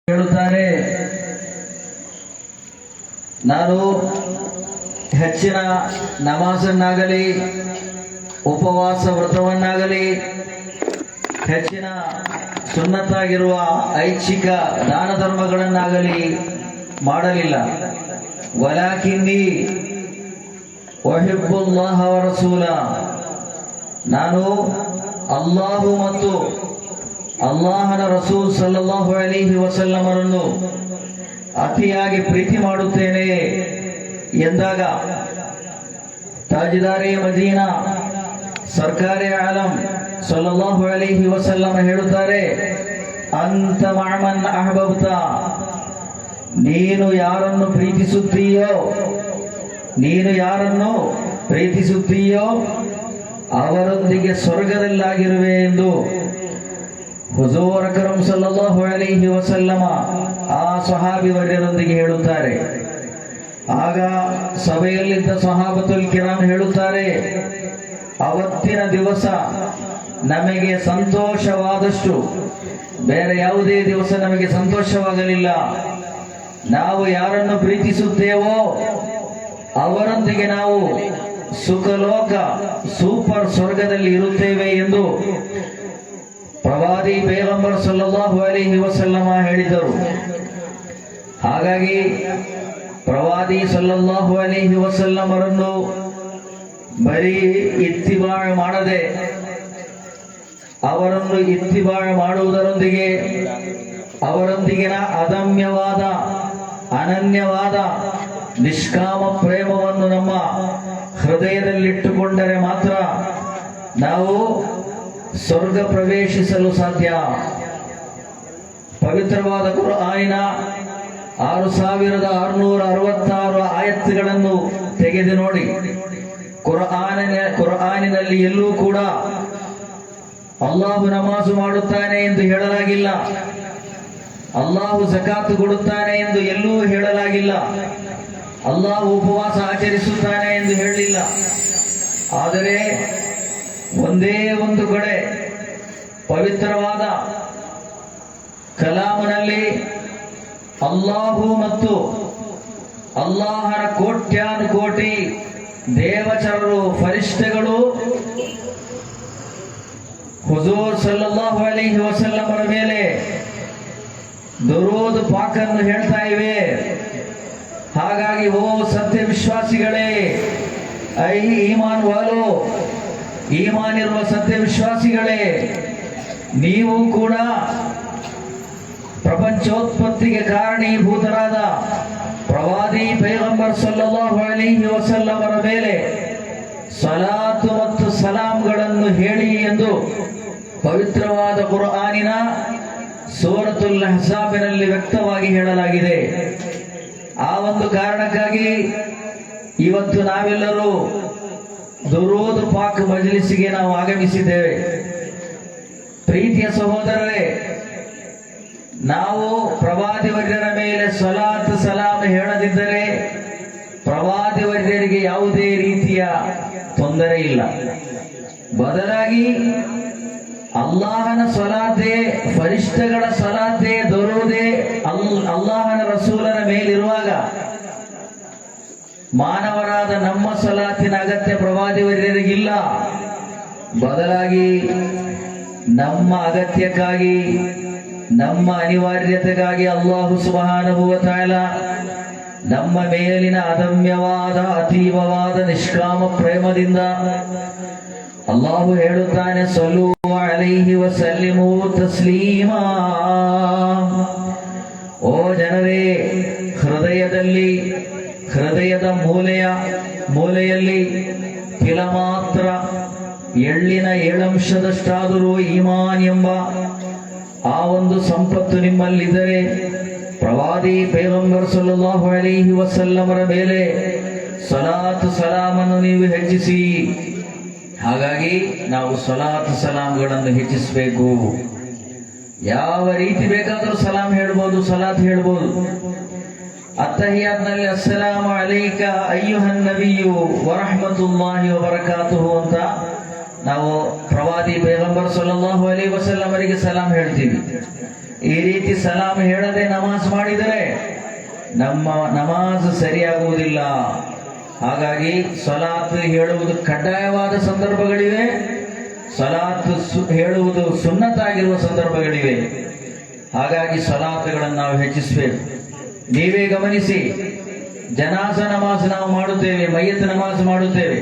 ಹೇಳುತ್ತಾರೆ, ನಾನು ಹೆಚ್ಚಿನ ನಮಾಜನ್ನಾಗಲಿ ಉಪವಾಸ ವ್ರತವನ್ನಾಗಲಿ ಹೆಚ್ಚಿನ ಸುನ್ನತ್ತಾಗಿರುವ ಐಚ್ಛಿಕ ದಾನ ಧರ್ಮಗಳನ್ನಾಗಲಿ ಮಾಡಲಿಲ್ಲ. ವಲಾಕಿನ್ನಿ ವಹಿಬ್ಬುಲ್ಲಾಹ ವ ರಸೂಲ, ನಾನು ಅಲ್ಲಾಹು ಮತ್ತು ಅಲ್ಲಾಹನ ರಸೂಲ್ ಸಲ್ಲಲ್ಲಾಹು ಅಲೈಹಿ ವಸಲ್ಲಮರನ್ನು ಅತಿಯಾಗಿ ಪ್ರೀತಿ ಮಾಡುತ್ತೇನೆ ಎಂದಾಗ ತಾಜ್ದಾರಿ ಮದೀನಾ ಸರ್ಕಾರಿ ಆಲಂ ಸಲ್ಲಲ್ಲಾಹು ಅಲೈಹಿ ವಸಲ್ಲಮ ಹೇಳುತ್ತಾರೆ, ಅಂತ ಮಅಮನ್ ಅಹಬಬ್ತ, ನೀನು ಯಾರನ್ನು ಪ್ರೀತಿಸುತ್ತೀಯೋ ಅವರೊಂದಿಗೆ ಸ್ವರ್ಗದಲ್ಲಾಗಿರುವೆ ಎಂದು ಹುಜೂರ್ ಅಕ್ರಮ್ ಸಲ್ಲಲ್ಲಾಹು ಅಲೈಹಿ ವಸಲ್ಲಮ ಆ ಸಹಾಬಿ ವರ್ಯರೊಂದಿಗೆ ಹೇಳುತ್ತಾರೆ. ಆಗ ಸಭೆಯಲ್ಲಿದ್ದ ಸಹಾಬತುಲ್ ಕಿರಾಮ್ ಹೇಳುತ್ತಾರೆ, ಅವತ್ತಿನ ದಿವಸ ನಮಗೆ ಸಂತೋಷವಾದಷ್ಟು ಬೇರೆ ಯಾವುದೇ ದಿವಸ ನಮಗೆ ಸಂತೋಷವಾಗಲಿಲ್ಲ. ನಾವು ಯಾರನ್ನು ಪ್ರೀತಿಸುತ್ತೇವೋ ಅವರೊಂದಿಗೆ ನಾವು ಸುಖಲೋಕ ಸೂಪರ್ ಸ್ವರ್ಗದಲ್ಲಿ ಇರುತ್ತೇವೆ ಎಂದು ಪ್ರವಾದಿ ಪೈಗಂಬರ್ ಸಲ್ಲಲ್ಲಾಹು ಅಲೈಹಿ ವಸಲ್ಲಮ ಹೇಳಿದರು. ಹಾಗಾಗಿ ಪ್ರವಾದಿ ಸಲ್ಲಲ್ಲಾಹು ಅಲೈಹಿ ವಸಲ್ಲಮರನ್ನು ಬರೀ ಇತ್ತಿಬಾಳ್ ಮಾಡದೆ ಅವರನ್ನು ಇತ್ತಿಬಾಳ್ ಮಾಡುವುದರೊಂದಿಗೆ ಅವರೊಂದಿಗಿನ ಅದಮ್ಯವಾದ ಅನನ್ಯವಾದ ನಿಷ್ಕಾಮ ಪ್ರೇಮವನ್ನು ನಮ್ಮ ಹೃದಯದಲ್ಲಿಟ್ಟುಕೊಂಡರೆ ಮಾತ್ರ ನಾವು ಸ್ವರ್ಗ ಪ್ರವೇಶಿಸಲು ಸಾಧ್ಯ. ಪವಿತ್ರವಾದ ಕುರ್ಆನಿನ 6666 ಆಯತ್ತುಗಳನ್ನು ತೆಗೆದು ನೋಡಿ. ಕುರ್ಆನಿನಲ್ಲಿ ಎಲ್ಲೂ ಕೂಡ ಅಲ್ಲಾಹು ನಮಾಜು ಮಾಡುತ್ತಾನೆ ಎಂದು ಹೇಳಲಾಗಿಲ್ಲ, ಅಲ್ಲಾಹು ಝಕಾತ್ ಕೊಡುತ್ತಾನೆ ಎಂದು ಎಲ್ಲೂ ಹೇಳಲಾಗಿಲ್ಲ, ಅಲ್ಲಾಹು ಉಪವಾಸ ಆಚರಿಸುತ್ತಾನೆ ಎಂದು ಹೇಳಲಿಲ್ಲ. ಆದರೆ ಒಂದೇ ಒಂದು ಕಡೆ ಪವಿತ್ರವಾದ ಕಲಾಮನಲ್ಲಿ ಅಲ್ಲಾಹು ಮತ್ತು ಅಲ್ಲಾಹನ ಕೋಟ್ಯಾನುಕೋಟಿ ದೇವಚರರು ಫರಿಷ್ಠೆಗಳು ಹುಜೂರ್ ಸಲ್ಲಲ್ಲಾಹು ಅಲೈಹಿ ವಸಲ್ಲಮರ ಮೇಲೆ ದುರೂದ್ ಪಾಕನ್ನು ಹೇಳ್ತಾ ಇವೆ. ಹಾಗಾಗಿ ಓ ಸತ್ಯ ವಿಶ್ವಾಸಿಗಳೇ, ಐ ಈಮಾನ್ ವಾಲೋ, ಈಮಾನ್ ಇರುವ ಸತ್ಯ ವಿಶ್ವಾಸಿಗಳೇ, ನೀವು ಕೂಡ ಪ್ರಪಂಚೋತ್ಪತ್ತಿಗೆ ಕಾರಣೀಭೂತರಾದ ಪ್ರವಾದಿ ಪೈಗಂಬರ್ ಸಲ್ಲಲ್ಲಾಹು ಅಲೈಹಿ ವಸಲ್ಲಮರ ಮೇಲೆ ಸಲಾತು ಮತ್ತು ಸಲಾಂಗಳನ್ನು ಹೇಳಿ ಎಂದು ಪವಿತ್ರವಾದ ಕುರ್ಆನಿನ ಸೂರತುಲ್ ಅಹ್ಜಾಬಿನಲ್ಲಿ ವ್ಯಕ್ತವಾಗಿ ಹೇಳಲಾಗಿದೆ. ಆ ಒಂದು ಕಾರಣಕ್ಕಾಗಿ ಇವತ್ತು ನಾವೆಲ್ಲರೂ ದುರೂದ್ ಪಾಕ್ ಮಜ್ಲಿಸಿಗೆ ನಾವು ಆಗಮಿಸಿದ್ದೇವೆ. ಪ್ರೀತಿಯ ಸಹೋದರರೇ, ನಾವು ಪ್ರವಾದಿ ವರ್ಯರ ಮೇಲೆ ಸಲಾತ್ ಸಲಾಂ ಹೇಳದಿದ್ದರೆ ಪ್ರವಾದಿ ವರ್ಯರಿಗೆ ಯಾವುದೇ ರೀತಿಯ ತೊಂದರೆ ಇಲ್ಲ. ಬದಲಾಗಿ ಅಲ್ಲಾಹನ ಸಲಾತೆ, ಫರಿಷ್ಠಗಳ ಸಲಾತೆ, ದೊರೋದೆ ಅಲ್ಲಾಹನ ರಸೂಲರ ಮೇಲಿರುವಾಗ ಮಾನವರಾದ ನಮ್ಮ ಸಲಾತಿನ ಅಗತ್ಯ ಪ್ರವಾದಿ ವರ್ಯರಿಗಿಲ್ಲ. ಬದಲಾಗಿ ನಮ್ಮ ಅಗತ್ಯಕ್ಕಾಗಿ, ನಮ್ಮ ಅನಿವಾರ್ಯತೆಗಾಗಿ ಅಲ್ಲಾಹು ಸುಬ್ಹಾನಹು ವ ತಆಲಾ ನಮ್ಮ ಮೇಲಿನ ಅದಮ್ಯವಾದ ಅತೀವವಾದ ನಿಷ್ಕಾಮ ಪ್ರೇಮದಿಂದ ಅಲ್ಲಾಹು ಹೇಳುತ್ತಾನೆ, ಸಲ್ಲೂ ಅಲೈಹಿ ವಸಲ್ಲಿಮೂ ತಸ್ಲೀಮಾ. ಓ ಜನರೇ, ಹೃದಯದ ಮೂಲೆಯಲ್ಲಿ ಕೆಲ ಮಾತ್ರ ಎಳ್ಳಿನ 7% ಈಮಾನ್ ಎಂಬ ಆ ಒಂದು ಸಂಪತ್ತು ನಿಮ್ಮಲ್ಲಿದ್ದರೆ ಪ್ರವಾದಿ ಪೈಗಂಬರ್ ಸಲ್ಲಲ್ಲಾಹು ಅಲೈಹಿ ವಸಲ್ಲಮರ ಮೇಲೆ ಸಲಾತ್ ಸಲಾಮನ್ನು ನೀವು ಹೆಚ್ಚಿಸಿ. ಹಾಗಾಗಿ ನಾವು ಸಲಾತ್ ಸಲಾಂಗಳನ್ನು ಹೆಚ್ಚಿಸಬೇಕು. ಯಾವ ರೀತಿ ಬೇಕಾದರೂ ಸಲಾಂ ಹೇಳ್ಬೋದು, ಸಲಾತ್ ಹೇಳ್ಬೋದು. ಅತ್ತಹಿಯಾತ್ನಲ್ಲಿ ಅಸ್ಸಲಾಮು ಅಲೈಕ ಅಯ್ಯುಹನ್ ನಬಿಯು ವರಹಮತುಲ್ಲಾಹಿ ವಬರಕಾತುಹು ಅಂತ ನಾವು ಪ್ರವಾದಿ ಪೈಗಂಬರ್ ಸಲ್ಲಲ್ಲಾಹು ಅಲೈಹಿ ವಸಲ್ಲಂ ಅವರಿಗೆ ಸಲಾಂ ಹೇಳ್ತೀವಿ. ಈ ರೀತಿ ಸಲಾಂ ಹೇಳದೆ ನಮಾಜ್ ಮಾಡಿದರೆ ನಮ್ಮ ನಮಾಜ್ ಸರಿಯಾಗುವುದಿಲ್ಲ. ಹಾಗಾಗಿ ಸಲಾತ್ ಹೇಳುವುದು ಕಡ್ಡಾಯವಾದ ಸಂದರ್ಭಗಳಿವೆ, ಸಲಾತ್ ಹೇಳುವುದು ಸುನ್ನತಾಗಿರುವ ಸಂದರ್ಭಗಳಿವೆ. ಹಾಗಾಗಿ ಸಲಾತ್ಗಳನ್ನು ನಾವು ಹೆಚ್ಚಿಸಬೇಕು. ನೀವೇ ಗಮನಿಸಿ, ಜನಾಜ ನಮಾಜ್ ನಾವು ಮಾಡುತ್ತೇವೆ, ಮಯ್ಯತ್ ನಮಾಜ್ ಮಾಡುತ್ತೇವೆ.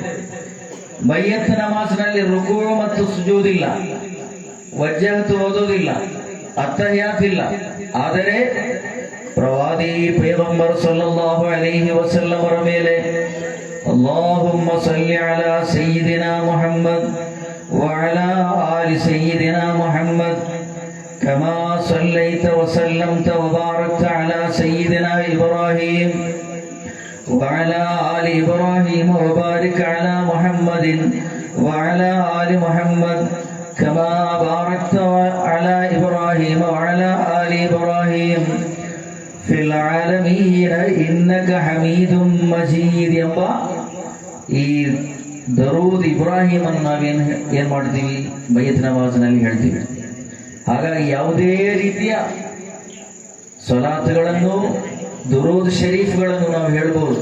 ಮಯ್ಯತ್ ನಮಾಜ್ನಲ್ಲಿ ರುಕು ಮತ್ತು ಸುಜೂದಿಲ್ಲ, ವಜ್ಜಹತ್ ಓದೋದಿಲ್ಲ, ಅತ್ತಹಿಯಾತ್ ಇಲ್ಲ. ಆದರೆ ಪ್ರವಾದಿ ಪೈಗಂಬರ್ ಸಲ್ಲಲ್ಲಾಹು ಅಲೈಹಿ ವಸಲ್ಲಂ ಅವರ ಮೇಲೆ ಅಲ್ಲಾಹುಮ್ಮ ಸಲ್ಲಿ ಅಲಾ ಸಯ್ಯಿದಿನಾ ಮುಹಮ್ಮದ್ ವಅಲಾ ಆಲಿ ಸಯ್ಯಿದಿನಾ ಮುಹಮ್ಮದ್ ಕಮಾ ಸಲ್ಲೈತ ವಸಲ್ಲಂತ ವಬಾರಕ್ತ ಅಲಾ ಸಯ್ಯಿದಿನಾ ಇಬ್ರಾಹಿಂ وعلى آل إبراهيم وبارك على محمد وعلى آل محمد كما باركت على إبراهيم وعلى آل إبراهيم في العالمين إنك حميد مجيد. ಎಂಬ ಈ ದರೂದ್ ಇಬ್ರಾಹಿಂ ಅನ್ನು ನಾವೇನು ಮಾಡ್ತೀವಿ, ಬಯ್ಯತ್ ನಮಾಜ್ನಲ್ಲಿ ಹೇಳ್ತೀವಿ. ಹಾಗಾಗಿ ಯಾವುದೇ ರೀತಿಯ ಸಲಾತ್ಗಳನ್ನು, ದುರೂದ್ ಶರೀಫ್ಗಳನ್ನು ನಾವು ಹೇಳ್ಬೋದು.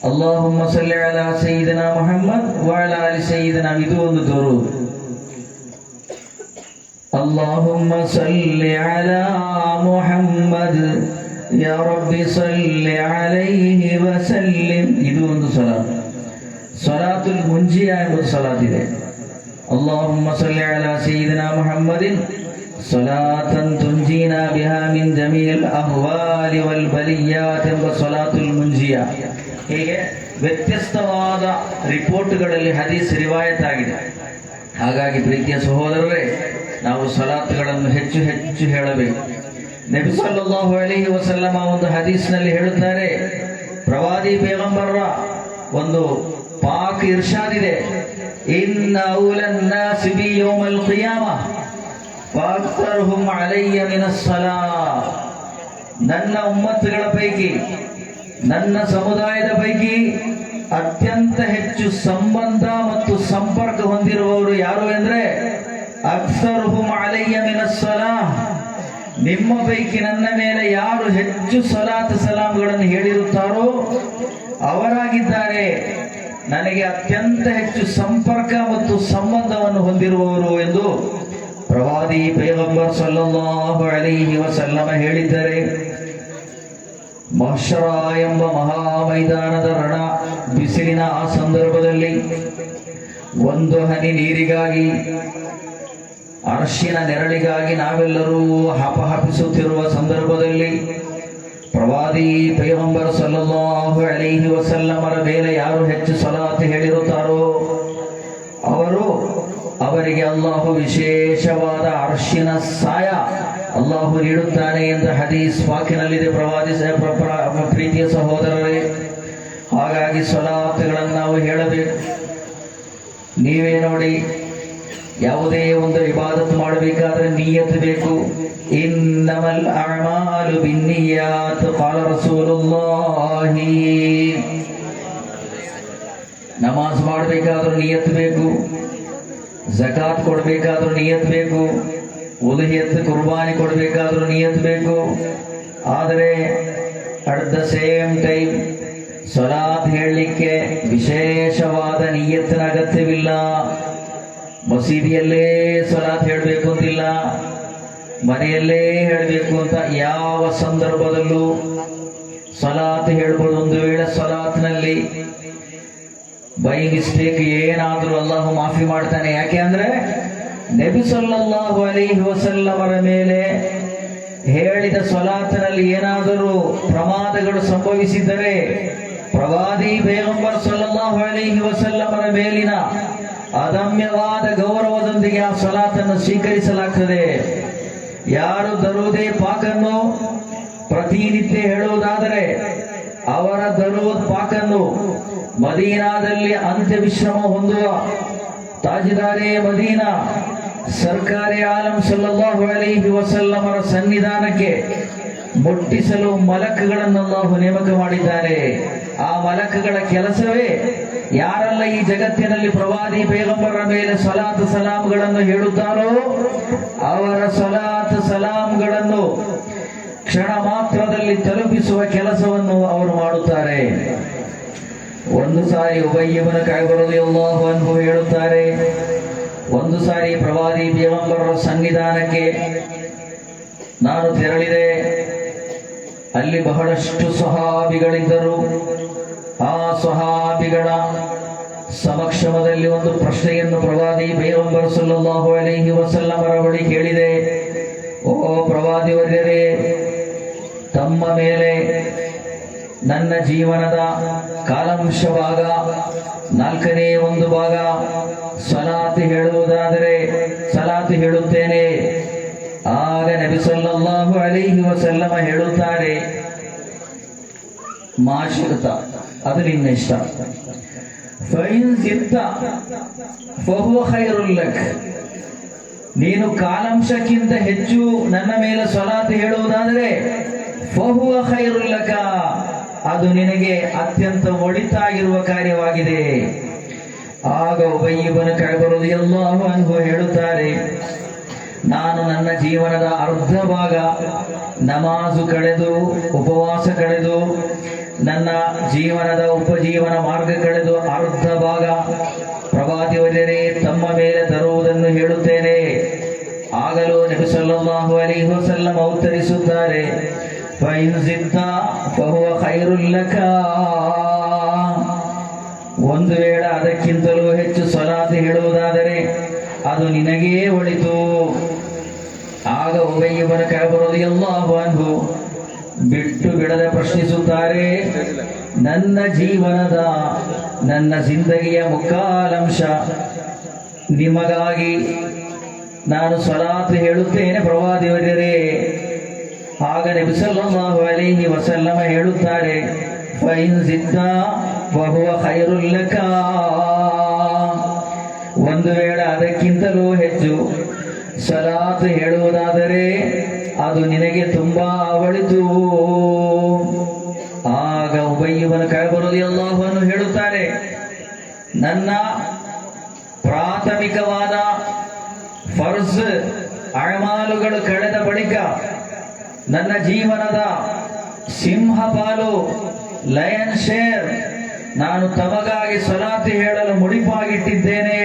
ಅಲ್ಲಾಹುಮ್ಮ ಸಲ್ಲಿ ಅಲಾ ಸಯ್ಯಿದಿನಾ ಮುಹಮ್ಮದ್ ವಅಲಾ ಆಲಿ ಸಯ್ಯಿದಿನಾ, ಇದು ಒಂದು ದುರೂದ್. ಅಲ್ಲಾಹುಮ್ಮ ಸಲ್ಲಿ ಅಲಾ ಮುಹಮ್ಮದ್ ಯಾ ರಬ್ಬಿ ಸಲ್ಲಿ ಅಲೈಹಿ ವಸಲ್ಲಿಂ, ಇದು ಒಂದು ಸಲಾತ್. ಸಲಾತುಲ್ ಮುಂಜಿಯಾ ಎಂಬ ಸಲಾತ್ ಇದೆ. ಅಲ್ಲಾಹುಮ್ಮ ಸಲ್ಲಿ ಅಲಾ ಸಯ್ಯಿದಿನಾ ಮುಹಮ್ಮದಿನ್ ಸಲಾತನ್ ತುಂಜೀನಾ ಬಿಹಾ ಮಿನ್ ಜಮೀಲ್ ಅಹ್ವಾಲಿ ವಲ್ ಬಲಿಯಾತ್ ಎಂಬ ಸಲಾತುಲ್ ಮುಂಜಿಯಾ. ಹೀಗೆ ವ್ಯತ್ಯಸ್ತವಾದ ರಿಪೋರ್ಟ್ಗಳಲ್ಲಿ ಹದೀಸ್ ರಿವಾಯತ್ ಆಗಿದೆ. ಹಾಗಾಗಿ ಪ್ರೀತಿಯ ಸಹೋದರರೇ, ನಾವು ಸಲಾತ್ಗಳನ್ನು ಹೆಚ್ಚು ಹೆಚ್ಚು ಹೇಳಬೇಕು. ನಬಿ ಸಲ್ಲಲ್ಲಾಹು ಅಲೈಹಿ ವಸಲ್ಲಮ ಒಂದು ಹದೀಸ್ನಲ್ಲಿ ಹೇಳುತ್ತಾರೆ, ಪ್ರವಾದಿ ಪೈಗಂಬರರ ಒಂದು ಪಾಕ್ ಇರ್ಷಾದ್ ಇದೆ, ಇನ್ನ ಔಲನ್ ನಾಸ್ ಬಿ ಯೌಮಲ್ ಕಿಯಾಮಾ ಫಾಕ್ತರ್ಹುಂ ಅಲಯ್ಯ ಮಿನಸ್ ಸಲಾ. ನನ್ನ ಉಮ್ಮತ್ತುಗಳ ಪೈಕಿ, ನನ್ನ ಸಮುದಾಯದ ಪೈಕಿ ಅತ್ಯಂತ ಹೆಚ್ಚು ಸಂಬಂಧ ಮತ್ತು ಸಂಪರ್ಕ ಹೊಂದಿರುವವರು ಯಾರು ಎಂದ್ರೆ ಅಕ್ಸರುಹುಂ ಅಲಯ್ಯ ಮಿನಸ್ ಸಲಾ. ನಿಮ್ಮ ಪೈಕಿ ನನ್ನ ಮೇಲೆ ಯಾರು ಹೆಚ್ಚು ಸಲಾತ್ ಸಲಾಂಗಳನ್ನು ಹೇಳಿರುತ್ತಾರೋ ಅವರಾಗಿದ್ದಾರೆ ನನಗೆ ಅತ್ಯಂತ ಹೆಚ್ಚು ಸಂಪರ್ಕ ಮತ್ತು ಸಂಬಂಧವನ್ನು ಹೊಂದಿರುವವರು ಎಂದು ಪ್ರವಾದಿ ಪೈಗಂಬರ್ ಸಲ್ಲಲ್ಲಾಹು ಅಲೈಹಿ ವಸಲ್ಲಮ ಹೇಳಿದ್ದಾರೆ. ಮಹ್ಶರ ಎಂಬ ಮಹಾ ಮೈದಾನದ ರಣ ಬಿಸಿಲಿನ ಆ ಸಂದರ್ಭದಲ್ಲಿ ಒಂದು ಹನಿ ನೀರಿಗಾಗಿ, ಅರ್ಶಿನ ನೆರಳಿಗಾಗಿ ನಾವೆಲ್ಲರೂ ಹಪಹಪಿಸುತ್ತಿರುವ ಸಂದರ್ಭದಲ್ಲಿ ಪ್ರವಾದಿ ಪೈಗಂಬರ್ ಸಲ್ಲಲ್ಲಾಹು ಅಲೈಹಿ ವಸಲ್ಲಮರ ಮೇಲೆ ಯಾರು ಹೆಚ್ಚು ಸಲಾತ್ ಹೇಳಿರುತ್ತಾರೋ ಅವರಿಗೆ ಅಲ್ಲಾಹು ವಿಶೇಷವಾದ ಅರ್ಶಿನ ಸಾಯ ಅಲ್ಲಾಹು ನೀಡುತ್ತಾನೆ ಎಂದು ಹದೀಸ್ ವಾಕ್ಯನಲ್ಲಿದೆ. ಪ್ರವಾದಿ ಪ್ರೀತಿಯ ಸಹೋದರರೇ, ಹಾಗಾಗಿ ಸಲಾತ್ಗಳನ್ನು ನಾವು ಹೇಳಬೇಕು. ನೀವೇ ನೋಡಿ, ಯಾವುದೇ ಒಂದು ಇಬಾದತ್ ಮಾಡಬೇಕಾದ್ರೆ ನಿಯತ್ ಬೇಕು. ಇನ್ನಮಲ್ ಅಅಮಾಲು ಬಿನ್ನಿಯಾತ್ क़ाल ರಸೂಲುಲ್ಲಾಹಿ. ನಮಾಜ್ ಮಾಡಬೇಕಾದ್ರೂ ನಿಯತ್ ಬೇಕು, ಝಕಾತ್ ಕೊಡಬೇಕಾದ್ರೂ ನಿಯತ್ ಬೇಕು, ಉಲಹಿಯತ್ ಕುರ್ಬಾನಿ ಕೊಡಬೇಕಾದ್ರೂ ನಿಯತ್ ಬೇಕು. ಆದರೆ ಅಟ್ ದ ಸೇಮ್ ಟೈಮ್ ಸಲಾತ್ ಹೇಳಲಿಕ್ಕೆ ವಿಶೇಷವಾದ ನಿಯತ್ತಿನ ಅಗತ್ಯವಿಲ್ಲ. ಮಸೀದಿಯಲ್ಲೇ ಸಲಾತ್ ಹೇಳಬೇಕು ಅಂತಿಲ್ಲ, ಮನೆಯಲ್ಲೇ ಹೇಳಬೇಕು ಅಂತ ಯಾವ ಸಂದರ್ಭದಲ್ಲೂ ಸಲಾತ್ ಹೇಳ್ಬೋದು. ಒಂದು ವೇಳೆ ಸಲಾತ್ನಲ್ಲಿ ಬೈ ಮಿಸ್ಟೇಕ್ ಏನಾದರೂ ಅಲ್ಲಾಹು ಮಾಫಿ ಮಾಡ್ತಾನೆ. ಯಾಕೆ ಅಂದ್ರೆ ನಬಿ ಸಲ್ಲಲ್ಲಾಹು ಅಲೈಹಿ ವಸಲ್ಲಮರ ಮೇಲೆ ಹೇಳಿದ ಸಲಾತ್ನಲ್ಲಿ ಏನಾದರೂ ಪ್ರಮಾದಗಳು ಸಂಭವಿಸಿದ್ದರೆ ಪ್ರವಾದಿ ಪೈಗಂಬರ್ ಸಲ್ಲಲ್ಲಾಹು ಅಲೈಹಿ ವಸಲ್ಲಮರ ಮೇಲಿನ ಅದಮ್ಯವಾದ ಗೌರವದೊಂದಿಗೆ ಆ ಸಲಾತನ್ನು ಸ್ವೀಕರಿಸಲಾಗ್ತದೆ. ಯಾರು ದರೂದೇ ಪಾಕನ್ನು ಪ್ರತಿನಿತ್ಯ ಹೇಳುವುದಾದರೆ ಅವರ ದರೂದ್ ಪಾಕನ್ನು ಮದೀನಾದಲ್ಲಿ ಅಂತ್ಯ ವಿಶ್ರಮ ಹೊಂದುವ ತಾಜಿದಾರೆ ಮದೀನಾ ಸರ್ಕಾರಿ ಆಲಂ ಸಲ್ಲಲ್ಲಾಹು ಅಲೈಹಿ ವಸಲ್ಲಮರ ಸನ್ನಿಧಾನಕ್ಕೆ ಮುಟ್ಟಿಸಲು ಮಲಕ್ಗಳನ್ನು ಅಲ್ಲಾಹು ನೇಮಕ ಮಾಡಿದ್ದಾರೆ. ಆ ಮಲಕ್ಗಳ ಕೆಲಸವೇ ಯಾರೆಲ್ಲ ಈ ಜಗತ್ತಿನಲ್ಲಿ ಪ್ರವಾದಿ ಪೈಗಂಬರರ ಮೇಲೆ ಸಲಾತ್ ಸಲಾಂಗಳನ್ನು ಹೇಳುತ್ತಾರೋ ಅವರ ಸಲಾತ್ ಸಲಾಂಗಳನ್ನು ಕ್ಷಣ ಮಾತ್ರದಲ್ಲಿ ತಲುಪಿಸುವ ಕೆಲಸವನ್ನು ಅವರು ಮಾಡುತ್ತಾರೆ. ಒಂದು ಸಾರಿ ಉಬಯ್ ಇಬ್ನ್ ಕಅಬ್ ರಲಿಯಲ್ಲಾಹು ಅನ್ಹು ಹೇಳುತ್ತಾರೆ, ಒಂದು ಸಾರಿ ಪ್ರವಾದಿ ಪೈಗಂಬರರ ಸನ್ನಿಧಾನಕ್ಕೆ ನಾನು ತೆರಳಿದೆ. ಅಲ್ಲಿ ಬಹಳಷ್ಟು ಸಹಾಬಿಗಳಿದ್ದರು. ಆ ಸಹಾಬಿಗಳ ಸಮಕ್ಷಮದಲ್ಲಿ ಒಂದು ಪ್ರಶ್ನೆಯನ್ನು ಪ್ರವಾದಿ ಪೈಗಂಬರ್ ಸಲ್ಲಲ್ಲಾಹು ಅಲೈಹಿ ವಸಲ್ಲಮರ ಬಳಿ ಕೇಳಿದೆ. ಓ ಪ್ರವಾದಿ ವರ್ಯರೇ, ತಮ್ಮ ಮೇಲೆ ನನ್ನ ಜೀವನದ ಕಾಲಾಂಶ ಭಾಗ 4ನೇ 1 ಭಾಗ ಸಲಾತ್ ಹೇಳುವುದಾದರೆ ಸಲಾತ್ ಹೇಳುತ್ತೇನೆ. ಆಗ ನಬಿ ಸಲ್ಲಲ್ಲಾಹು ಅಲೈಹಿ ವಸಲ್ಲಮ ಹೇಳುತ್ತಾರೆ, ಮಾಶಿತ, ಅದು ನಿನ್ನ ಇಷ್ಟ. ಫೈನ್ ಜಿತ್ತ ಫಹುವ ಖೈರುಲ್ ಲಕ್, ನೀನು ಕಾಲಾಂಶಕ್ಕಿಂತ ಹೆಚ್ಚು ನನ್ನ ಮೇಲೆ ಸಲಾತ್ ಹೇಳುವುದಾದರೆ ಫಹುವ ಖೈರುಲ್ ಲಕ, ಅದು ನಿನಗೆ ಅತ್ಯಂತ ಒಳಿತಾಗಿರುವ ಕಾರ್ಯವಾಗಿದೆ. ಆಗ ಉಬಯ್ ಇಬ್ನ್ ಕಅಬ್ ರಲಿಯಲ್ಲಾಹು ಅನ್ಹು ಹೇಳುತ್ತಾರೆ, ನಾನು ನನ್ನ ಜೀವನದ ಅರ್ಧ ಭಾಗ ನಮಾಜು ಕಳೆದು ಉಪವಾಸ ಕಳೆದು ನನ್ನ ಜೀವನದ ಉಪಜೀವನ ಮಾರ್ಗ ಕಳೆದು ಅರ್ಧ ಭಾಗ ಪ್ರವಾದಿಯವರೇ ತಮ್ಮ ಮೇಲೆ ತರುವುದನ್ನು ಹೇಳುತ್ತೇನೆ. ಆಗಲೂ ನಬಿ ಸಲ್ಲಲ್ಲಾಹು ಅಲೈಹಿ ವಸಲ್ಲಂ ಉತ್ತರಿಸುತ್ತಾರೆ, ಫೈನ್ ಜಿದ್ದ ಫಹುವ ಖೈರುಲ್ ಲಕ, ಒಂದು ವೇಳೆ ಅದಕ್ಕಿಂತಲೂ ಹೆಚ್ಚು ಸಲಾತ್ ಹೇಳುವುದಾದರೆ ಅದು ನಿನಗೇ ಒಳಿತು. ಆಗ ಉಬಯ್ ಇಬ್ನ್ ಕಅಬ್ ರಲಿಯಲ್ಲಾಹು ಅನ್ಹು ಬಿಟ್ಟು ಬಿಡದೆ ಪ್ರಶ್ನಿಸುತ್ತಾರೆ, ನನ್ನ ಜೀವನದ ನನ್ನ ಜಿಂದಗಿಯ ಮುಕ್ಕಾಲಂಶ ನಿಮಗಾಗಿ ನಾನು ಸಲಾತ್ ಹೇಳುತ್ತೇನೆ ಪ್ರವಾದಿಯವರೇ. ಆಗ ನಬಿ ಸಲ್ಲಲ್ಲಾಹು ಅಲೈಹಿ ವಸಲ್ಲಮ ಹೇಳುತ್ತಾರೆ, ಫೈನ್ ಜಿದ್ದ ಫಹುವ ಖೈರುಲ್ ಲಕ, ಒಂದು ವೇಳೆ ಅದಕ್ಕಿಂತಲೂ ಹೆಚ್ಚು ಸಲಾತ್ ಹೇಳುವುದಾದರೆ ಅದು ನಿನಗೆ ತುಂಬಾ ಒಳಿತು. ಆಗ ಉಬಯ್ ಇಬ್ನ್ ಕಅಬ್ ರಲಿಯಲ್ಲಾಹು ಅನ್ಹು ಹೇಳುತ್ತಾರೆ, ನನ್ನ ಪ್ರಾಥಮಿಕವಾದ ಫರ್ಜ್ ಅಮಾಲುಗಳು ಕಳೆದ ಬಳಿಕ ನನ್ನ ಜೀವನದ ಸಿಂಹಪಾಲು ಲಯನ್ ಶೇರ್ ನಾನು ತಮಗಾಗಿ ಸಲಾತ್ ಹೇಳಲು ಮುಡಿಪಾಗಿಟ್ಟಿದ್ದೇನೆ.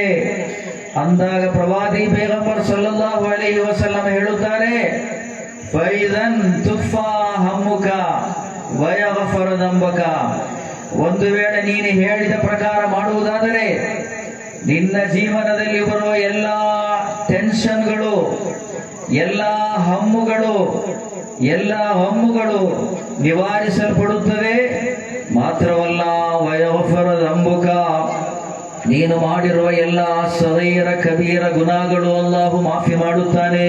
ಅಂದಾಗ ಪ್ರವಾದಿ ಪೈಗಂಬರ್ ಸಲ್ಲಲ್ಲಾಹು ಅಲೈಹಿ ವಸಲ್ಲಂ ಹೇಳುತ್ತಾರೆ, ಫೈದನ್ ತುಫಾ ಹಮ್ಮುಕ ವಯಗಫರ ದಂಬಕ, ಒಂದು ವೇಳೆ ನೀನು ಹೇಳಿದ ಪ್ರಕಾರ ಮಾಡುವುದಾದರೆ ನಿನ್ನ ಜೀವನದಲ್ಲಿ ಬರುವ ಎಲ್ಲ ಟೆನ್ಷನ್ಗಳು, ಎಲ್ಲ ಹಮ್ಮುಗಳು ನಿವಾರಿಸಲ್ಪಡುತ್ತದೆ. ಮಾತ್ರವಲ್ಲ, ವಯಗಫರ ದಂಬಕ, ನೀನು ಮಾಡಿರುವ ಎಲ್ಲ ಸಗೀರ ಕಬೀರ ಗುನಾಹಗಳು ಅಲ್ಲಾಹು ಮಾಫಿ ಮಾಡುತ್ತಾನೆ.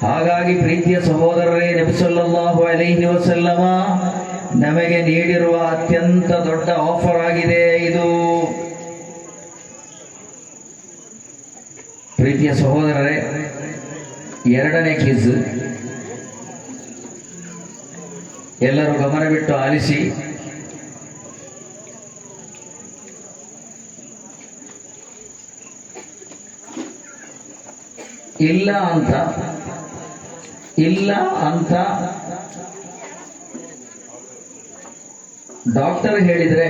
ಹಾಗಾಗಿ ಪ್ರೀತಿಯ ಸಹೋದರರೇ, ನಬಿ ಸಲ್ಲಲ್ಲಾಹು ಅಲೈಹಿ ವಸಲ್ಲಮ ನಮಗೆ ನೀಡಿರುವ ಅತ್ಯಂತ ದೊಡ್ಡ ಆಫರ್ ಆಗಿದೆ ಇದು. ಪ್ರೀತಿಯ ಸಹೋದರರೇ, 2ನೇ ಕ್ವಿಜ್ ಎಲ್ಲರೂ ಗಮನವಿಟ್ಟು ಆಲಿಸಿ. ಇಲ್ಲ ಅಂತ ಡಾಕ್ಟರ್ ಹೇಳಿದ್ರೆ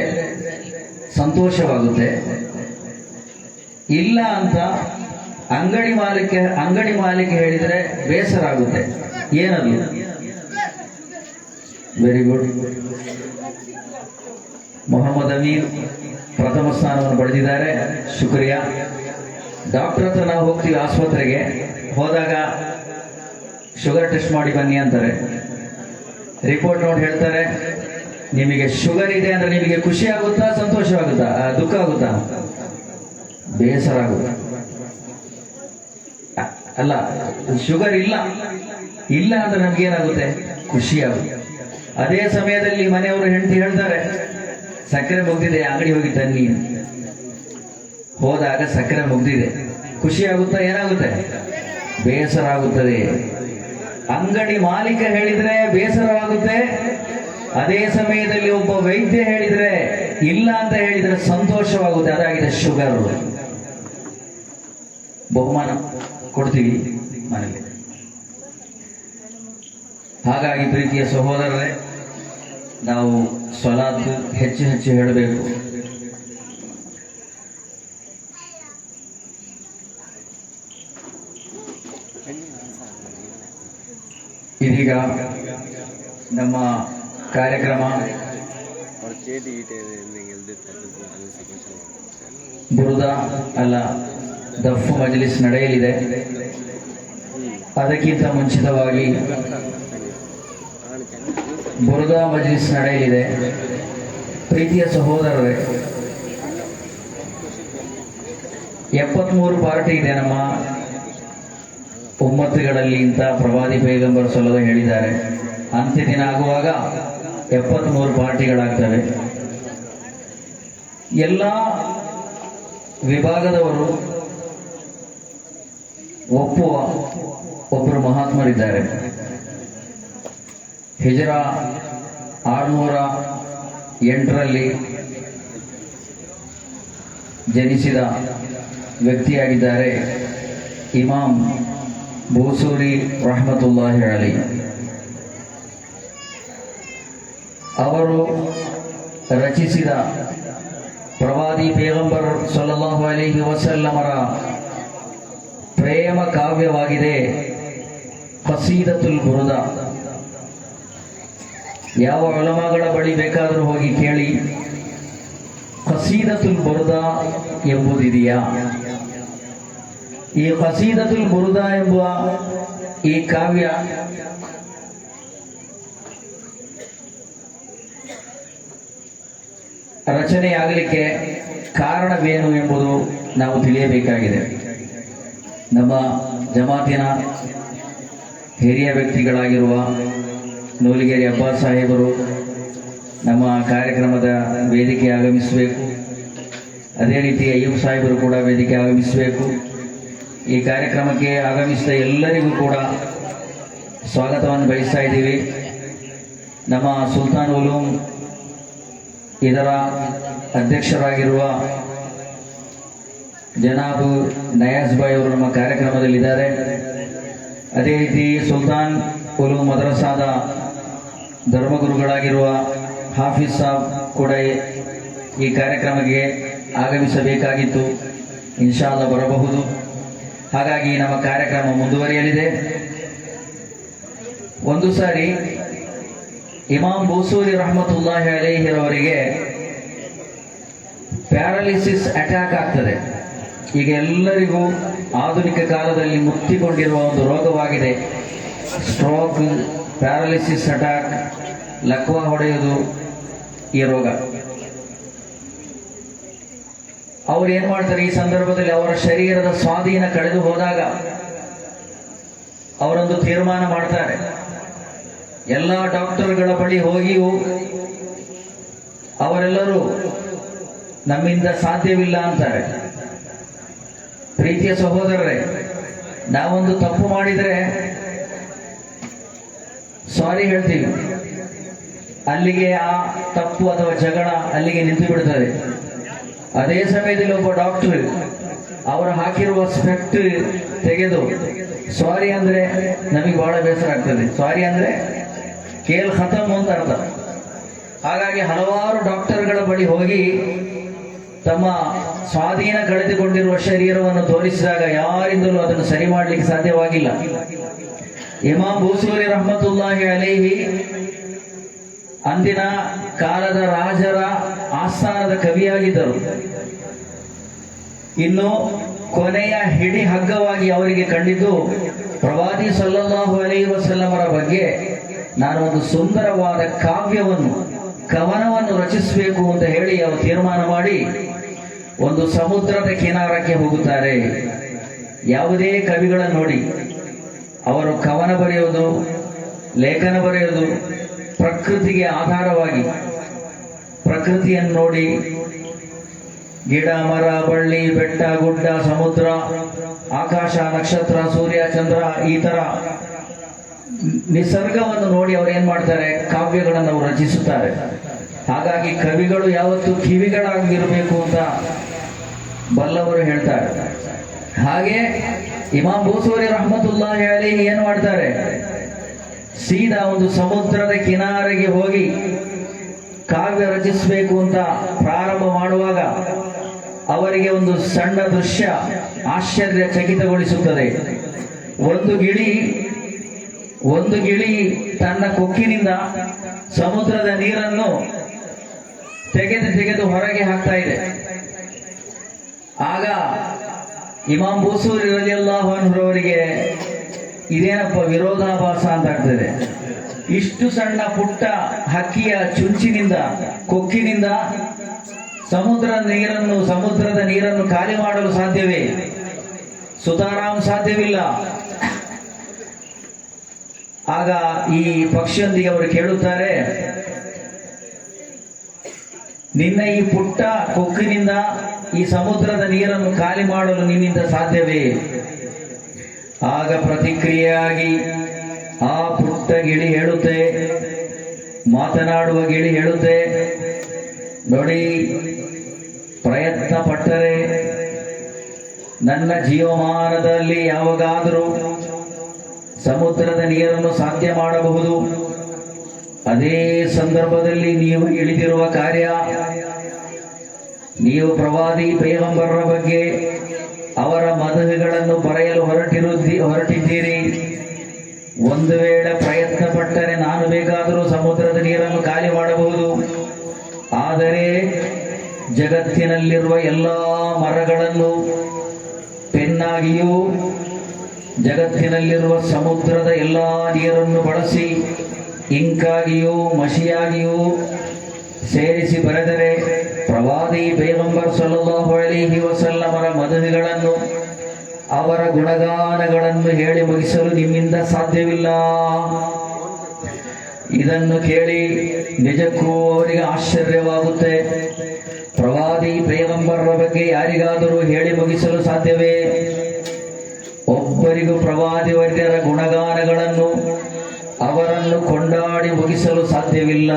ಸಂತೋಷವಾಗುತ್ತೆ, ಇಲ್ಲ ಅಂತ ಅಂಗಡಿ ಮಾಲೀಕ ಹೇಳಿದ್ರೆ ಬೇಸರ ಆಗುತ್ತೆ. ಏನದು? Very good. ಮೊಹಮ್ಮದ್ ಅಮೀನ್ ಪ್ರಥಮ ಸ್ಥಾನವನ್ನು ಪಡೆದಿದ್ದಾರೆ, ಶುಕ್ರಿಯಾ. ಡಾಕ್ಟರ್ ಹತ್ರ ನಾವು ಹೋಗ್ತೀವಿ, ಆಸ್ಪತ್ರೆಗೆ ಹೋದಾಗ ಶುಗರ್ ಟೆಸ್ಟ್ ಮಾಡಿ ಬನ್ನಿ ಅಂತಾರೆ. ರಿಪೋರ್ಟ್ ನೋಡಿ ಹೇಳ್ತಾರೆ, ನಿಮಗೆ ಶುಗರ್ ಇದೆ ಅಂದ್ರೆ ನಿಮಗೆ ಖುಷಿ ಆಗುತ್ತಾ, ಸಂತೋಷವಾಗುತ್ತಾ, ದುಃಖ ಆಗುತ್ತಾ, ಬೇಸರ ಆಗುತ್ತಾ? ಅಲ್ಲ, ಶುಗರ್ ಇಲ್ಲ ಅಂದ್ರೆ ನಮ್ಗೆ ಏನಾಗುತ್ತೆ? ಖುಷಿ ಆಗುತ್ತೆ. ಅದೇ ಸಮಯದಲ್ಲಿ ಮನೆಯವರು ಹೆಂಡತಿ ಹೇಳ್ತಾರೆ, ಸಕ್ಕರೆ ಮುಗ್ದಿದೆ, ಅಂಗಡಿ ಹೋಗಿ ತನ್ನಿ. ಹೋದಾಗ ಸಕ್ಕರೆ ಮುಗ್ದಿದೆ, ಖುಷಿ ಆಗುತ್ತಾ, ಏನಾಗುತ್ತೆ? ಬೇಸರ ಆಗುತ್ತದೆ. ಅಂಗಡಿ ಮಾಲೀಕ ಹೇಳಿದ್ರೆ ಬೇಸರವಾಗುತ್ತೆ. ಅದೇ ಸಮಯದಲ್ಲಿ ಒಬ್ಬ ವೈದ್ಯ ಹೇಳಿದ್ರೆ ಇಲ್ಲ ಅಂತ ಹೇಳಿದರೆ ಸಂತೋಷವಾಗುತ್ತೆ. ಅದಾಗಿದೆ ಶುಗರ್. ಬಹುಮಾನ ಕೊಡ್ತೀವಿ ಮನೆಯಲ್ಲಿ. ಹಾಗಾಗಿ ಪ್ರೀತಿಯ ಸಹೋದರರೇ, ನಾವು ಸ್ವಲಾತ್ ಹೆಚ್ಚು ಹೆಚ್ಚು ಹೇಳಬೇಕು. ಇದೀಗ ನಮ್ಮ ಕಾರ್ಯಕ್ರಮ ಬುರುದ ಅಲ್ಲ ದಫ್ ಮಜ್ಲಿಸ್ ನಡೆಯಲಿದೆ. ಅದಕ್ಕಿಂತ ಮುಂಚಿತವಾಗಿ ಬುರುದ ಮಜ್ಲಿಸ್ ನಡೆಯಲಿದೆ. ಪ್ರೀತಿಯ ಸಹೋದರರೇ, 73 ಪಾರ್ಟಿ ಇದೆ ನಮ್ಮ ಉಮ್ಮತ್ತುಗಳಲ್ಲಿ ಅಂತ ಪ್ರವಾದಿ ಪೈಗಂಬರ್ ಸಲ್ಲಲ್ಲಾಹು ಹೇಳಿದ್ದಾರೆ. ಅಂತ್ಯ ದಿನ ಆಗುವಾಗ 73 ಪಾರ್ಟಿಗಳಾಗ್ತವೆ. ಎಲ್ಲ ವಿಭಾಗದವರು ಒಪ್ಪುವ ಒಬ್ಬರು ಮಹಾತ್ಮರಿದ್ದಾರೆ. ಹಿಜರಾ 608ರಲ್ಲಿ ಜನಿಸಿದ ವ್ಯಕ್ತಿಯಾಗಿದ್ದಾರೆ ಇಮಾಮ್ ಬೂಸೂರಿ ರಹಮತುಲ್ಲಾಹಿ ಅಲೈ. ಅವರು ರಚಿಸಿದ ಪ್ರವಾದಿ ಪೈಗಂಬರ್ ಸಲ್ಲಲ್ಲಾಹು ಅಲೈಹಿ ವಸಲ್ಲಮರ ಪ್ರೇಮ ಕಾವ್ಯವಾಗಿದೆ ಕಸೀದತುಲ್ ಬುರುದ. ಯಾವ ಉಲಮಾಗಳ ಬಳಿ ಬೇಕಾದರೂ ಹೋಗಿ ಕೇಳಿ, ಕಸೀದತುಲ್ ಬುರುದ ಎಂಬುದಿದೆಯಾ? ಈ ಕಸೀದತುಲ್ ಬುರುದ ಎಂಬ ಈ ಕಾವ್ಯ ರಚನೆಯಾಗಲಿಕ್ಕೆ ಕಾರಣವೇನು ಎಂಬುದು ನಾವು ತಿಳಿಯಬೇಕಾಗಿದೆ. ನಮ್ಮ ಜಮಾತಿನ ಹಿರಿಯ ವ್ಯಕ್ತಿಗಳಾಗಿರುವ ನೂಲಿಗೇರಿ ಅಬ್ಬಾಸ್ ಸಾಹೇಬರು ನಮ್ಮ ಕಾರ್ಯಕ್ರಮದ ವೇದಿಕೆ ಆಗಮಿಸಬೇಕು. ಅದೇ ರೀತಿ ಅಯ್ಯೂಬ್ ಸಾಹೇಬರು ಕೂಡ ವೇದಿಕೆ ಆಗಮಿಸಬೇಕು. ಈ ಕಾರ್ಯಕ್ರಮಕ್ಕೆ ಆಗಮಿಸಿದ ಎಲ್ಲರಿಗೂ ಕೂಡ ಸ್ವಾಗತವನ್ನು ಬಯಸ್ತಾ ಇದ್ದೀವಿ. ನಮ್ಮ ಸುಲ್ತಾನ್ ಉಲೂಮ್ ಇದರ ಅಧ್ಯಕ್ಷರಾಗಿರುವ ಜನಾಬ್ ನಯಾಜ್ ಭಾಯ್ ಅವರು ನಮ್ಮ ಕಾರ್ಯಕ್ರಮದಲ್ಲಿದ್ದಾರೆ. ಅದೇ ರೀತಿ ಸುಲ್ತಾನ್ ಉಲೂಮ್ ಮದ್ರಸಾದ ಧರ್ಮಗುರುಗಳಾಗಿರುವ ಹಾಫೀಜ್ ಸಾಬ್ ಕೂಡ ಈ ಕಾರ್ಯಕ್ರಮಕ್ಕೆ ಆಗಮಿಸಬೇಕಾಗಿತ್ತು. ಇನ್ಶಾ ಅಲ್ಲಾ ಬರಬಹುದು. ಹಾಗಾಗಿ ನಮ್ಮ ಕಾರ್ಯಕ್ರಮ ಮುಂದುವರಿಯಲಿದೆ. ಒಂದು ಸಾರಿ ಇಮಾಮ್ ಬೂಸೂರಿ ರಹಮತುಲ್ಲಾಹಿ ಅಲೈಹಿರವರಿಗೆ ಪ್ಯಾರಾಲಿಸಿಸ್ ಅಟ್ಯಾಕ್ ಆಗ್ತದೆ. ಈಗ ಎಲ್ಲರಿಗೂ ಆಧುನಿಕ ಕಾಲದಲ್ಲಿ ಮುತ್ತಿಕೊಂಡಿರುವ ಒಂದು ರೋಗವಾಗಿದೆ ಸ್ಟ್ರೋಕ್, ಪ್ಯಾರಾಲಿಸಿಸ್ ಅಟ್ಯಾಕ್, ಲಕ್ವಾ ಹೊಡೆಯುವುದು ಈ ರೋಗ. ಅವರು ಏನ್ ಮಾಡ್ತಾರೆ, ಈ ಸಂದರ್ಭದಲ್ಲಿ ಅವರ ಶರೀರದ ಸ್ವಾಧೀನ ಕಳೆದು ಹೋದಾಗ ಅವರೊಂದು ತೀರ್ಮಾನ ಮಾಡ್ತಾರೆ. ಎಲ್ಲ ಡಾಕ್ಟರ್ಗಳ ಬಳಿ ಹೋಗಿಯೂ ಅವರೆಲ್ಲರೂ ನಮ್ಮಿಂದ ಸಾಧ್ಯವಿಲ್ಲ ಅಂತಾರೆ. ಪ್ರೀತಿಯ ಸಹೋದರರೇ, ನಾವೊಂದು ತಪ್ಪು ಮಾಡಿದ್ರೆ ಸಾರಿ ಹೇಳ್ತೀವಿ, ಅಲ್ಲಿಗೆ ಆ ತಪ್ಪು ಅಥವಾ ಜಗಳ ಅಲ್ಲಿಗೆ ನಿಂತು ಬಿಡುತ್ತದೆ. ಅದೇ ಸಮಯದಲ್ಲಿ ಒಬ್ಬ ಡಾಕ್ಟರ್ ಅವರು ಹಾಕಿರುವ ಸ್ಪೆಕ್ಟ್ ತೆಗೆದು ಸಾರಿ ಅಂದ್ರೆ ನಮಗೆ ಬಹಳ ಬೇಸರ ಆಗ್ತದೆ. ಸಾರಿ ಅಂದ್ರೆ ಕೇಲ್ ಖತಮ್ ಅಂತ ಅರ್ಥ. ಹಾಗಾಗಿ ಹಲವಾರು ಡಾಕ್ಟರ್ಗಳ ಬಳಿ ಹೋಗಿ ತಮ್ಮ ಸ್ವಾಧೀನ ಕಳೆದುಕೊಂಡಿರುವ ಶರೀರವನ್ನು ತೋರಿಸಿದಾಗ ಯಾರಿಂದಲೂ ಅದನ್ನು ಸರಿ ಮಾಡಲಿಕ್ಕೆ ಸಾಧ್ಯವಾಗಿಲ್ಲ. ಇಮಾಮ್ ಬೂಸೂರಿ ರಹಮತುಲ್ಲಾಹಿ ಅಲೈಹಿ ಅಂದಿನ ಕಾಲದ ರಾಜರ ಆಸ್ಥಾನದ ಕವಿಯಾಗಿದ್ದರು. ಇನ್ನು ಕೊನೆಯ ಹಿಡಿ ಹಗ್ಗವಾಗಿ ಅವರಿಗೆ ಕಂಡಿದ್ದು ಪ್ರವಾದಿ ಸಲ್ಲಲ್ಲಾಹು ಅಲೈಹಿ ವಸಲ್ಲಮರ ಬಗ್ಗೆ ನಾನು ಒಂದು ಸುಂದರವಾದ ಕಾವ್ಯವನ್ನು, ಕವನವನ್ನು ರಚಿಸಬೇಕು ಅಂತ ಹೇಳಿ ಅವರು ತೀರ್ಮಾನ ಮಾಡಿ ಒಂದು ಸಮುದ್ರದ ಕಿನಾರಕ್ಕೆ ಹೋಗುತ್ತಾರೆ. ಯಾವುದೇ ಕವಿಗಳನ್ನು ನೋಡಿ ಅವರು ಕವನ ಬರೆಯುವುದು, ಲೇಖನ ಬರೆಯುವುದು ಪ್ರಕೃತಿಗೆ ಆಧಾರವಾಗಿ, ಪ್ರಕೃತಿಯನ್ನು ನೋಡಿ ಗಿಡ, ಮರ, ಬಳ್ಳಿ, ಬೆಟ್ಟ, ಗುಡ್ಡ, ಸಮುದ್ರ, ಆಕಾಶ, ನಕ್ಷತ್ರ, ಸೂರ್ಯ, ಚಂದ್ರ, ಈ ತರ ನಿಸರ್ಗವನ್ನು ನೋಡಿ ಅವರು ಏನ್ ಮಾಡ್ತಾರೆ, ಕಾವ್ಯಗಳನ್ನು ಅವರು ರಚಿಸುತ್ತಾರೆ. ಹಾಗಾಗಿ ಕವಿಗಳು ಯಾವತ್ತು ಕಿವಿಗಳಾಗಿರಬೇಕು ಅಂತ ಬಲ್ಲವರು ಹೇಳ್ತಾರೆ. ಹಾಗೆ ಇಮಾಮ್ ಬೂಸೂರಿ ರಹಮತುಲ್ಲಾಹಿ ಅಲೈಹಿ ಏನ್ ಮಾಡ್ತಾರೆ, ಸೀದಾ ಒಂದು ಸಮುದ್ರದ ಕಿನಾರೆಗೆ ಹೋಗಿ ಕಾವ್ಯ ರಚಿಸಬೇಕು ಅಂತ ಪ್ರಾರಂಭ ಮಾಡುವಾಗ ಅವರಿಗೆ ಒಂದು ಸಣ್ಣ ದೃಶ್ಯ ಆಶ್ಚರ್ಯಚಕಿತಗೊಳಿಸುತ್ತದೆ. ಒಂದು ಗಿಳಿ ತನ್ನ ಕೊಕ್ಕಿನಿಂದ ಸಮುದ್ರದ ನೀರನ್ನು ತೆಗೆದು ಹೊರಗೆ ಹಾಕ್ತಾ ಇದೆ. ಆಗ ಇಮಾಮ್ ಬೂಸೂರಿ ರಲಿಯಲ್ಲಾಹು ಅನ್ಹು ಅವರಿಗೆ ಇದೇನಪ್ಪ ವಿರೋಧಾಭಾಸ ಅಂತ ಆಗ್ತದೆ. ಇಷ್ಟು ಸಣ್ಣ ಪುಟ್ಟ ಹಕ್ಕಿಯ ಚುಂಚಿನಿಂದ, ಕೊಕ್ಕಿನಿಂದ ಸಮುದ್ರದ ನೀರನ್ನು ಖಾಲಿ ಮಾಡಲು ಸಾಧ್ಯವೇ? ಸುತಾರಾಮ್ ಸಾಧ್ಯವಿಲ್ಲ. ಆಗ ಈ ಪಕ್ಷಿಯೊಂದಿಗೆ ಅವರು ಕೇಳುತ್ತಾರೆ, ನಿನ್ನ ಈ ಪುಟ್ಟ ಕೊಕ್ಕಿನಿಂದ ಈ ಸಮುದ್ರದ ನೀರನ್ನು ಖಾಲಿ ಮಾಡಲು ನಿನ್ನಿಂದ ಸಾಧ್ಯವೇ? ಆಗ ಪ್ರತಿಕ್ರಿಯೆಯಾಗಿ ಆ ಪುಟ್ಟ ಗಿಳಿ ಹೇಳುತ್ತೆ, ಮಾತನಾಡುವ ಗಿಳಿ ಹೇಳುತ್ತೆ, ನೋಡಿ, ಪ್ರಯತ್ನ ಪಟ್ಟರೆ ನನ್ನ ಜೀವಮಾನದಲ್ಲಿ ಯಾವಾಗಾದರೂ ಸಮುದ್ರದ ನೀರನ್ನು ಸಾಧ್ಯ ಮಾಡಬಹುದು. ಅದೇ ಸಂದರ್ಭದಲ್ಲಿ ನೀವು ಇಳಿದಿರುವ ಕಾರ್ಯ, ನೀವು ಪ್ರವಾದಿ ಪೈಗಂಬರರ ಬಗ್ಗೆ ಅವರ ಮದಹುಗಳನ್ನು ಬರೆಯಲು ಹೊರಟಿದ್ದೀರಿ. ಒಂದು ವೇಳೆ ಪ್ರಯತ್ನ ಪಟ್ಟರೆ ನಾನು ಬೇಕಾದರೂ ಸಮುದ್ರದ ನೀರನ್ನು ಖಾಲಿ ಮಾಡಬಹುದು. ಆದರೆ ಜಗತ್ತಿನಲ್ಲಿರುವ ಎಲ್ಲ ಮರಗಳನ್ನು ಪೆನ್ನಾಗಿಯೂ, ಜಗತ್ತಿನಲ್ಲಿರುವ ಸಮುದ್ರದ ಎಲ್ಲ ನೀರನ್ನು ಬಳಸಿ ಇಂಕಾಗಿಯೂ ಮಷಿಯಾಗಿಯೂ ಸೇರಿಸಿ ಬರೆದರೆ ಪ್ರವಾದಿ ಪೈಗಂಬರ್ ಸಲ್ಲಲ್ಲಾಹು ಅಲೈಹಿ ವಸಲ್ಲಮರ ಮದಹುಗಳನ್ನು, ಅವರ ಗುಣಗಾನಗಳನ್ನು ಹೇಳಿ ಮುಗಿಸಲು ನಿಮ್ಮಿಂದ ಸಾಧ್ಯವಿಲ್ಲ. ಇದನ್ನು ಕೇಳಿ ನಿಜಕ್ಕೂ ಅವರಿಗೆ ಆಶ್ಚರ್ಯವಾಗುತ್ತೆ. ಪ್ರವಾದಿ ಪೈಗಂಬರರ ಬಗ್ಗೆ ಯಾರಿಗಾದರೂ ಹೇಳಿ ಮುಗಿಸಲು ಸಾಧ್ಯವೇ? ಒಬ್ಬರಿಗೂ ಪ್ರವಾದಿ ವರ್ಯರ ಗುಣಗಾನಗಳನ್ನು, ಅವರನ್ನು ಕೊಂಡಾಡಿ ಮುಗಿಸಲು ಸಾಧ್ಯವಿಲ್ಲ.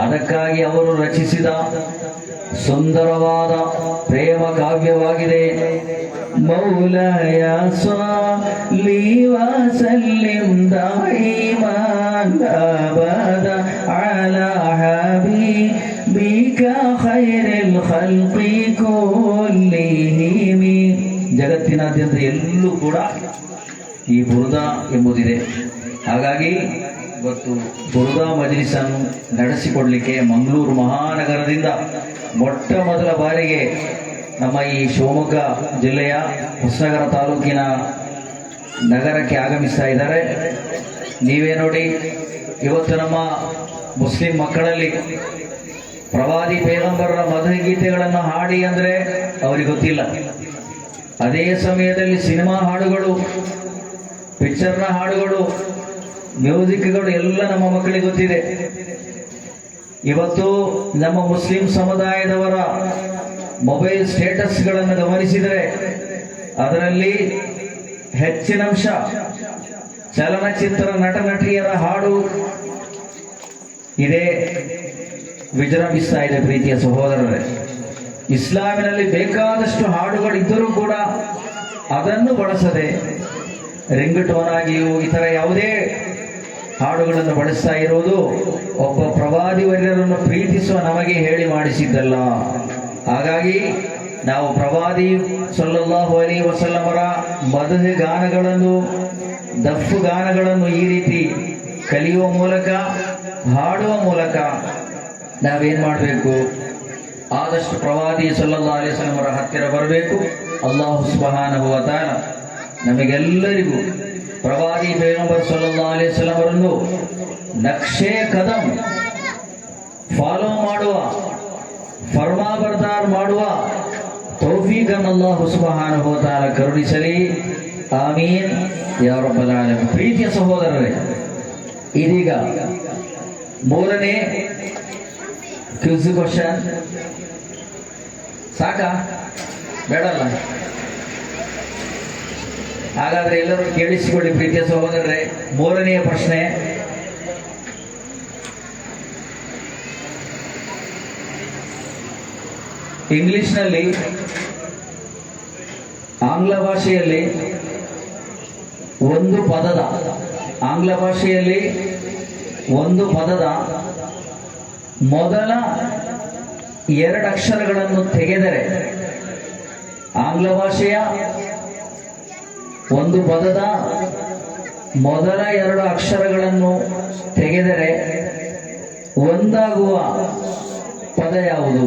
ಅದಕ್ಕಾಗಿ ಅವರು ರಚಿಸಿದ ಸುಂದರವಾದ ಪ್ರೇಮ ಕಾವ್ಯವಾಗಿದೆ. ಮೌಲಾಯ ಸಲ್ಲಿ ವಸಲ್ಲಿಂ ದಾಯಿಮನ್ ಅಬದ ಅಲಾ ಹಬೀಬಿಕ ಖೈರಿಲ್ ಖಲ್ಕಿ ಕುಲ್ಲಿಹಿಂ. ಜಗತ್ತಿನಾದ್ಯಂತ ಎಲ್ಲೂ ಕೂಡ ಈ ಬುರುದ ಎಂಬುದಿದೆ. ಹಾಗಾಗಿ ಇವತ್ತು ಬುರುದಾ ಮಜ್ಲಿಸನ್ನು ನಡೆಸಿಕೊಡ್ಲಿಕ್ಕೆ ಮಂಗಳೂರು ಮಹಾನಗರದಿಂದ ಮೊಟ್ಟ ಮೊದಲ ಬಾರಿಗೆ ನಮ್ಮ ಈ ಶಿವಮೊಗ್ಗ ಜಿಲ್ಲೆಯ ಹೊಸನಗರ ತಾಲೂಕಿನ ನಗರಕ್ಕೆ ಆಗಮಿಸ್ತಾ ಇದ್ದಾರೆ. ನೀವೇ ನೋಡಿ, ಇವತ್ತು ನಮ್ಮ ಮುಸ್ಲಿಂ ಮಕ್ಕಳಲ್ಲಿ ಪ್ರವಾದಿ ಪೈಗಂಬರರ ಮಧು ಗೀತೆಗಳನ್ನು ಹಾಡಿ ಅಂದ್ರೆ ಅವರಿಗೆ ಗೊತ್ತಿಲ್ಲ. ಅದೇ ಸಮಯದಲ್ಲಿ ಸಿನಿಮಾ ಹಾಡುಗಳು, ಪಿಕ್ಚರ್ನ ಹಾಡುಗಳು, ಮ್ಯೂಸಿಕ್ಗಳು ಎಲ್ಲ ನಮ್ಮ ಮಕ್ಕಳಿಗೆ ಗೊತ್ತಿದೆ. ಇವತ್ತು ನಮ್ಮ ಮುಸ್ಲಿಂ ಸಮುದಾಯದವರ ಮೊಬೈಲ್ ಸ್ಟೇಟಸ್ಗಳನ್ನು ಗಮನಿಸಿದರೆ ಅದರಲ್ಲಿ ಹೆಚ್ಚಿನಂಶ ಚಲನಚಿತ್ರ ನಟ ನಟಿಯರ ಹಾಡು ಇದೇ ವಿಜೃಂಭಿಸ್ತಾ ಇದೆ. ಪ್ರೀತಿಯ ಸಹೋದರರೇ, ಇಸ್ಲಾಮಿನಲ್ಲಿ ಬೇಕಾದಷ್ಟು ಹಾಡುಗಳಿದ್ದರೂ ಕೂಡ ಅದನ್ನು ಬಳಸದೆ ರಿಂಗ್ ಟೋನ್ ಆಗಿಯೂ ಇತರ ಯಾವುದೇ ಹಾಡುಗಳನ್ನು ಬಳಸ್ತಾ ಇರುವುದು ಒಬ್ಬ ಪ್ರವಾದಿ ವರ್ಯರನ್ನು ಪ್ರೀತಿಸುವ ನಮಗೆ ಹೇಳಿ ಮಾಡಿಸಿದ್ದಲ್ಲ. ಹಾಗಾಗಿ ನಾವು ಪ್ರವಾದಿ ಸಲ್ಲಲ್ಲಾಹು ಅಲೈಹಿ ವಸಲ್ಲಮರ ಮದಹ್ ಗಾನಗಳನ್ನು, ದಫ್ ಗಾನಗಳನ್ನು ಈ ರೀತಿ ಕಲಿಯುವ ಮೂಲಕ, ಹಾಡುವ ಮೂಲಕ ನಾವೇನ್ ಮಾಡಬೇಕು, ಆದಷ್ಟು ಪ್ರವಾದಿ ಸಲ್ಲಲ್ಲಾಹು ಅಲೈಹಿ ವಸಲ್ಲಮರ ಹತ್ತಿರ ಬರಬೇಕು. ಅಲ್ಲಾಹು ಸುಬ್ಹಾನಹು ವ ತಆಲ ನಮಗೆಲ್ಲರಿಗೂ ಪ್ರವಾದಿ ಪೈಗಂಬರ್ ಸಲ್ಲಲ್ಲಾಹು ಅಲೈಹಿ ವಸಲ್ಲಂ ಅವರನ್ನು ನಕ್ಷೆ ಕದಂ ಫಾಲೋ ಮಾಡುವ, ಫರ್ಮಾಬರ್ದಾರ್ ಮಾಡುವ ತೌಫೀಕನ್ನು ಅಲ್ಲಾಹು ಸುಬ್ಹಾನಹು ವ ತಆಲ ಕರುಣಿಸಲಿ. ಆಮೀನ್ ಯಾ ರಬ್ಬಲ್ ಆಲಮೀನ್. ಪ್ರೀತಿಯ ಸಹೋದರರೇ, ಇದೀಗ ಮೂರನೇ ಕ್ವಿಜ್ ಕ್ವಶನ್. ಸಾಕಾ? ಬೇಡಲ್ಲ? ಹಾಗಾದ್ರೆ ಎಲ್ಲರೂ ಕೇಳಿಸಿಕೊಳ್ಳಿ ಪ್ರೀತಿಯ ಸಹೋದರರೇ. ಮೂರನೆಯ ಪ್ರಶ್ನೆ, ಇಂಗ್ಲಿಷ್ನಲ್ಲಿ ಆಂಗ್ಲ ಭಾಷೆಯಲ್ಲಿ ಒಂದು ಪದದ ಮೊದಲ ಎರಡು ಅಕ್ಷರಗಳನ್ನು ತೆಗೆದರೆ, ಆಂಗ್ಲ ಭಾಷೆಯ ಒಂದು ಪದದ ಮೊದಲ ಎರಡು ಅಕ್ಷರಗಳನ್ನು ತೆಗೆದರೆ ಒಂದಾಗುವ ಪದ ಯಾವುದು?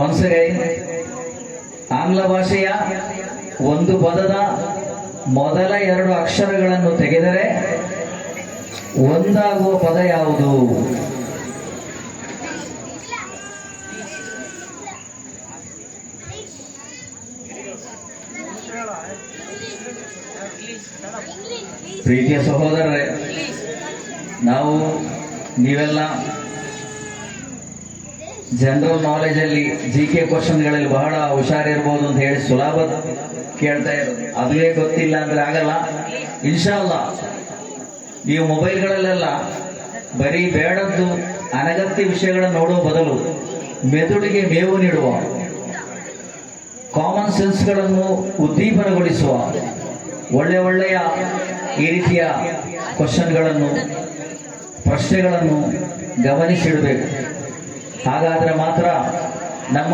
ಒನ್ಸ್ ಅಗೈನ್, ಆಂಗ್ಲ ಭಾಷೆಯ ಒಂದು ಪದದ ಮೊದಲ ಎರಡು ಅಕ್ಷರಗಳನ್ನು ತೆಗೆದರೆ ಒಂದಾಗುವ ಪದ ಯಾವುದು? ಪ್ರೀತಿಯ ಸಹೋದರರೇ, ನೀವೆಲ್ಲ ಜನರಲ್ ನಾಲೆಜ್ ಅಲ್ಲಿ GK ಕ್ವಶನ್ಗಳಲ್ಲಿ ಬಹಳ ಹುಷಾರಿರ್ಬೋದು ಅಂತ ಹೇಳಿ ಸುಲಭ ಕೇಳ್ತಾ ಇರೋದು. ಅದುವೇ ಗೊತ್ತಿಲ್ಲ ಅಂದ್ರೆ ಆಗಲ್ಲ. ಇನ್ಶಾಲ್ಲಾ ನೀವು ಮೊಬೈಲ್ಗಳಲ್ಲೆಲ್ಲ ಬರೀ ಬೇಡದ್ದು ಅನಗತ್ಯ ವಿಷಯಗಳನ್ನು ನೋಡುವ ಬದಲು ಮೆದುಳಿಗೆ ಮೇವು ನೀಡುವ, ಕಾಮನ್ ಸೆನ್ಸ್ಗಳನ್ನು ಉದ್ದೀಪನಗೊಳಿಸುವ ಒಳ್ಳೆಯ ಈ ರೀತಿಯ ಕ್ವಶನ್ಗಳನ್ನು, ಪ್ರಶ್ನೆಗಳನ್ನು ಗಮನಿಸಿಡಬೇಕು. ಹಾಗಾದರೆ ಮಾತ್ರ ನಮ್ಮ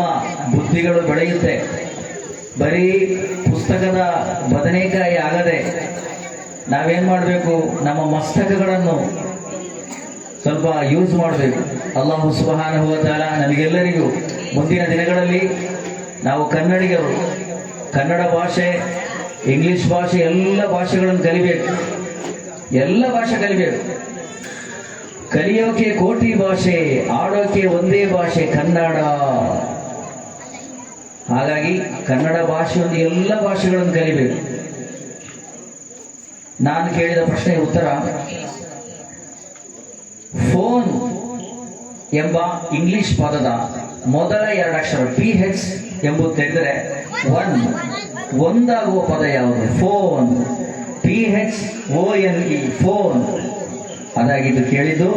ಬುದ್ಧಿಗಳು ಬೆಳೆಯುತ್ತೆ. ಬರೀ ಪುಸ್ತಕದ ಬದನೆಕಾಯಿ ಆಗದೆ ನಾವೇನ್ ಮಾಡಬೇಕು, ನಮ್ಮ ಮಸ್ತಕಗಳನ್ನು ಸ್ವಲ್ಪ ಯೂಸ್ ಮಾಡಬೇಕು. ಅಲ್ಲಾಹು ಸುಬ್ಹಾನಹು ವ ತಆಲಾ ನಮಗೆಲ್ಲರಿಗೂ ಮುಂದಿನ ದಿನಗಳಲ್ಲಿ ನಾವು ಕನ್ನಡಿಗರು ಕನ್ನಡ ಭಾಷೆ, ಇಂಗ್ಲಿಷ್ ಭಾಷೆ, ಎಲ್ಲ ಭಾಷೆಗಳನ್ನು ಕಲಿಬೇಕು. ಎಲ್ಲ ಭಾಷೆ ಕಲಿಬೇಕು. ಕಲಿಯೋಕೆ ಕೋಟಿ ಭಾಷೆ, ಆಡೋಕೆ ಒಂದೇ ಭಾಷೆ ಕನ್ನಡ. ಹಾಗಾಗಿ ಕನ್ನಡ ಭಾಷೆಯೊಂದು ಎಲ್ಲ ಭಾಷೆಗಳನ್ನು ಕಲಿಬೇಕು. ನಾನು ಕೇಳಿದ ಪ್ರಶ್ನೆಗೆ ಉತ್ತರ, ಫೋನ್ ಎಂಬ ಇಂಗ್ಲಿಷ್ ಪದದ ಮೊದಲ ಎರಡು ಅಕ್ಷರ PH ಎಂಬುದು ತೆಗೆದರೆ ಒಂದಾಗುವ ಪದ ಯಾವುದು? Phone, PHONE, phone. ಅದಾಗಿದ್ದು ಕೇಳಿದ್ದು.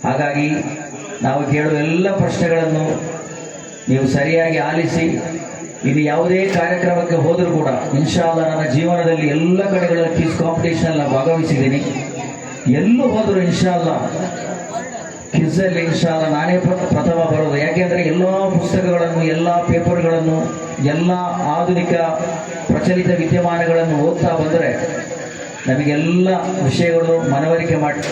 ಹಾಗಾಗಿ ನಾವು ಕೇಳುವ ಎಲ್ಲ ಪ್ರಶ್ನೆಗಳನ್ನು ನೀವು ಸರಿಯಾಗಿ ಆಲಿಸಿ, ಇನ್ನು ಯಾವುದೇ ಕಾರ್ಯಕ್ರಮಕ್ಕೆ ಹೋದರೂ ಕೂಡ ಇನ್ಶಾಲ್ಲ ನನ್ನ ಜೀವನದಲ್ಲಿ ಎಲ್ಲ ಕಡೆಗಳಲ್ಲಿ ಕ್ವಿಜ್ ಕಾಂಪಿಟೇಷನ್ ಭಾಗವಹಿಸಿದ್ದೀನಿ. ಎಲ್ಲೂ ಹೋದರೂ ಇನ್ಶಾಲ್ಲ ಕ್ವಿಜಲ್ಲಿ ಇನ್ಶಾಲ್ಲ ನಾನೇ ಪ್ರಥಮ ಬರೋದು. ಯಾಕೆಂದ್ರೆ ಎಲ್ಲ ಪುಸ್ತಕಗಳನ್ನು, ಎಲ್ಲ ಪೇಪರ್ಗಳನ್ನು, ಎಲ್ಲ ಆಧುನಿಕ ಪ್ರಚಲಿತ ವಿದ್ಯಮಾನಗಳನ್ನು ಓದ್ತಾ ಬಂದರೆ ನಮಗೆಲ್ಲ ವಿಷಯಗಳು ಮನವರಿಕೆ ಮಾಡಿ.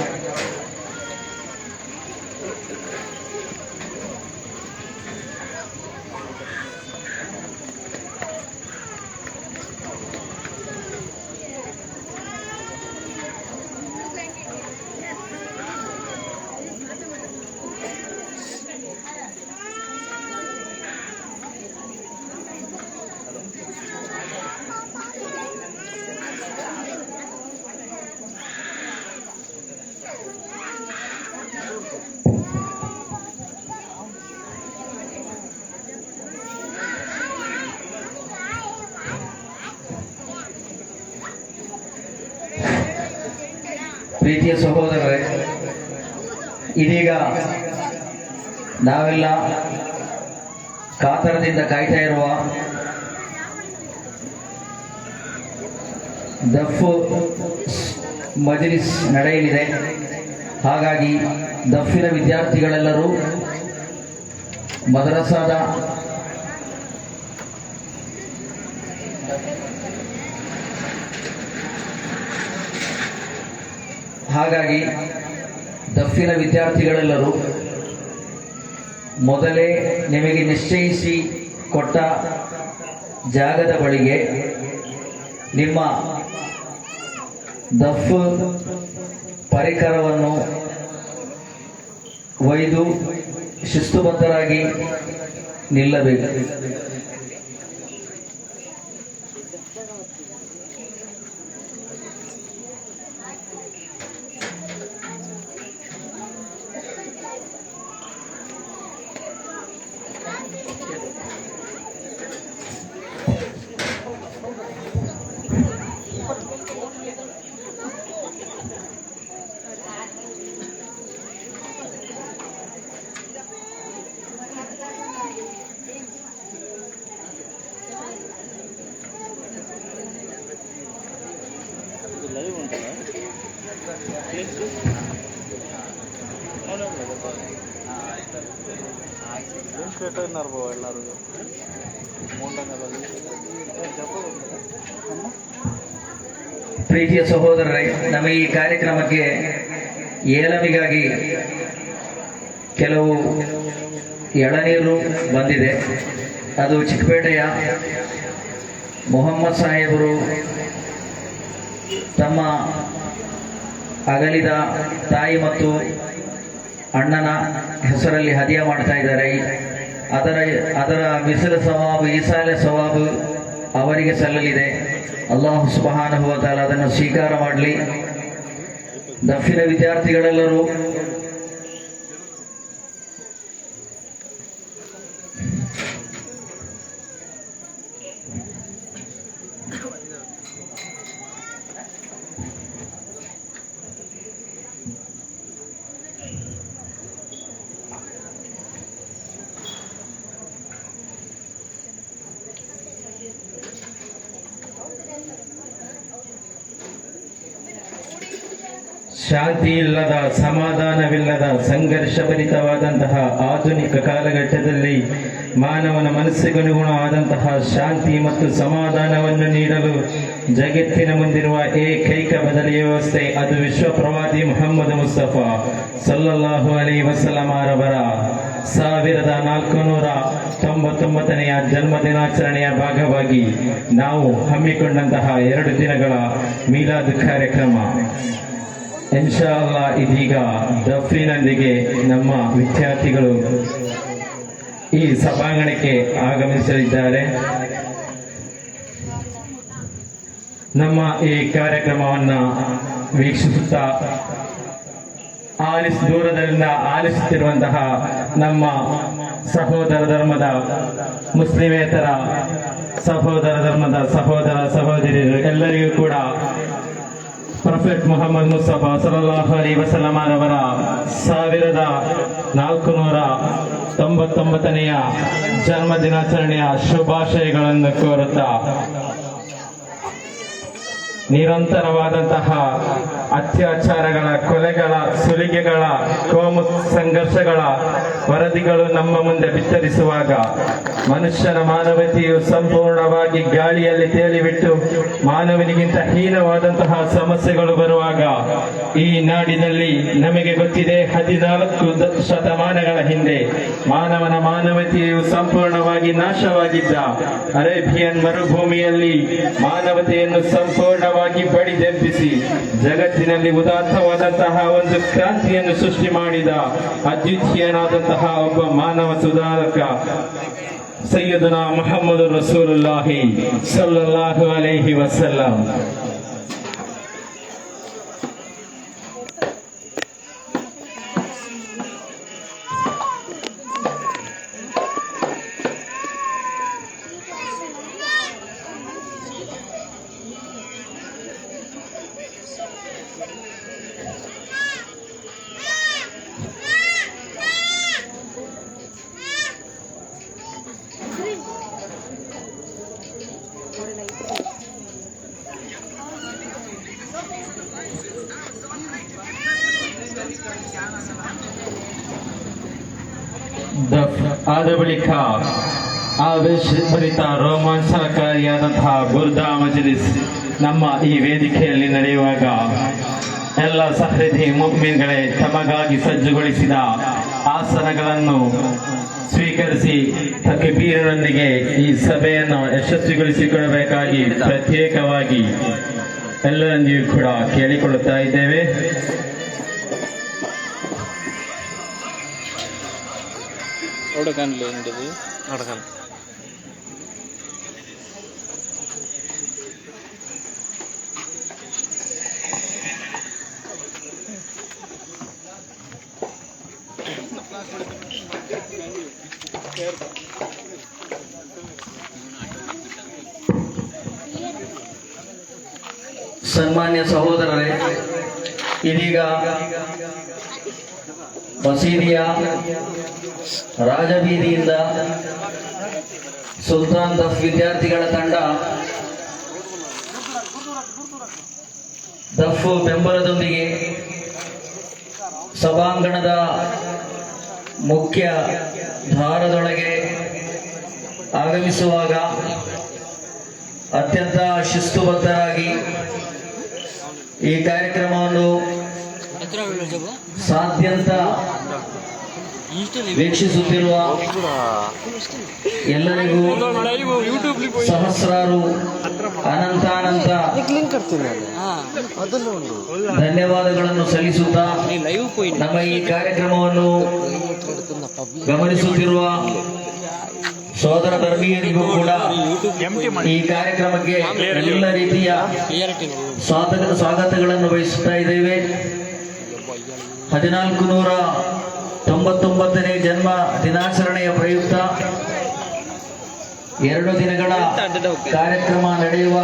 ಪ್ರೀತಿಯ ಸಹೋದರರೇ, ಇದೀಗ ನಾವೆಲ್ಲ ಕಾತರದಿಂದ ಕಾಯ್ತಾ ಇರುವ ದಫ್ ಮಜ್ಲಿಸ್ ನಡೆಯಲಿದೆ. ಹಾಗಾಗಿ ದಫಿನ ವಿದ್ಯಾರ್ಥಿಗಳೆಲ್ಲರೂ ಮದ್ರಸಾದ ದಫಿನ ವಿದ್ಯಾರ್ಥಿಗಳೆಲ್ಲರೂ ಮೊದಲೇ ನಿಮಗೆ ನಿಶ್ಚಯಿಸಿ ಕೊಟ್ಟ ಜಾಗದ ಬಳಿಗೆ ನಿಮ್ಮ ದಫ್ ಪರಿಕರವನ್ನು ಒಯ್ದು ಶಿಸ್ತುಬದ್ಧರಾಗಿ ನಿಲ್ಲಬೇಕು. ಪ್ರೀತಿಯ ಸಹೋದರರೇ, ನಮ್ಮ ಈ ಕಾರ್ಯಕ್ರಮಕ್ಕೆ ಏಲಮಿಗಾಗಿ ಕೆಲವು ಎಳನೀರು ಬಂದಿದೆ. ಅದು ಚಿಕ್ಕಪೇಟೆಯ ಮೊಹಮ್ಮದ್ ಸಾಹೇಬರು ತಮ್ಮ ಅಗಲಿದ ತಾಯಿ ಮತ್ತು ಅಣ್ಣನ ಹೆಸರಲ್ಲಿ ಹದಿಯ ಮಾಡ್ತಾ ಇದ್ದಾರೆ. ಅದರ ಮಿಸಲ ಸವಾಬು, ಈಸಾಲ ಸವಾಬು ಅವರಿಗೆ ಸಲ್ಲಲಿದೆ. ಅಲ್ಲಾಹು ಸುಬ್ಹಾನಹು ವ ತಆಲಾ ಅದನ್ನು ಸ್ವೀಕಾರ ಮಾಡಲಿ. ದಫಿನ ವಿದ್ಯಾರ್ಥಿಗಳೆಲ್ಲರೂ ಶಾಂತಿ ಇಲ್ಲದ, ಸಮಾಧಾನವಿಲ್ಲದ, ಸಂಘರ್ಷಭರಿತವಾದಂತಹ ಆಧುನಿಕ ಕಾಲಘಟ್ಟದಲ್ಲಿ ಮಾನವನ ಮನಸ್ಸಿಗನುಗುಣವಾದಂತಹ ಶಾಂತಿ ಮತ್ತು ಸಮಾಧಾನವನ್ನು ನೀಡಲು ಜಗತ್ತಿನ ಮುಂದಿರುವ ಏಕೈಕ ಬದಲಿ ವ್ಯವಸ್ಥೆ ಅದು ವಿಶ್ವ ಪ್ರವಾದಿ ಮುಹಮ್ಮದ್ ಮುಸ್ತಫಾ ಸಲ್ಲಲ್ಲಾಹು ಅಲೈಹಿ ವಸಲ್ಲಂ ರವರ 1499ನೆಯ ಜನ್ಮ ದಿನಾಚರಣೆಯ ಭಾಗವಾಗಿ ನಾವು ಹಮ್ಮಿಕೊಂಡಂತಹ 2 ದಿನಗಳ ಮೀಲಾದ್ ಕಾರ್ಯಕ್ರಮ ಇನ್ಶಾ ಅಲ್ಲಾ ಇದೀಗ ದಫ್ರಿನೊಂದಿಗೆ ನಮ್ಮ ವಿದ್ಯಾರ್ಥಿಗಳು ಈ ಸಭಾಂಗಣಕ್ಕೆ ಆಗಮಿಸಲಿದ್ದಾರೆ. ನಮ್ಮ ಈ ಕಾರ್ಯಕ್ರಮವನ್ನ ವೀಕ್ಷಿಸುತ್ತಾ ದೂರದಿಂದ ಆಲಿಸುತ್ತಿರುವಂತಹ ನಮ್ಮ ಸಹೋದರ ಧರ್ಮದ ಮುಸ್ಲಿಮೇತರ ಸಹೋದರ ಧರ್ಮದ ಸಹೋದರ ಸಹೋದರಿಯರು ಎಲ್ಲರಿಗೂ ಕೂಡ ಪ್ರೊಫೆಟ್ ಮುಹಮ್ಮದ್ ಮುಸ್ತಫಾ ಸಲ್ಲಲ್ಲಾಹು ಅಲೈಹಿ ವಸಲ್ಲಂ ರವರ 1499ನೆಯ ಜನ್ಮ ದಿನಾಚರಣೆಯ ಶುಭಾಶಯಗಳನ್ನು ಕೋರುತ್ತಾ, ನಿರಂತರವಾದಂತಹ ಅತ್ಯಾಚಾರಗಳ, ಕೊಲೆಗಳ, ಸುಲಿಗೆಗಳ, ಕೋಮು ಸಂಘರ್ಷಗಳ ವರದಿಗಳು ನಮ್ಮ ಮುಂದೆ ಬಿತ್ತರಿಸುವಾಗ ಮನುಷ್ಯನ ಮಾನವತೆಯು ಸಂಪೂರ್ಣವಾಗಿ ಗಾಳಿಯಲ್ಲಿ ತೇಲಿಬಿಟ್ಟು ಮಾನವನಿಗಿಂತ ಹೀನವಾದಂತಹ ಸಮಸ್ಯೆಗಳು ಬರುವಾಗ ಈ ನಾಡಿನಲ್ಲಿ ನಮಗೆ ಗೊತ್ತಿದೆ 14 ಶತಮಾನಗಳ ಹಿಂದೆ ಮಾನವನ ಮಾನವತೆಯು ಸಂಪೂರ್ಣವಾಗಿ ನಾಶವಾಗಿದ್ದ ಅರೇಬಿಯನ್ ಮರುಭೂಮಿಯಲ್ಲಿ ಮಾನವತೆಯನ್ನು ಸಂಪೂರ್ಣವಾಗಿ ಬಡಿದೆಬ್ಬಿಸಿ ಜಗತ್ತಿನಲ್ಲಿ ಉದಾತ್ತವಾದಂತಹ ಒಂದು ಕ್ರಾಂತಿಯನ್ನು ಸೃಷ್ಟಿ ಮಾಡಿದ ಅದ್ವಿತೀಯನಾದಂತಹ ಒಬ್ಬ ಮಾನವ ಸುಧಾರಕ ಸಯ್ಯದನಾ ಮುಹಮ್ಮದ್ ರಸೂಲುಲ್ಲಾಹಿ ಸಲ್ಲಲ್ಲಾಹು ಅಲೈಹಿ ವಸಲ್ಲಂ. ಆದ ಬಳಿಕ ಆವೇಶಭರಿತ ರೋಮಾಂಚನಕಾರಿಯಾದಂತಹ ಬುರ್ದಾ ಮಜ್ಲಿಸ್ ನಮ್ಮ ಈ ವೇದಿಕೆಯಲ್ಲಿ ನಡೆಯುವಾಗ ಎಲ್ಲ ಸಹೃದಯ ಮುಅ್ಮಿನ್ಗಳೇ ತಮಗಾಗಿ ಸಜ್ಜುಗೊಳಿಸಿದ ಆಸನಗಳನ್ನು ಸ್ವೀಕರಿಸಿ ತಕ್ಬೀರಿನೊಂದಿಗೆ ಈ ಸಭೆಯನ್ನು ಯಶಸ್ವಿಗೊಳಿಸಿಕೊಳ್ಳಬೇಕಾಗಿ ಪ್ರತ್ಯೇಕವಾಗಿ ಎಲ್ಲರೊಂದಿಗೂ ಕೂಡ ಕೇಳಿಕೊಳ್ಳುತ್ತಾ ಇದ್ದೇವೆ. ಸನ್ಮಾನ್ಯ ಸಹೋದರರೇ, ಇದೀಗ ಮಸೀದಿಯ ರಾಜಬೀದಿಯಿಂದ ಸುಲ್ತಾನ್ ದಫ್ ವಿದ್ಯಾರ್ಥಿಗಳ ತಂಡ ದಫ್ ಬೆಂಬಲದೊಂದಿಗೆ ಸಭಾಂಗಣದ ಮುಖ್ಯ ಧಾರದೊಳಗೆ ಆಗಮಿಸುವಾಗ ಅತ್ಯಂತ ಶಿಸ್ತುಬದ್ಧರಾಗಿ ಈ ಕಾರ್ಯಕ್ರಮವನ್ನು ಸಾಧ್ಯಂತ ವೀಕ್ಷಿಸುತ್ತಿರುವ ಎಲ್ಲರಿಗೂ ಸಹಸ್ರಾರು ಅನಂತಾನಂತ ಧನ್ಯವಾದಗಳನ್ನು ಸಲ್ಲಿಸುತ್ತಾ ನಮ್ಮ ಈ ಕಾರ್ಯಕ್ರಮವನ್ನು ಗಮನಿಸುತ್ತಿರುವ ಸೋದರ ಧರ್ಮೀಯರಿಗೂ ಕೂಡ ಈ ಕಾರ್ಯಕ್ರಮಕ್ಕೆ ಎಲ್ಲ ರೀತಿಯ ಸ್ವಾಗತಗಳನ್ನು ಬಯಸುತ್ತಾ ಇದ್ದೇವೆ. 1499ನೇ ಜನ್ಮ ದಿನಾಚರಣೆಯ ಪ್ರಯುಕ್ತ 2 ದಿನಗಳ ಕಾರ್ಯಕ್ರಮ ನಡೆಯುವ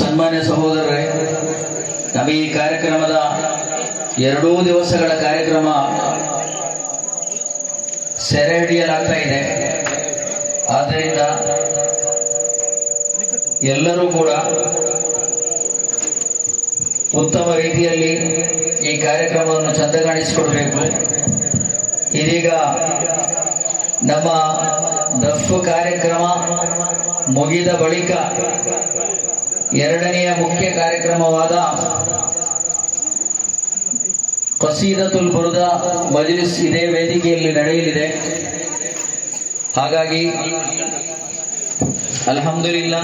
ಸನ್ಮಾನ್ಯ ಸಹೋದರರೇ, ನಮ್ಮ ಈ ಕಾರ್ಯಕ್ರಮದ 2 ದಿವಸಗಳ ಕಾರ್ಯಕ್ರಮ ಸೆರೆ ಹಿಡಿಯಲಾಗ್ತಾ ಇದೆ. ಆದ್ದರಿಂದ ಎಲ್ಲರೂ ಕೂಡ ಉತ್ತಮ ರೀತಿಯಲ್ಲಿ ಈ ಕಾರ್ಯಕ್ರಮವನ್ನು ಚಂದಗಾಣಿಸಿಕೊಡಬೇಕು. ಇದೀಗ ನಮ್ಮ ದಫ್ ಕಾರ್ಯಕ್ರಮ ಮುಗಿದ ಬಳಿಕ 2ನೆಯ ಮುಖ್ಯ ಕಾರ್ಯಕ್ರಮವಾದ ಕಸೀದತುಲ್ ಬುರ್ದ ಮಜ್ಲಿಸ್ ಇದೇ ವೇದಿಕೆಯಲ್ಲಿ ನಡೆಯಲಿದೆ. ಹಾಗಾಗಿ ಅಲ್ಹಮ್ದುಲಿಲ್ಲಾ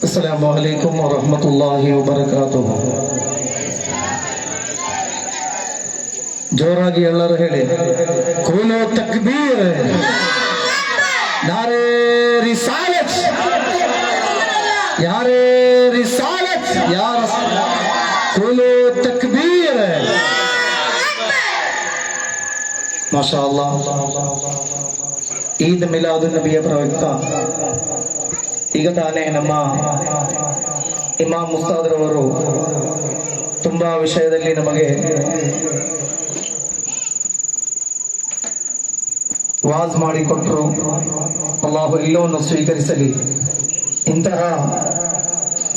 अस्सलामु अलैकुम व रहमतुल्लाहि व बरकातुहु. ಜೋರಾಗಿ ಎಲ್ಲರೂ ಹೇಳಿ, ಕೂಲೋ ತಕ್ಬೀರ್, ನಾರೇ ರಿಸಾಲತ್, ಯಾರೇ ರಿಸಾಲತ್, ಯಾರ ಕೂಲೋ ತಕ್ಬೀರ್. ಮಾಶಾ ಅಲ್ಲಾಹ್. ಈದ್ ಮಿಲಾದುನ್ ನಬಿಯ ಪ್ರಯುಕ್ತ ಈಗ ತಾನೇ ನಮ್ಮ ಇಮಾಮ್ ಮುಸ್ತಾದ್ರವರು ತುಂಬಾ ವಿಷಯದಲ್ಲಿ ನಮಗೆ ವಾಜ್ ಮಾಡಿಕೊಟ್ರು. ಅಲ್ಲಾಹು ಎಲ್ಲವನ್ನು ಸ್ವೀಕರಿಸಲಿ. ಇಂತಹ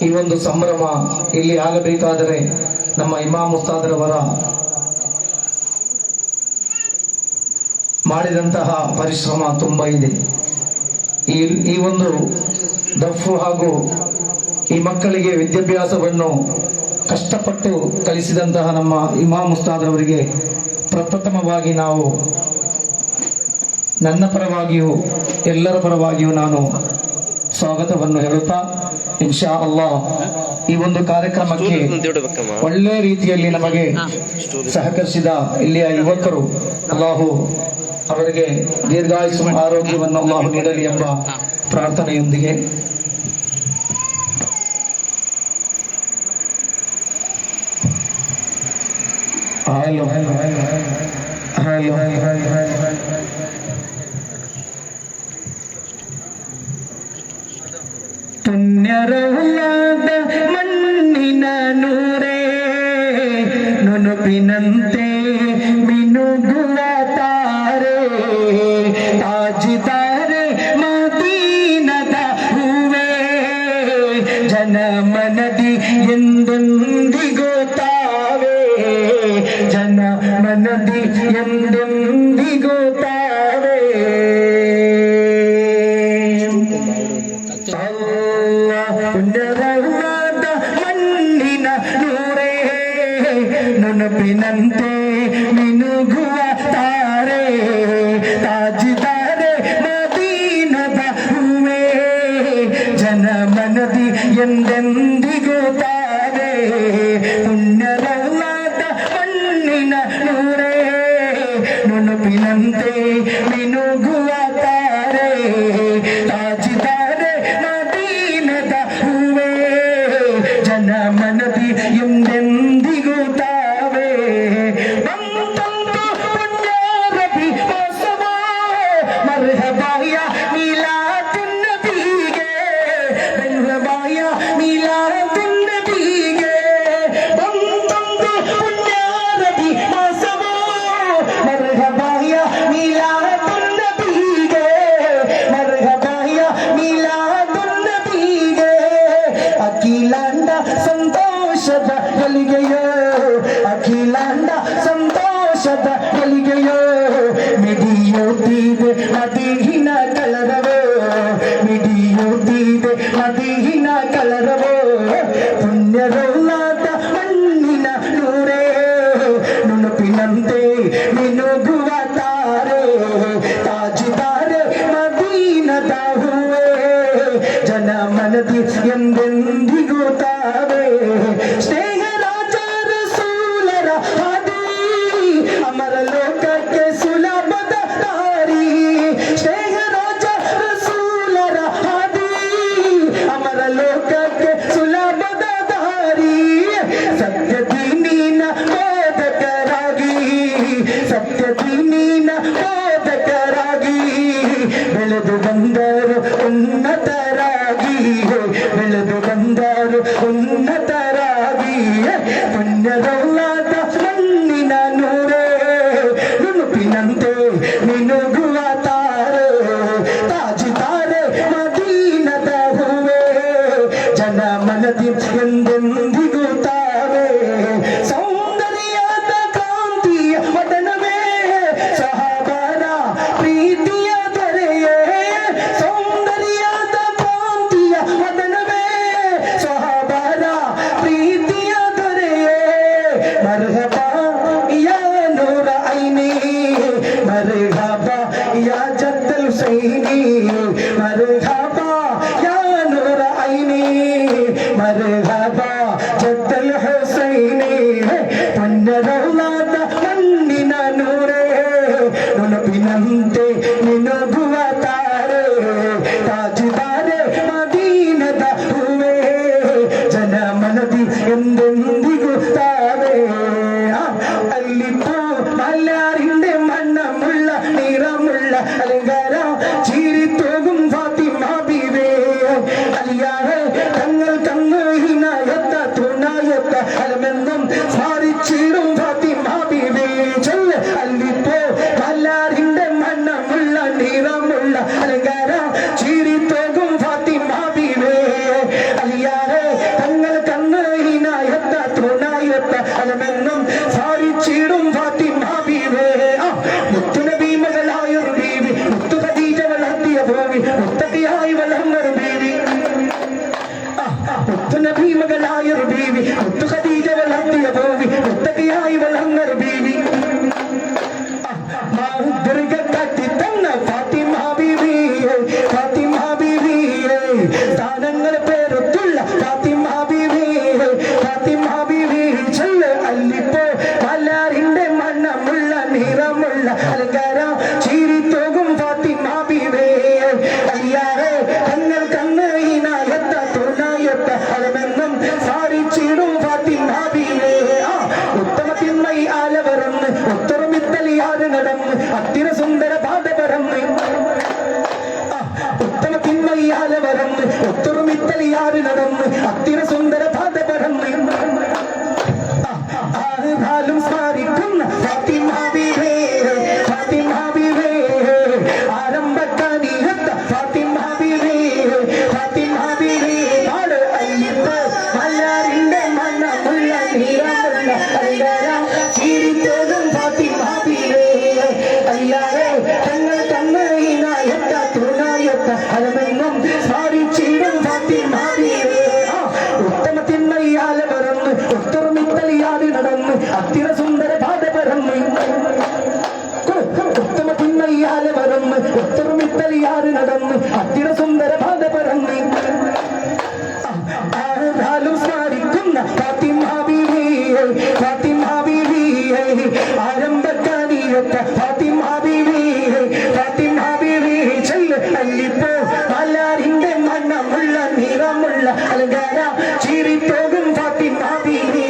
ಈ ಒಂದು ಸಂಭ್ರಮ ಇಲ್ಲಿ ಆಗಬೇಕಾದರೆ ನಮ್ಮ ಇಮಾಮ್ ಮುಸ್ತಾದ್ರವರ ಮಾಡಿದಂತಹ ಪರಿಶ್ರಮ ತುಂಬಾ ಇದೆ. ಈ ಒಂದು ದಫು ಹಾಗೂ ಈ ಮಕ್ಕಳಿಗೆ ವಿದ್ಯಾಭ್ಯಾಸವನ್ನು ಕಷ್ಟಪಟ್ಟು ಕಲಿಸಿದಂತಹ ನಮ್ಮ ಇಮಾಮ್ ಮುಸ್ತಾದ್ರವರಿಗೆ ಪ್ರಪ್ರಥಮವಾಗಿ ನಾವು ನನ್ನ ಪರವಾಗಿಯೂ ಎಲ್ಲರ ಪರವಾಗಿಯೂ ನಾನು ಸ್ವಾಗತವನ್ನು ಹೇಳುತ್ತಾ, ಇನ್ಶಾ ಅಲ್ಲಾಹ್ ಈ ಒಂದು ಕಾರ್ಯಕ್ರಮಕ್ಕೆ ಒಳ್ಳೆ ರೀತಿಯಲ್ಲಿ ನಮಗೆ ಸಹಕರಿಸಿದ ಇಲ್ಲಿಯ ಯುವಕರು, ಅಲ್ಲಾಹು ಅವರಿಗೆ ದೀರ್ಘಾಯುಸ್ಸು ಆರೋಗ್ಯವನ್ನು ಅಲ್ಲಾಹು ನೀಡಲಿ ಎಂಬ ಪ್ರಾರ್ಥನೆಯೊಂದಿಗೆ ಪುಣ್ಯರೌಲಾದ ಮಣ್ಣಿನ ನೂರೇ ನುನುಪಿನಂತೆ ಮಿನುಗುವ ತಾರೆ, ತಾಜಿದಾರೆ ಮದೀನದ ಹೂವೇ, ಜನ ಮನದಿ ಎಂದೆಂದಿಗೂ ತಾವೇ, ಜನ ಮನದಿ ಎಂದೆಂದಿಗೂ ತಾವೇ. ಪುಣ್ಯರವಾದ ಮಣ್ಣಿನ ನೂರೇ ನುನುಪಿನಂತೆ ಮಿನುಗುವ ತಾರೆ, ತಾಜಿದಾರೆ ಮದೀನದ ಹೂವೇ, ಜನ ಮನದಿ ಎಂದೆಂದಿಗೂ ತಾವೇ. ಪುಣ್ಯರವಾದ ಮಣ್ಣಿನ ನೂರೇ ನುನುಪಿನಂತೆ ಮಿನುಗುವ ತಾರೆ, ತಾಜಿದಾರೆ ಮದೀನದ ಹೂವೇ, ಜನ ಮನದಿ ಎಂದೆಂದಿಗೂ ತಾವೇ. ಬಂತಂತು ಪುಣ್ಯ ರಬಿ ಮೋಸವೋ, ಮರ್ಹಬಾಯ ಮೀಲಾದುನ್ ನಬಿಗೆ, ಮರ್ಹಬಾಯ ಮೀಲಾದುನ್ ನಬಿಗೆ. ಬಂತಂತು ಪುಣ್ಯ ರಬಿ ಮೋಸವೋ, ಮರ್ಹಬಾಯ ಮೀಲಾದುನ್ ನಬಿಗೆ, ಮರ್ಹಬಾಯ ಮೀಲಾದುನ್ ನಬಿಗೆ. ಅಖಿಲಾಂಡ ಸಂತೋಷದ ಗಳಿಗೆಯೋ, ಅಖಿಲಾಂಡ ಸಂತೋಷದ ಗಳಿಗೆಯೋ, ಮಿಡಿಯುತ್ತಿದೆ ಮದೀನ ಕಲರವೋ, ಮಿಡಿಯುತ್ತಿದೆ ಮದೀನ ಕಲರವೋ. ಪುಣ್ಯರೌಲಾದ ಮಣ್ಣಿನ ನೂರೇ ನುನುಪಿನಂತೆ ಮಿನುಗುವ ತಾರೆ, ತಾಜಿದಾರೆ ಮದೀನದ ಹೂವೇ, ಜನ ಮನದಿ ಎಂದೆಂದಿಗೂ ತಾವೇ ಸ್ನೇಹರಾಜ ರಸೂಲರ ಹಾದಿ ಅಮರ ಲೋಕಕ್ಕೆ ಸುಲಭದ ದಾರಿ ಸ್ನೇಹರಾಜ ರಸೂಲರ ಹಾದಿ ಅಮರ ಲೋಕಕ್ಕೆ ಸುಲಭದ ದಾರಿ ಸತ್ಯ ದೀನಿನ ಬೋಧಕರಾಗಿ ಸತ್ಯ ದೀನಿನ ಬೋಧಕರಾಗಿ ಬೆಳೆದು ಬಂದರು ಉನ್ನತರಾಗಿ ಬೆಳೆದು ಬಂದರು ಉನ್ನತರಾಗಿ ಪುಣ್ಯದೌಲಾದ ಮಣ್ಣಿನ ನೂರೇ ನುಣುಪಿನಂತೆ ಮಿನುಗುವ ತಾರೆ ತಾಜಿತಾರೆ ಮದೀನದ ಹೂವೇ ಜನ ಮನದಿ ಎಂದೆಂದಿಗೂ ತಾವೇ ಸೌಂದರ್ಯದ ಕಾಂತಿಯ ವದನವೇ ಸಹಬರ ಪ್ರೀತಿಯ ದೊರೆಯೇ ಸೌಂದರ್ಯದ ಕಾಂತಿಯ ವದನವೇ ಸಹಬರ ಪ್ರೀತಿಯ ದೊರೆಯೇ ಮರ್ಹಬಾ ಯಾ ನೂರ ಐನಿ ಮರ್ಹಬಾ ಯಾ ಜದ್ದಲ್ ಹುಸೈನಿ ಮರ್ಹಬಾ ಯಾ ನೂರ ಐನಿ ಮರ್ಹಬಾ ಜದ್ದಲ್ ಹುಸೈನಿ ಪುಣ್ಯದೌಲಾದ ಮಣ್ಣಿನ ನೂರೇ ನುಣುಪಿನಂತೆ ಮಿನುಗುವ ತಾರೆ ತಾಜಿದ್ದಾರೆ ಮದೀನದ ಹೂವೇ ಜನ ಮನದಿ ಎಂದೆಂದಿಗೂ ತಾವೇ ಅಲ್ಲಿ ಪೋ മല്ലാറിന്റെ മണ്ണ മുള്ള നിറമുള്ള അലങ്കാര ചീരിത്തോകും ഫാത്തിമ ബീവേ അലിയാറെ തങ്ങൾ തങ്ങഹിനായത്ത തുണായത്ത അലമെന്നും സ്മാരിച്ചിടും ഫാത്തിമ ബീവേ ചൊല്ല് അല്ലിപ്പോ മല്ലാറിന്റെ മണ്ണ മുള്ള നിറമുള്ള അലങ്കാര ചീരിത്തോകും ഫാത്തിമ ബീവേ അലിയാറെ തങ്ങൾ തങ്ങഹിനായത്ത തുണായത്ത അലമെന്നും സ്മാരിച്ചിടും ഫാത്തിമ ബീവേ മുത്തുനബി മകളായൊരു ബീവി മുത്തു ഖദീജ വളർത്തിയ ഭൂമി മുത്തഖിയായി വളർന്നൊരു ബീവി മുത്തുനബി മകളായൊരു ബീവി മുത്തു ഖദീജ വളർത്തിയ ഭൂമി മുത്തഖിയായി വളർന്നൊരു ബീവി ദുർഗ കാട്ടി തന്ന ഫാത്തിമ ബീവി ഫാത്തിമ ബീവി സ്ഥാനങ്ങൾ പേരൊത്തുള്ള ഫാത്തിമ ബീവി ഫാത്തിമ ബീവി ചൊല്ല് അല്ലിപ്പോ മല്ലാറിന്റെ മണ്ണമുള്ള നിറമുള്ള അലങ്കാര ചീരിത്തോകും ഫാത്തിമ ബീവേ അലിയാറെ തങ്ങൾ കണ്ണയിനായത്ത തുണായത്ത അലമെന്നും സാരിച്ചിടും ഫാത്തിമ ബീവേ ഉത്തമത്തിന്മൈ ആലവറന്ന് ഒത്തൊരുമിത്തലിയാറ് നടന്ന് അത്തിര സുന്ദര പാത പറന്ന് ഉത്തമത്തിന്മൈ ആലവറന്ന് ഒത്തൊരുമിത്തലിയാറ് നടന്ന് അത്തിര സുന്ദര പാത പറന്ന് ആരും സ്മാരിക്കുന്ന ഫാത്തിമ ബീവേ ഫാത്തിമ ബീവേ ആരംഭക്കാനിയത്ത ഫാത്തിമ ബീവേ ഫാത്തിമ ബീവേ പാട് അല്ലിപ്പോ മല്ലാറിന്റെ മണ്ണമുള്ള നിറമുള്ള അലങ്കാര ചീരിത്തോകും ഫാത്തിമ ബീവേ അയ്യാറെ തങ്ങൾ തന്നയിനായത്ത തുണായത്ത അലമെന്നും സ്മാരിച്ചിടും ഫാത്തിമ ബീവേ ഉത്തമത്തിന്മയാല പറന്ന് ഒത്തൊരുമിത്തലിയാടി നടന്ന് അത്തിര സുന്ദര പാത പറന്ന് ഉത്തമത്തിന്മയാല പറന്ന് ഒത്തൊരുമിത്തലിയാടി നടന്ന് അത്തിര സുന്ദര പാത പറന്ന് ആരും സ്മാരിക്കുന്ന ഫാത്തിമ ബീവി ഫാത്തിമ ബീവി ആരംഭക്കാനിയത്ത ഫാത്തിമ ബീവി ഫാത്തിമ ബീവി ചൊല്ല് അല്ലിപ്പോ മല്ലാറിന്റെ മണ്ണമുള്ള നിറമുള്ള അലങ്കാര ചീരിത്തോകും ഫാത്തിമ ബീവി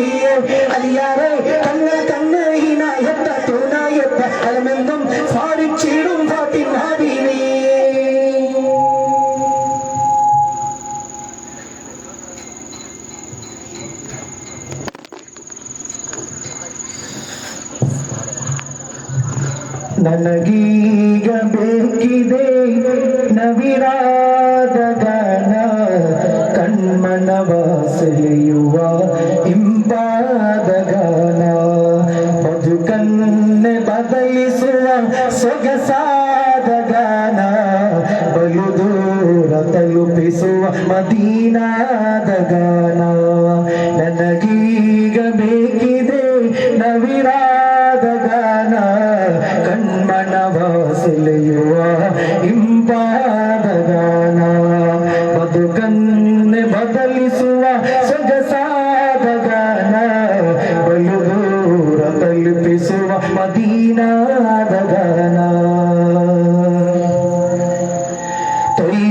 അലിയാറെ തങ്ങൾ തന്നഹിനായത്ത തുണായത്ത അലമെന്നും സ്മാരിച്ചിടും ഫാത്തിമ ബീവി ನನಗೀಗ ಬೇಕಿದೆ ನವಿರಾದ ಗಾನ ಕಣ್ಮನವ ಸೆಳೆಯುವ ಇಂಪಾದ ಗಾನ ಬದುಕನ್ನೆ ಬದಲಿಸುವ ಸೊಗಸಾದ ಗಾನ ಬಲು ದೂರ ತಲುಪಿಸುವ ಮದೀನಾದ ಗಾನ ನನಗೀಗ ಬೇಕಿದೆ ನವಿರಾದ ಗಾನ ಕಣ್ಮನವ ಸೆಳೆಯುವ ಇಂಪಾದ ಗಾನ ಬದುಕನ್ನೆ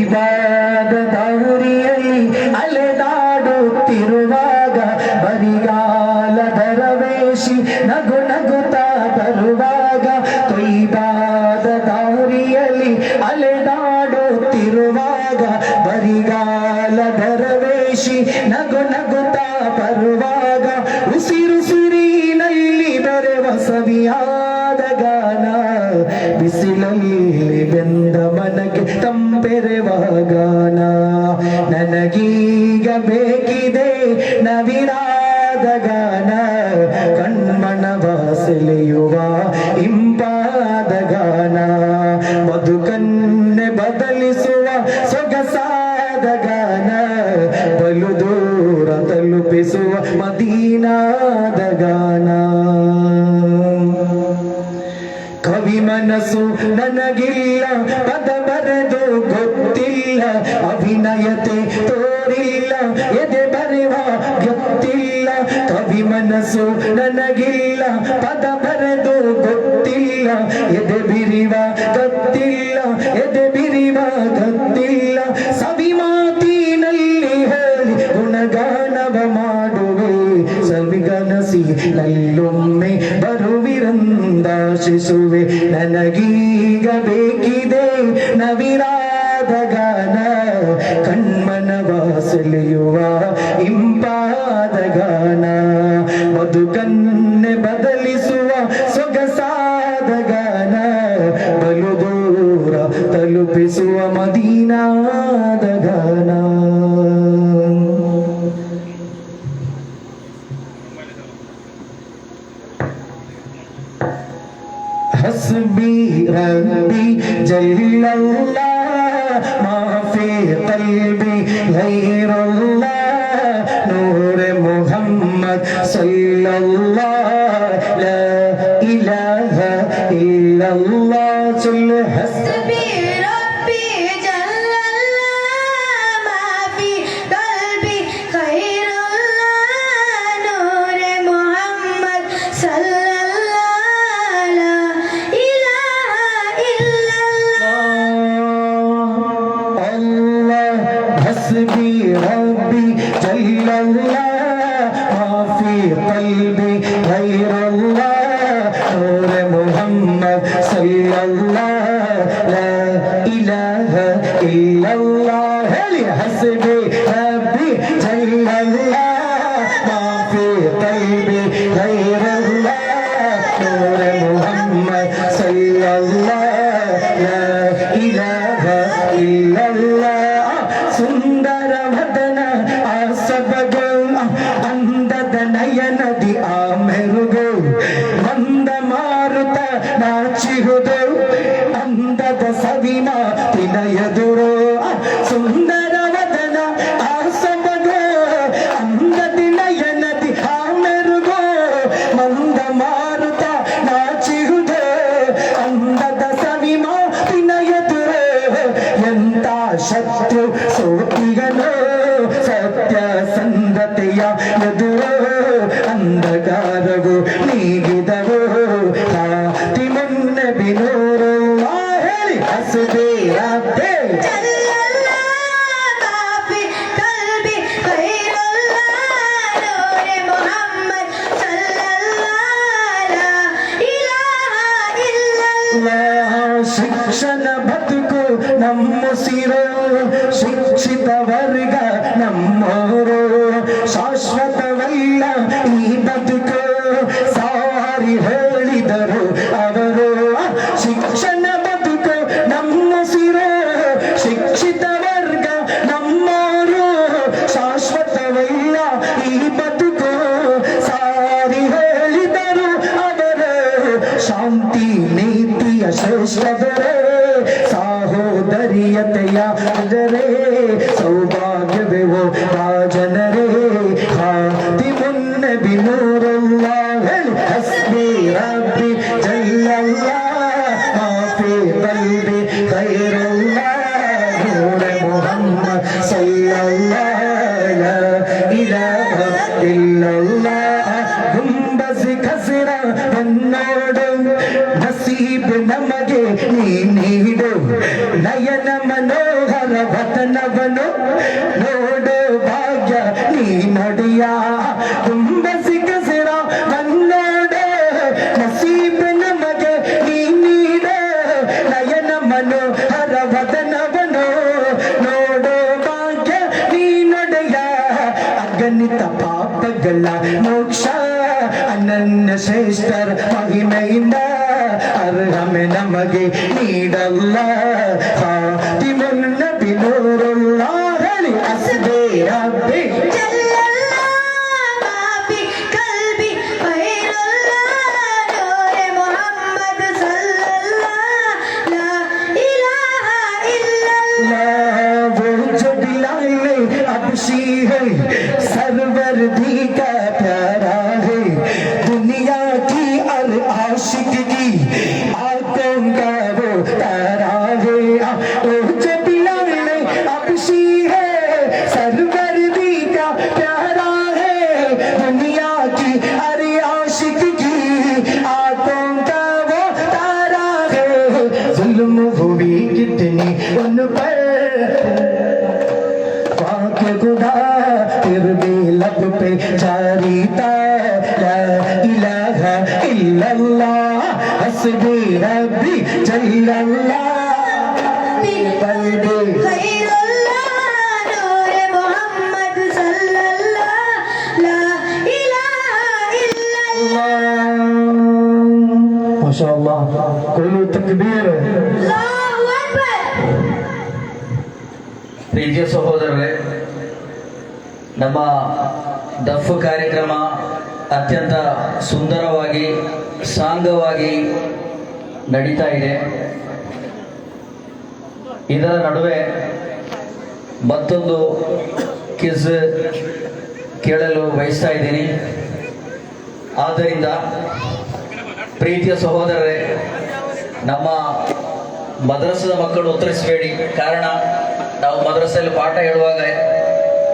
ಕೊಯ್ಬಾದ ದಾರಿಯಲ್ಲಿ ಅಲೆದಾಡುತ್ತಿರುವಾಗ ಬರಿಗಾಲ ದರವೇಶಿ ನಗು ನಗುತ್ತಾ ಬರುವಾಗ ಕೊಯ್ಬಾದ ದಾರಿಯಲ್ಲಿ ಅಲೆದಾಡುತ್ತಿರುವಾಗ ಬರಿಗಾಲ ದರವೇಶಿ ನಗು ನಗುತ್ತಾ ಬರುವಾಗ ಉಸಿರುಸಿರಿನಲ್ಲಿ ಬರೆವ ಸವಿಯಾದ ಗಾನ ಬಿಸಿಲಲ್ಲಿ ಬೆಂದ ಮನಕ್ಕೆ ತಂಪೆರೆವ ಗಾನ ನನಗೀಗ ಬೇಕಿದೆ ನವಿರಾದ ಗಾನ ಕಣ್ಮಣವ ಸೆಳೆಯುವ ಇಂಪಾದ ಗಾನ ಬದುಕನ್ನೆ ಬದಲಿಸುವ ಸೊಗಸಾದ ಗಾನ ಬಲು ದೂರ ತಲುಪಿಸುವ ಮದೀನಾದ ಗಾನ ಕವಿ ಮನಸ್ಸು ನನಗಿಲ್ಲ ಪದ ಬರೆದು ಗೊತ್ತಿಲ್ಲ ಅಭಿನಯತೆ ತೋರಿಲ್ಲ ಎದೆ ಬರೆವ ಗೊತ್ತಿಲ್ಲ ಕವಿ ಮನಸ್ಸು ನನಗಿಲ್ಲ ಪದ ಬರೆದು ಗೊತ್ತಿಲ್ಲ ಎದೆ ಬಿರಿವ ಗೊತ್ತಿಲ್ಲ ಎದೆ ಬಿರಿವ ಗೊತ್ತಿಲ್ಲ ಸವಿ ಮಾತಿನಲ್ಲಿ ಹೇಳಿ ಗುಣಗಾನವ ಮಾಡುವೆ ಸವಿಗನಸಿ ನಲ್ಲೊಮ್ಮೆ ಬರುವಿರಂದಾಶಿಸುವೆ ನನಗೀಗ ಬೇಕಿದೆ ನವಿರಾದ ಗಾನ ಕಣ್ಮನವ ಸೆಳೆಯುವ ಇಂಪಾದ ಗಾನ ಬದುಕನ್ನೆ ಬದಲಿಸುವ ಸೊಗಸಾದ ಗಾನ ಬಲು ದೂರ ತಲುಪಿಸುವ ಮದೀನಾದ ಗಾನ हस्बी रब्बी जल्लल्लाह मा फी क़ल्बी गैरुल्लाह नूर मुहम्मद सल्लल्लाह ला इलाहा इल्लल्लाह चल हस्बी हस्बी रब्बी जल्लल्लाह मा फी क़ल्बी गैरुल्लाह नूर मुहम्मद सल्लल्लाह ला इलाहा इल्लल्लाह हस्बी रब्बी जल्लल्लाह मा फी क़ल्बी गैरुल्लाह नूर मुहम्मद सल्लल्लाह ला इलाहा इल्लल्लाह ಸುಂದರ ವದನ ಆ ಸೊಬಗು ಅಂದದ ನಯನದಿ ಆ ಮೆರುಗು ಮಂದ ಮಾರುತ ನಾಚಿಹುದು ಅಂದದ ಸವಿಮ ತಿನಯದುರು ಸುಂದರ ವದನ ಆ ಸೊಬಗು ಅಂದದಿ ನಯನದಿ ಆ ಮೆರುಗು ಮಂದ ಮಾರುತ ನಾಚಿಹುದು ಅಂದದ ಸವಿಮ ತಿನಯದುರು ಎಂತ ಶತ್ರು ಸೋತಿಗನು ಸತ್ಯ ಸಂಧತೆಯ ಎದುರು ಅಂಧಕಾರವು ನೀಗಿದವು ಹಾತಿ ಮುನ್ನೆ ಬಿನೂರು ಹೇಳಿ ಹಸುದೇ ರಾತೆ ಶಿಕ್ಷಣ ಬದುಕು ನಮ್ಮುಸಿರು ಶಿಕ್ಷಿತ ವರ್ಗ ನಮ್ಮೋರು ಶಾಶ್ವತವಲ್ಲ ಈ ಬದುಕು ಸಾರಿ ಹೇಳಿದರು ಅವರು ಶಿಕ್ಷಣ ಬದುಕು ನಮ್ಮುಸಿರು ಶಿಕ್ಷಿತ ವರ್ಗ ನಮ್ಮೋರು ಶಾಶ್ವತವಲ್ಲ ಈ ಬದುಕು ಸಾರಿ ಹೇಳಿದರು ಅವರು ಶಾಂತಿ ನೀತಿಯ ಶ್ರೇಷ್ಠದರೆ ಸಹೋದರಿಯತೆಯ ಜರೇ ಸೌಭಾಗ್ಯವೆವೋ ರಾಜನರೇ ಹಾತಿ ಮುನ್ನೆ ಬಿನೂರಲ್ಲ ಹೇಳಿ ಹಸ್ಬಿ ರಬ್ಬಿ ಜಲ್ಲಲ್ಲಾಹ್ ಮಾ ಫೀ क़ल्बಿ ಗೈರುಲ್ಲಾಹ್ ನೂರ ಮುಹಮ್ಮದ್ ಸಲ್ಲಲ್ಲಾಹ್ ಲಾ ಇಲಾಹ ಇಲ್ಲಲ್ಲಾಹ್ ಗುಂಬಜ್ ಖಸ್ರ ನನ್ನೋಡು ನಸೀಬ್ ನಮಗೆ ನೀ ನೀಡು ನಯನ ಮನೋಹರ ಮನೋಹರ ವತನವನು ನೋಡು ಭಾಗ್ಯ ನೀ ನಡೆಯ ತುಂಬಸಿ ಕಸಿರ ಮನ್ನೋಡೆ ನಸೀಬ್ ನಮಗೆ ನೀ ನೀಡೆ ನಯನ ಮನೋಹರ ವತನವನು ನೋಡು ಭಾಗ್ಯ ನೀ ನಡೆಯ ಅಗಣಿತ ಪಾಪಗಳ ಮೋಕ್ಷ ಅನನ್ಯ ಶ್ರೇಷ್ಠರ ಮಹಿಮೆಯಿಂದ ಅರ್ಹಮೆ ನಮಗೆ ನೀಡಲ್ಲ ಖಾತಿಮುನ್ ನಬಿ ನೂರುಲ್ಲಾಹ್ ಅಲಿ ಅಸ್ಬಿ ರಬ್ಬಿ सरवर दी का प्यारा है दुनिया की और आशिक की आंखों का वो तारा है ओ जब लाले अबशी है सरवर दी का प्यारा है दुनिया की और आशिक की आंखों का वो तारा है जुल्म हुई कितनी उन पर खुदा फिर भी लब पे जारी था ला इलाहा इल्लल्लाह हस्बी रब्बी जल्लल्लाह बल्बी माशाअल्लाह कुल तकबीर ಪ್ರೀತಿಯ ಸಹೋದರರೇ, ನಮ್ಮ ದಫ್ ಕಾರ್ಯಕ್ರಮ ಅತ್ಯಂತ ಸುಂದರವಾಗಿ ಸಾಂಗವಾಗಿ ನಡೀತಾ ಇದೆ. ಇದರ ನಡುವೆ ಮತ್ತೊಂದು ಕಿಸ್ ಕೇಳಲು ಬಯಸ್ತಾ ಇದ್ದೀನಿ. ಆದ್ದರಿಂದ ಪ್ರೀತಿಯ ಸಹೋದರರೇ, ನಮ್ಮ ಮದ್ರಸದ ಮಕ್ಕಳು ಉತ್ತರಿಸಬೇಡಿ. ಕಾರಣ ನಾವು ಮದ್ರಸೆಯಲ್ಲಿ ಪಾಠ ಹೇಳುವಾಗ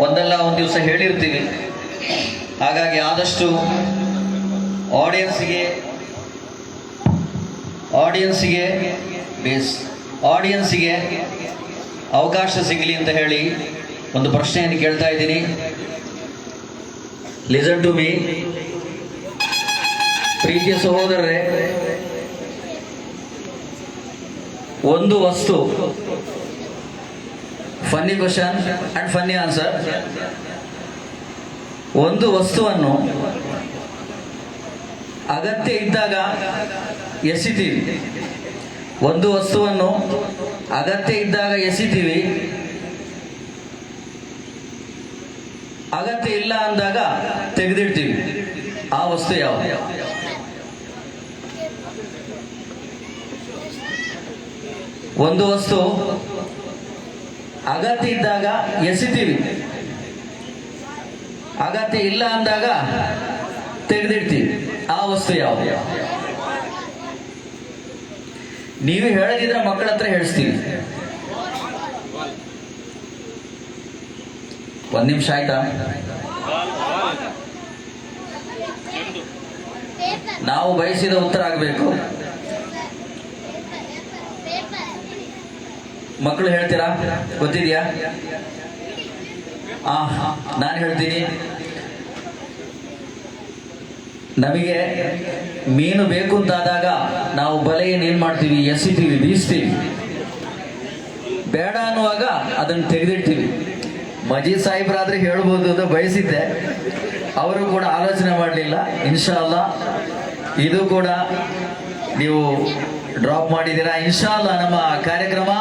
ಒಂದಲ್ಲ ಒಂದು ದಿವಸ ಹೇಳಿರ್ತೀವಿ. ಹಾಗಾಗಿ ಆದಷ್ಟು ಆಡಿಯನ್ಸಿಗೆ ಅವಕಾಶ ಸಿಗಲಿ ಅಂತ ಹೇಳಿ ಒಂದು ಪ್ರಶ್ನೆಯನ್ನು ಕೇಳ್ತಾ ಇದ್ದೀನಿ. Listen to me. ಪ್ರೀತಿಯ ಸಹೋದರರೇ, ಒಂದು ವಸ್ತು, funny question and funny answer. ಒಂದು ವಸ್ತುವನ್ನು ಅಗತ್ಯ ಇದ್ದಾಗ ಎಸಿತೀವಿ. ಒಂದು ವಸ್ತುವನ್ನು ಅಗತ್ಯ ಇದ್ದಾಗ ಎಸಿತೀವಿ, ಅಗತ್ಯ ಇಲ್ಲ ಅಂದಾಗ ತೆಗೆದಿಡ್ತೀವಿ. ಆ ವಸ್ತು ಯಾವುದು? ಒಂದು ವಸ್ತು ಅಗತ್ಯ ಇದ್ದಾಗ ಎಸಿತೀವಿ, ಅಗತ್ಯ ಇಲ್ಲ ಅಂದಾಗ ತೆಗೆದಿಡ್ತೀವಿ. ಆ ವಸ್ತು ಯಾವುದು? ನೀವು ಹೇಳದಿದ್ರೆ ಮಕ್ಕಳ ಹತ್ರ ಹೇಳಿಸ್ತೀವಿ. ಒಂದ್ ನಿಮಿಷ ಆಯ್ತಾ? ನಾವು ಬಯಸಿದ ಉತ್ತರ ಆಗಬೇಕು. ಮಕ್ಕಳು ಹೇಳ್ತೀರಾ? ಗೊತ್ತಿದ್ಯಾ? ನಾನು ಹೇಳ್ತೀನಿ. ನಮಗೆ ಮೀನು ಬೇಕು ಅಂತಾದಾಗ ನಾವು ಬಲೆಯನ್ನು ಏನ್ ಮಾಡ್ತೀವಿ? ಎಸಿತೀವಿ, ಬೀಸ್ತೀವಿ. ಬೇಡ ಅನ್ನುವಾಗ ಅದನ್ನು ತೆಗೆದಿಡ್ತೀವಿ. ಮಜೀದ್ ಸಾಹಿಬ್ರಾದ್ರೆ ಹೇಳ್ಬೋದು ಅಂತ ಬಯಸಿದ್ದೆ, ಅವರು ಕೂಡ ಆಲೋಚನೆ ಮಾಡಲಿಲ್ಲ. ಇನ್ಶಾ ಅಲ್ಲಾ ಇದು ಕೂಡ ನೀವು ಡ್ರಾಪ್ ಮಾಡಿದ್ದೀರಾ. ಇನ್ಶಾ ಅಲ್ಲಾ ನಮ್ಮ ಕಾರ್ಯಕ್ರಮ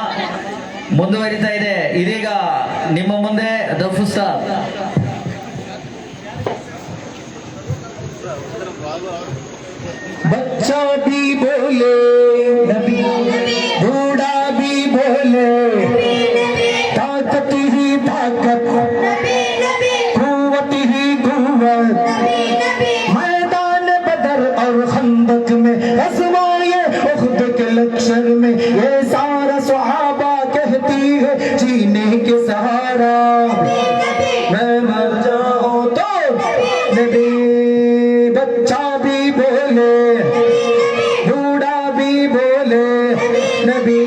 ಮುಂದುವರಿತಾ ಇದೆ. ಇದೀಗ ನಿಮ್ಮ ಮುಂದೆ ದಫ್ ಉಸ್ತಾದ್. बच्चा भी बोले नबी, बूढ़ा भी बोले ताकत ही ताकत, कुव्वत ही कुव्वत। मैदान बदर और खंदक में, रज़वाए उहद के लश्कर में, ये सारा सहाबा कहती है जीने के सहारा। मैं मर जाऊं तो नबी, बच्चा भी बोले, बूढ़ा भी बोले नबी।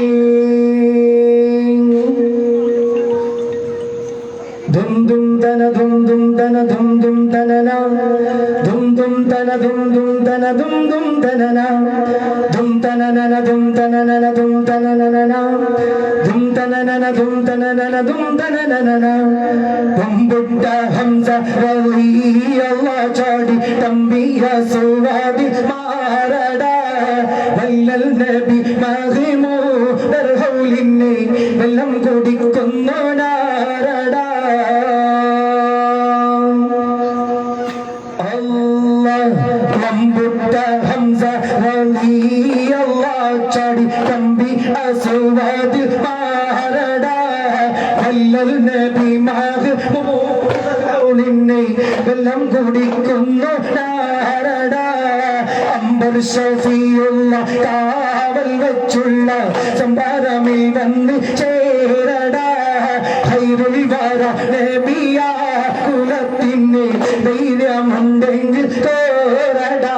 tanana dum dum tana dum dum tanana dum tanana dum tanana dum tanana dum tanana dum tanana dum tanana bambutta hamza wali Allah chadi tambiya suwadi marada wallal nabi mahimu darhaulinne vellam kudikkunnu narada Bambutta Hamza Wali Allah Chadi Tambi Aswad Maharada Wallal Nabi Mahmud Aulinne Vellam Kudikkunnu Narada Ambar Shafiullah Kaval Vechulla Sambaramil Vannu Cherada Khairul Wara Nabiya Kulattinne ധൈര്യമുണ്ടെങ്കിൽ തോരടാ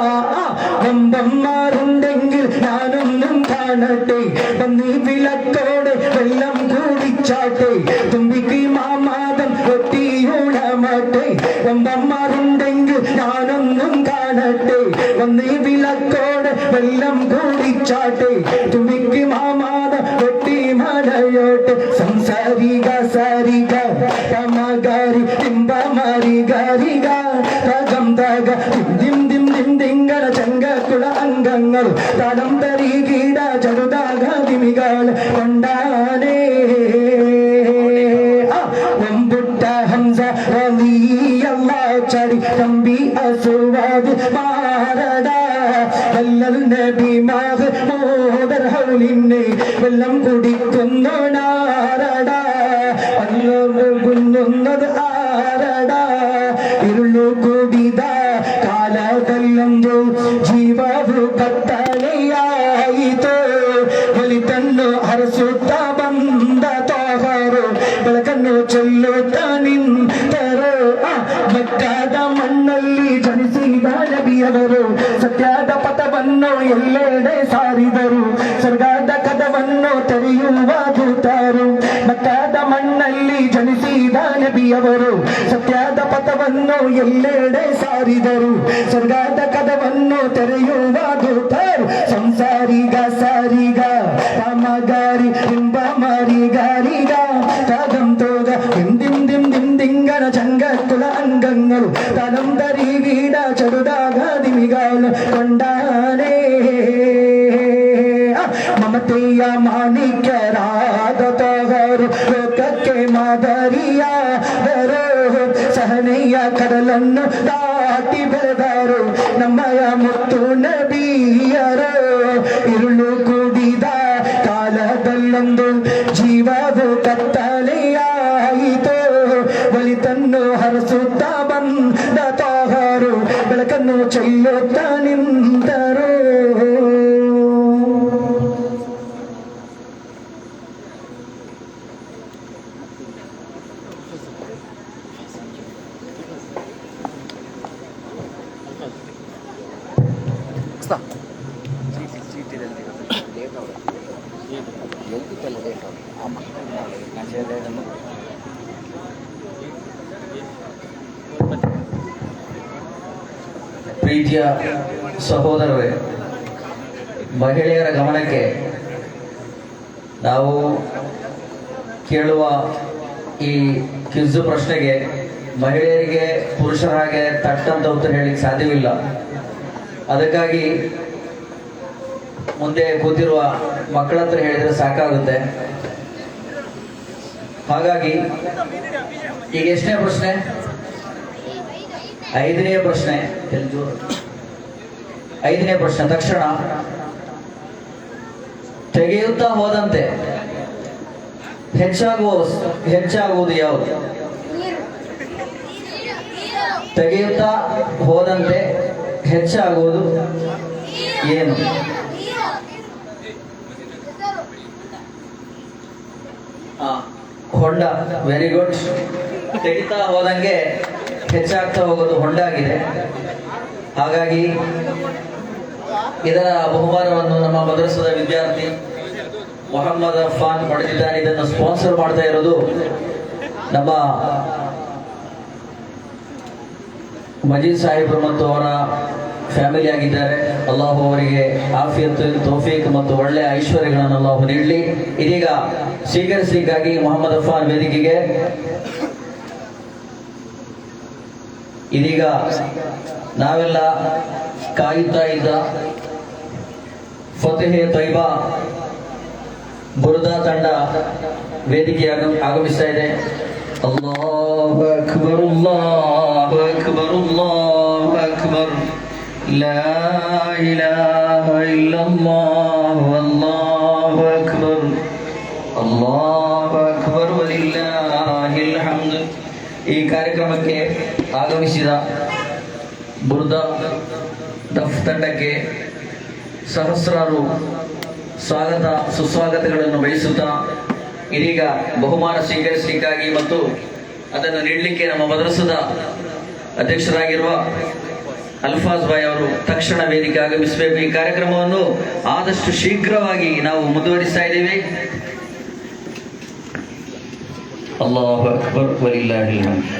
വമ്പന്മാരുണ്ടെങ്കിൽ ഞാനൊന്നും കാണട്ടെ പന്നി വിളക്കോടെ വെള്ളം കൂടിച്ചാട്ടെ തുമ്പിക്ക് മാമാദം ഒട്ടിയൂടമാട്ടെ വമ്പന്മാരുണ്ടെങ്കിൽ ഞാനൊന്നും കാണട്ടെ പന്നി വിളക്കോടെ വെള്ളം കൂടിച്ചാട്ടെ തുമ്പിക്ക് മാമാദം ഒട്ടി മലയോട്ടെ സംസാരിക സാരിക കമകാരി തിമ്പമാരി ഗാരിക തകം തക dim dim dim dingal ചങ്കക്കുള അംഗങ്ങൾ തടം തരി കീട ചടുതാക ദിമികൾ കൊണ്ടാനേ വമ്പുട്ട ഹംസ റളിയല്ലാഹു ചടി തമ്പി അസ്വാദ് മാരട വല്ലൽ നബി മഹ്മൂദ് ഹൗലിന്നെ വെള്ളം കുടിക്കുന്നു നാരട അല്ലാഹു കുന്നുന്നത് ആരട ഇരുളു കൂടിದ ಕಾಲದಲ್ಲೊಂದು ಜೀವವು ಕತ್ತಲೆಯಾಯಿತು ಒಲಿತನ್ನು ಹರಸುತ್ತ ಬಂದ ತೋಹರು ಬೆಳಕನ್ನು ಚೆಲ್ಲುತ್ತ ನಿಂತರು ಮಕ್ಕದ ಮಣ್ಣಲ್ಲಿ ಜನಿಸಿದ ನಬಿಯವರು ಸತ್ಯದ ಪಥವನ್ನು ಎಲ್ಲೆಡೆ ಸಾರಿದರು ಸ್ವರ್ಗದ ಕದವನ್ನು ತೆರೆಯುವ ದೂತರು ಮಕ್ಕದ ಮಣ್ಣಲ್ಲಿ ಜನಿಸಿದ ನಬಿಯವರು ಸತ್ಯದ ಪಥವನ್ನು ಎಲ್ಲೆಡೆ ಸಾರಿದರು ಸ್ವರ್ಗದ ಕದವನ್ನು ತೆರೆಯುವ ದೂತರು ಸಂಸಾರಿಗ ಸಾರಿಗ ಕಾಮಗಾರಿ ಹಿಂಬ ಮಾರಿಗಾರಿಗ ತದಂ ತೋಗ dim dim dim dinಗನ ಚಂಗಕುಲ ಅಂಗಗಳು ತದಂ ತರಿ ಗೀಡ ಚಡುದಾಗ ದಿಮಿಗಳು ಕೊಂಡಾನೆ ಮಮತೆಯ ಮಾಣಿಕ್ಯರಾದ ತೋಗರು ಲೋಕಕ್ಕೆ ಮಾದರಿಯಾದರು ಸಹನೆಯ ಕಡಲನ್ನು ದಾಟಿ ಬೆಳೆದರು ನಮ್ಮಯ ಮುತ್ತು ನಬಿಯರು ഇരുಳು ಕೂಡಿದ ಕಾಲದಲ್ಲೊಂದು ಜೀವವು ಕತ್ತಲೆಯಾಯಿತು ಒಲಿತನ್ನು ಹರಸುತ್ತ ಬಂದ ತೋಹರು ಬೆಳಕನ್ನು ಚೆಲ್ಲುತ್ತ ನಿಂತರು ಪ್ರೀತಿಯ ಸಹೋದರರೇ, ಮಹಿಳೆಯರ ಗಮನಕ್ಕೆ ನಾವು ಕೇಳುವ ಈ ಕ್ವಿಜ್ ಪ್ರಶ್ನೆಗೆ ಮಹಿಳೆಯರಿಗೆ ಪುರುಷರ ಹಾಗೆ ತಟ್ಟಂತ ಉತ್ತರ ಹೇಳಲಿಕ್ಕೆ ಸಾಧ್ಯವಿಲ್ಲ. ಅದಕ್ಕಾಗಿ ಮುಂದೆ ಕೂತಿರುವ ಮಕ್ಕಳ ಹತ್ರ ಹೇಳಿದ್ರೆ ಸಾಕಾಗುತ್ತೆ. ಹಾಗಾಗಿ ಈಗ ಎಷ್ಟನೇ ಪ್ರಶ್ನೆ? 5ನೇ ಪ್ರಶ್ನೆ. 5ನೇ ಪ್ರಶ್ನೆ. ತಕ್ಷಣ ತೆಗೆಯುತ್ತಾ ಹೋದಂತೆ ಹೆಚ್ಚಾಗುವುದು ಯಾವುದು? ತೆಗೆಯುತ್ತಾ ಹೋದಂತೆ ಹೆಚ್ಚಾಗುವುದು ಏನು? ಹೊಂಡ. Very good. ತೆಗಿತಾ ಹೋದಂಗೆ ಹೆಚ್ಚಾಗ್ತಾ ಹೋಗೋದು ಹೊಂಡ ಆಗಿದೆ. ಹಾಗಾಗಿ ಇದರ ಬಹುಮಾನವನ್ನು ನಮ್ಮ ಮದ್ರಸದ ವಿದ್ಯಾರ್ಥಿ ಮೊಹಮ್ಮದ್ ಅಫಾನ್ ಪಡೆದಿದ್ದಾನೆ. ಇದನ್ನು ಸ್ಪಾನ್ಸರ್ ಮಾಡ್ತಾ ಇರೋದು ನಮ್ಮ ಮಜೀದ್ ಸಾಹೇಬರು ಮತ್ತು ಅವರ ಫ್ಯಾಮಿಲಿ ಆಗಿದ್ದಾರೆ. ಅಲ್ಲಾಹು ಅವರಿಗೆ ಆಫಿಯತ್, ತೌಫೀಕ್ ಮತ್ತು ಒಳ್ಳೆಯ ಐಶ್ವರ್ಯಗಳನ್ನು ಅಲ್ಲಾಹು ನೀಡಲಿ. ಇದೀಗ ಸ್ವೀಕರಿಸಲಿಕ್ಕಾಗಿ ಮೊಹಮ್ಮದ್ ಅಫಾನ್ ವೇದಿಕೆಗೆ ಇದೀಗ ನಾವೆಲ್ಲ ಕಾಯುತ್ತಾ ಇದ್ದ ಫತಹೆ ತೈಬಾ ಬುರ್ದಾ ತಂಡ ವೇದಿಕೆ ಆಗಮಿಸ್ತಾ ಇದೆ. ಅಲ್ಲಾಹು ಅಕ್ಬರ್, ಅಲ್ಲಾಹು ಅಕ್ಬರ್, ಅಲ್ಲಾಹು ಅಕ್ಬರ್, ಲಾ ಇಲಾಹ ಇಲ್ಲಲ್ಲಾಹು, ಅಲ್ಲಾಹು ಅಕ್ಬರ್, ಅಲ್ಲಾಹು ಅಕ್ಬರ್, ವಲಿಲ್ಲಾಹಿಲ್ ಹಮ್ದ್. ಈ ಕಾರ್ಯಕ್ರಮಕ್ಕೆ ಆಗಮಿಸಿದ ಬುರ್ದಾ ದಫ್ ತಂಡಕ್ಕೆ ಸಹಸ್ರಾರು ಸ್ವಾಗತ ಸುಸ್ವಾಗತಗಳನ್ನು ಬಯಸುತ್ತಾ ಇದೀಗ ಬಹುಮಾನ ಸ್ವೀಕರಿಸಲಿಕ್ಕಾಗಿ ಮತ್ತು ಅದನ್ನು ನೀಡಲಿಕ್ಕೆ ನಮ್ಮ ಮದ್ರಸದ ಅಧ್ಯಕ್ಷರಾಗಿರುವ ಅಲ್ಫಾಜ್ ಭಾಯ್ ಅವರು ತಕ್ಷಣ ವೇದಿಕೆ ಆಗಮಿಸಬೇಕು. ಈ ಕಾರ್ಯಕ್ರಮವನ್ನು ಆದಷ್ಟು ಶೀಘ್ರವಾಗಿ ನಾವು ಮುಂದುವರಿಸ್ತಾ ಇದ್ದೇವೆ. ಅಲ್ಲಾಹು ಅಕ್ಬರ್, ವಲಿಲ್ಲಾಹಿಲ್ ಹಮ್ದ್.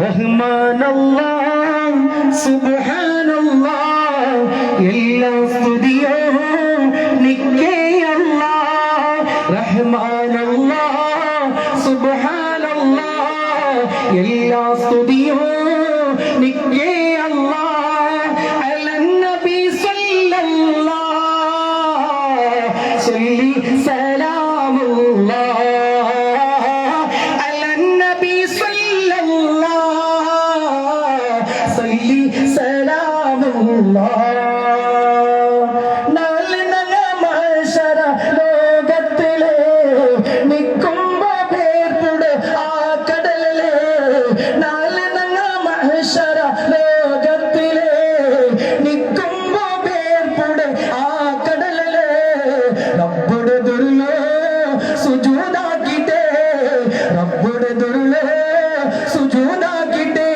റഹ്മാൻ അല്ലാഹ് സുബ്ഹാനല്ലാഹ് എല്ലാ സ്തുതിയും നിക്കേ അല്ലാഹ്. റഹ്മാൻ അല്ലാഹ് സുബ്ഹാനല്ലാഹ് എല്ലാ സ്തുതിയും നിക്കേ അല്ലാഹ്. അലൻ നബി സല്ലല്ലാഹ് സല്ലി സലാമുല്ലാഹ്. അലൻ നബി ലോകത്തിലെ നിൽക്കുമ്പോ പേർപ്പുട് ആ കടലിലെ നാല് മഹശര ലോകത്തിലെ നിൽക്കുമ്പോ പേർപ്പുട് ആ കടലിലെ റബ്ബുടെ ദുർലോ സുജൂദാക്കിട്ടേ, റബ്ബുടെ ദുർലോ സുജൂദാക്കിട്ടേ.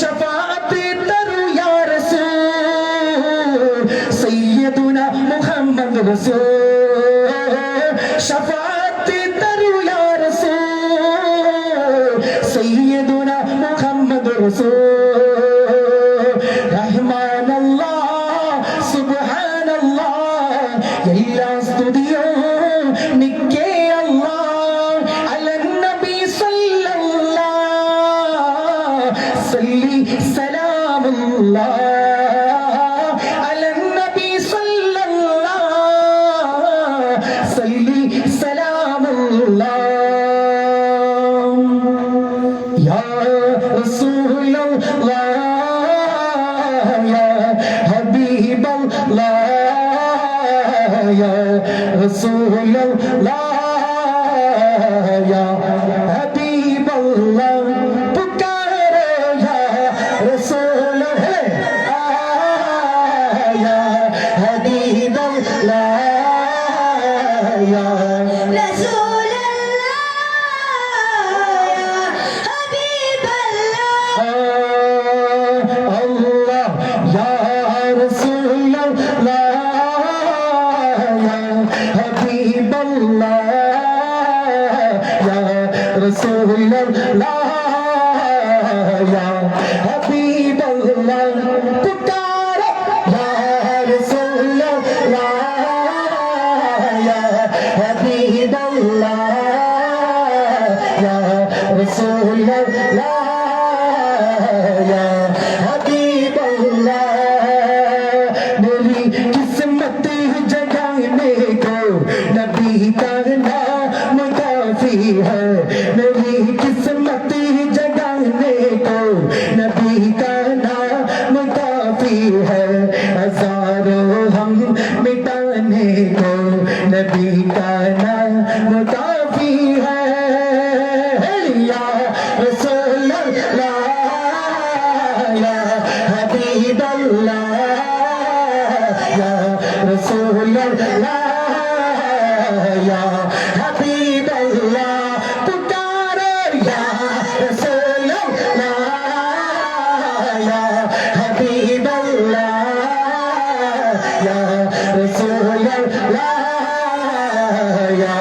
ശഫാഅത്ത് തരു യാ റസൂൽ സയ്യിദുനാ മുഹമ്മദ് റസൂൽ. ശഫാഅത്ത് തരു യാ റസൂൽ സയ്യിദുനാ മുഹമ്മദ് റസൂൽ. റഹ്മാൻ അല്ലാഹ് സുബ്ഹാനല്ലാഹ് എല്ലാ സ്തുതിയും നിക്കേ അല്ലാഹ്. അലൻ നബി സല്ലല്ലാഹ് സല്ലി സലാമുല്ലാഹ്. അലൻ നബി സല്ലല്ലാഹ് സല്ലി സലാമുല്ലാഹ്. യാ റസൂലല്ലാഹ് യാ ഹബീബല്ലാഹ് യാ റസൂലല്ലാഹ് യാ ഹബീബല്ലാഹ്. പുകാരോ യാ റസൂൽ യാ ഹബീബല്ലാഹ് യാ मेरी किस्मत जगाने को नबी का नाम काफी है. मेरी किस्मत जगाने को नबी का नाम काफी है. हजारों हम मिटाने को नबी का नाम काफी है. या रसूल अल्लाह या हबीब अल्लाह या रसूल अल्लाह या हबीब अल्लाह. पुकारो या रसूल अल्लाह या हबीब अल्लाह या रसूल अल्लाह या